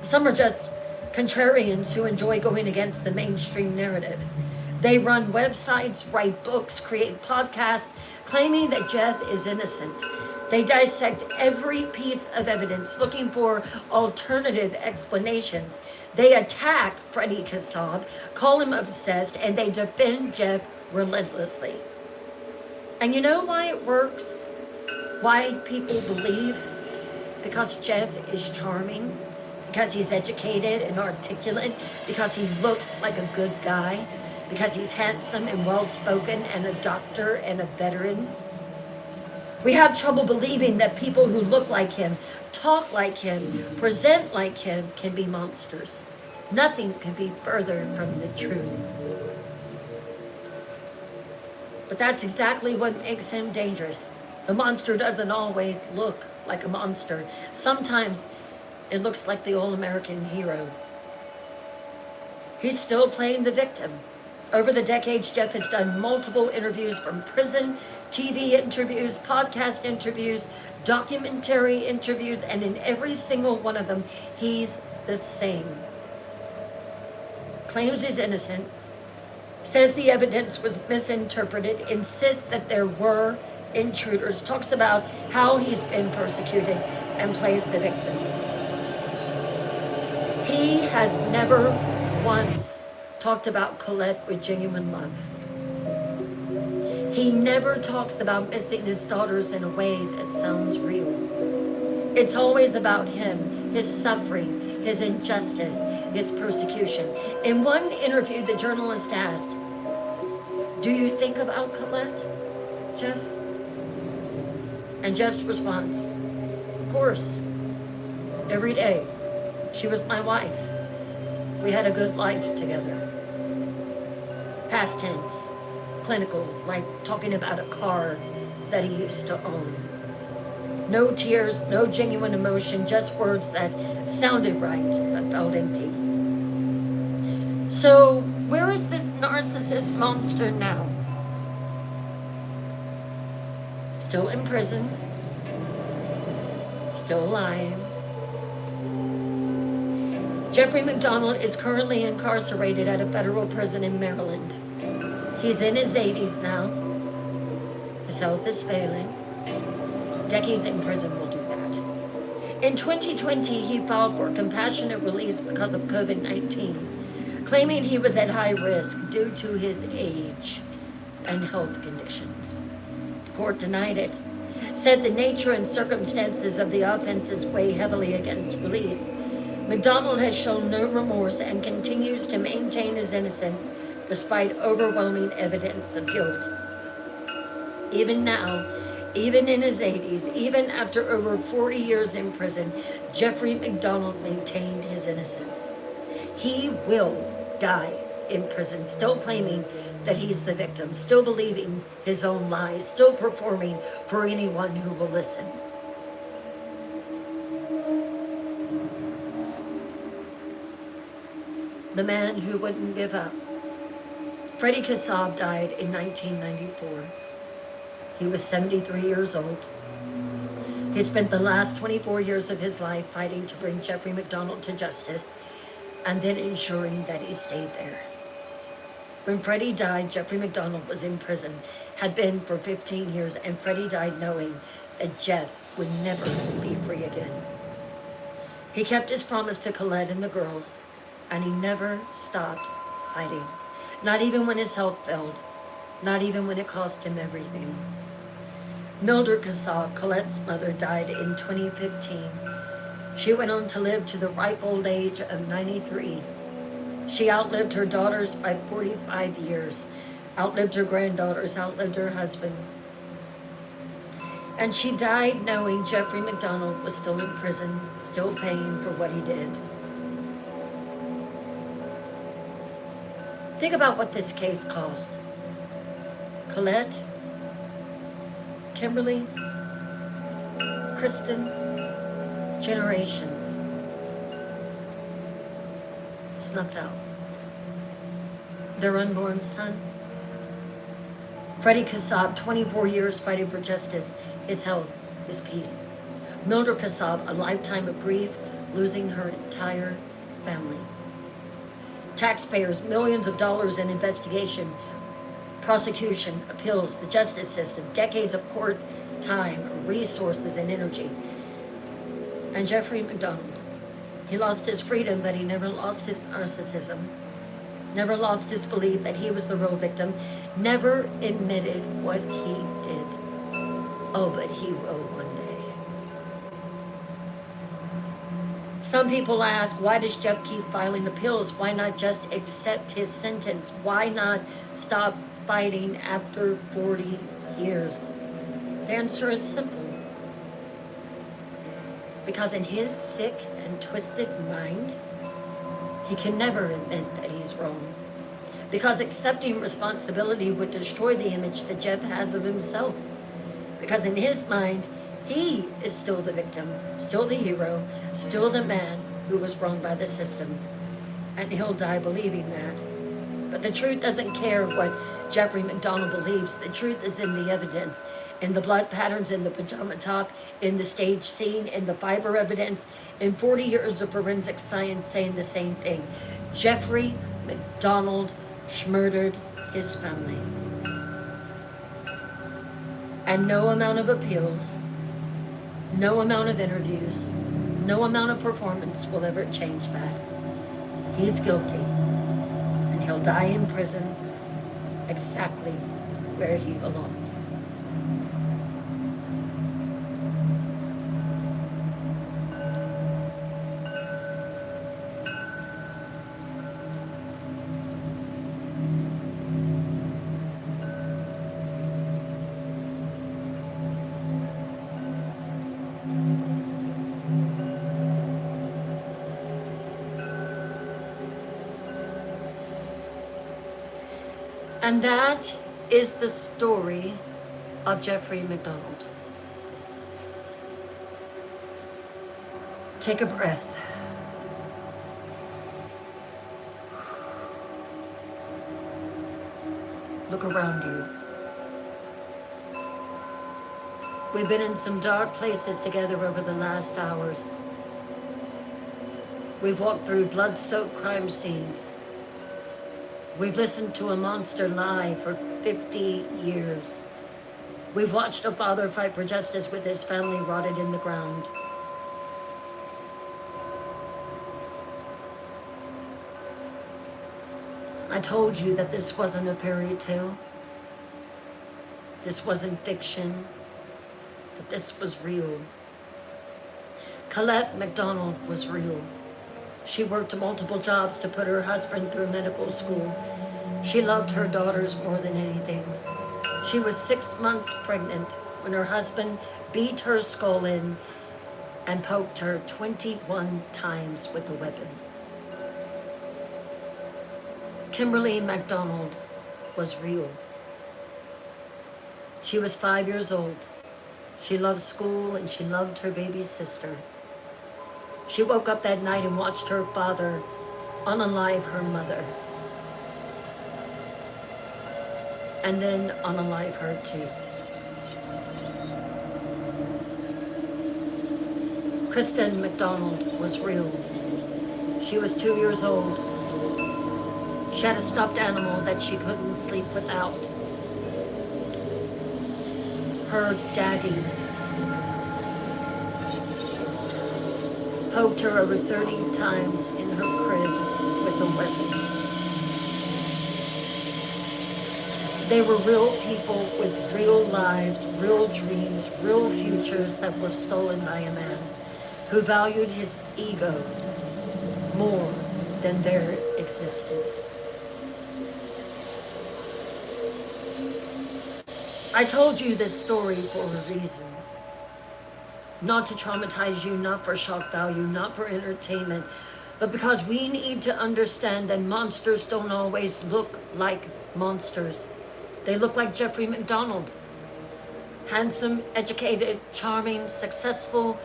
Some are just contrarians who enjoy going against the mainstream narrative. They run websites, write books, create podcasts, claiming that Jeff is innocent. They dissect every piece of evidence, looking for alternative explanations. They attack Freddie Kassab, call him obsessed, and they defend Jeff relentlessly. And you know why it works? Why people believe? Because Jeff is charming, because he's educated and articulate, because he looks like a good guy, because he's handsome and well-spoken and a doctor and a veteran. We have trouble believing that people who look like him, talk like him, present like him can be monsters. Nothing could be further from the truth. But that's exactly what makes him dangerous. The monster doesn't always look like a monster. Sometimes it looks like the all-American hero. He's still playing the victim. Over the decades, Jeff has done multiple interviews from prison, TV interviews, podcast interviews, documentary interviews, and in every single one of them, he's the same. Claims he's innocent, says the evidence was misinterpreted, insists that there were intruders, talks about how he's been persecuted, and plays the victim. He has never once talked about Colette with genuine love. He never talks about missing his daughters in a way that sounds real. It's always about him, his suffering, his injustice, his persecution. In one interview, the journalist asked, "Do you think about Colette, Jeff?" And Jeff's response, "Of course, every day. She was my wife. We had a good life together." Past tense, clinical, like talking about a car that he used to own. No tears, no genuine emotion, just words that sounded right but felt empty. So, where is this narcissist monster now? Still in prison, still alive. Jeffrey MacDonald is currently incarcerated at a federal prison in Maryland. He's in his 80s now. His health is failing. Decades in prison will do that. In 2020, he filed for compassionate release because of COVID-19, claiming he was at high risk due to his age and health conditions. The court denied it, said the nature and circumstances of the offenses weigh heavily against release. MacDonald has shown no remorse and continues to maintain his innocence despite overwhelming evidence of guilt. Even now, even in his 80s, even after over 40 years in prison, Jeffrey MacDonald maintained his innocence. He will die in prison, still claiming that he's the victim, still believing his own lies, still performing for anyone who will listen. The man who wouldn't give up. Freddie Kassab died in 1994. He was 73 years old. He spent the last 24 years of his life fighting to bring Jeffrey MacDonald to justice and then ensuring that he stayed there. When Freddie died, Jeffrey MacDonald was in prison, had been for 15 years, and Freddie died knowing that Jeff would never be free again. He kept his promise to Colette and the girls, and he never stopped fighting, not even when his health failed, not even when it cost him everything. Mildred Kassab, Colette's mother, died in 2015. She went on to live to the ripe old age of 93. She outlived her daughters by 45 years, outlived her granddaughters, outlived her husband. And she died knowing Jeffrey MacDonald was still in prison, still paying for what he did. Think about what this case cost. Colette, Kimberly, Kristen, generations snuffed out. Their unborn son, Freddie Kassab, 24 years fighting for justice, his health, his peace. Mildred Kassab, a lifetime of grief, losing her entire family. Taxpayers, millions of dollars in investigation, prosecution, appeals, the justice system, decades of court time, resources, and energy. And Jeffrey MacDonald, he lost his freedom, but he never lost his narcissism, never lost his belief that he was the real victim, never admitted what he did. Oh, but he will one day. Some people ask, why does Jeff keep filing appeals? Why not just accept his sentence? Why not stop fighting after 40 years? The answer is simple. Because in his sick and twisted mind, he can never admit that he's wrong. Because accepting responsibility would destroy the image that Jeff has of himself. Because in his mind, he is still the victim, still the hero, still the man who was wronged by the system. And he'll die believing that. But the truth doesn't care what Jeffrey MacDonald believes. The truth is in the evidence, in the blood patterns, in the pajama top, in the stage scene, in the fiber evidence, in 40 years of forensic science saying the same thing. Jeffrey MacDonald murdered his family. And no amount of appeals, no amount of interviews, no amount of performance will ever change that. He's guilty. And he'll die in prison exactly where he belongs. And that is the story of Jeffrey MacDonald. Take a breath. Look around you. We've been in some dark places together over the last hours. We've walked through blood-soaked crime scenes. We've listened to a monster lie for 50 years. We've watched a father fight for justice with his family rotted in the ground. I told you that this wasn't a fairy tale. This wasn't fiction. That this was real. Colette MacDonald was real. She worked multiple jobs to put her husband through medical school. She loved her daughters more than anything. She was 6 months pregnant when her husband beat her skull in and poked her 21 times with a weapon. Kimberly MacDonald was real. She was 5 years old. She loved school and she loved her baby sister. She woke up that night and watched her father unalive her mother. And then unalive her too. Kristen McDonald was real. She was 2 years old. She had a stuffed animal that she couldn't sleep without. Her daddy poked her over 30 times in her crib with a weapon. They were real people with real lives, real dreams, real futures that were stolen by a man who valued his ego more than their existence. I told you this story for a reason. Not to traumatize you, not for shock value, not for entertainment, but because we need to understand that monsters don't always look like monsters. They look like Jeffrey McDonald. Handsome, educated, charming, successful.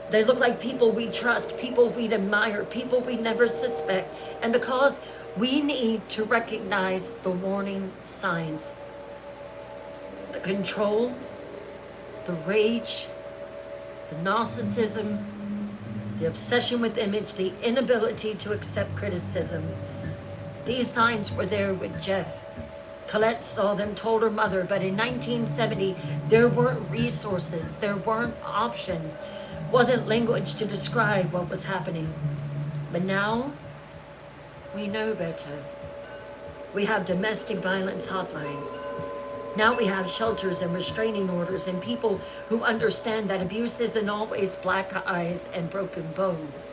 They look like people we trust, people we'd admire, people we never suspect. And because we need to recognize the warning signs. The control, the rage, the narcissism, the obsession with image, the inability to accept criticism. These signs were there with Jeff. Colette saw them, told her mother, but in 1970, there weren't resources, there weren't options, wasn't language to describe what was happening. But now, we know better. We have domestic violence hotlines. Now we have shelters and restraining orders and people who understand that abuse isn't always black eyes and broken bones.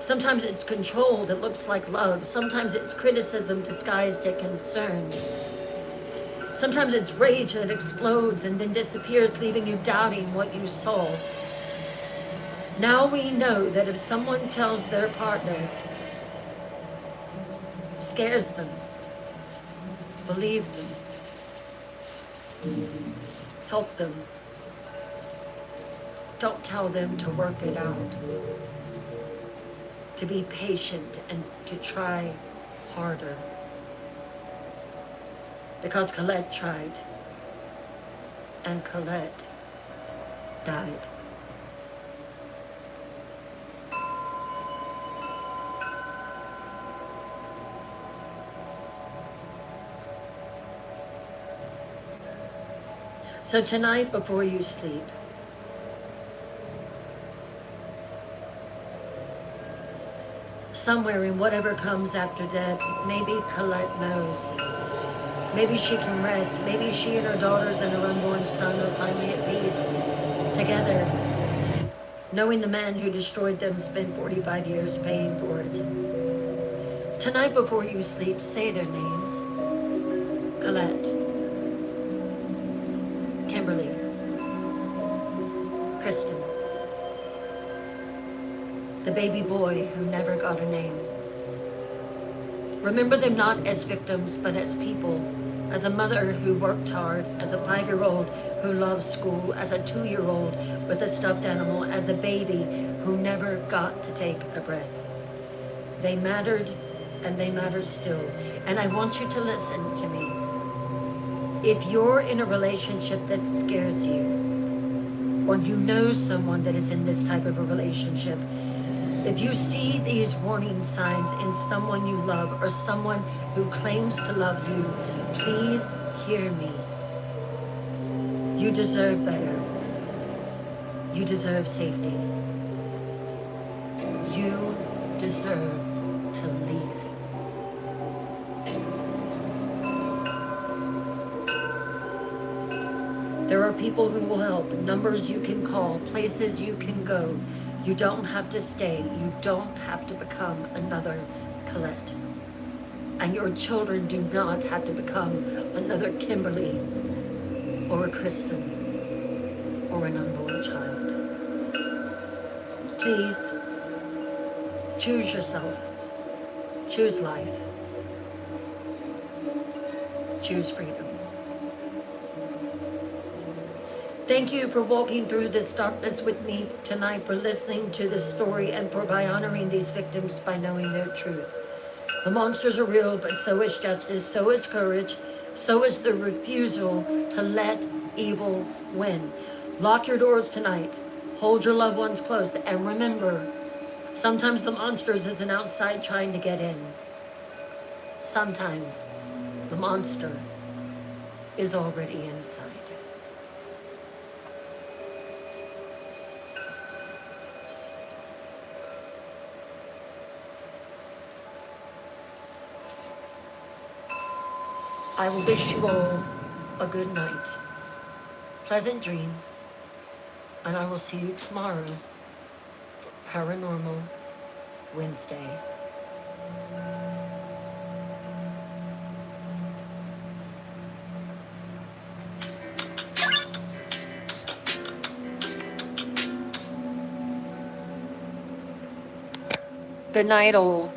Sometimes it's control that looks like love. Sometimes it's criticism disguised as concern. Sometimes it's rage that explodes and then disappears, leaving you doubting what you saw. Now we know that if someone tells their partner, scares them, believe them, help them, don't tell them to work it out, to be patient and to try harder. Because Colette tried, and Colette died. So tonight, before you sleep, somewhere in whatever comes after death, maybe Colette knows. Maybe she can rest. Maybe she and her daughters and her unborn son are finally at peace together, knowing the man who destroyed them spent 45 years paying for it. Tonight before you sleep, say their names. Colette, Kimberly, Kristen, the baby boy who never got a name. Remember them not as victims, but as people. As a mother who worked hard, as a 5-year-old who loved school, as a 2-year-old with a stuffed animal, as a baby who never got to take a breath. They mattered, and they matter still. And I want you to listen to me. If you're in a relationship that scares you, or you know someone that is in this type of a relationship, if you see these warning signs in someone you love or someone who claims to love you, please hear me. You deserve better. You deserve safety. You deserve to leave. There are people who will help, numbers you can call, places you can go. You don't have to stay. You don't have to become another Colette. And your children do not have to become another Kimberly or a Kristen or an unborn child. Please, choose yourself. Choose life. Choose freedom. Thank you for walking through this darkness with me tonight, for listening to this story, and for by honoring these victims by knowing their truth. The monsters are real, but so is justice, so is courage, so is the refusal to let evil win. Lock your doors tonight. Hold your loved ones close. And remember, sometimes the monsters isn't outside trying to get in. Sometimes the monster is already inside. I will wish you all a good night, pleasant dreams, and I will see you tomorrow, Paranormal Wednesday. Good night, all.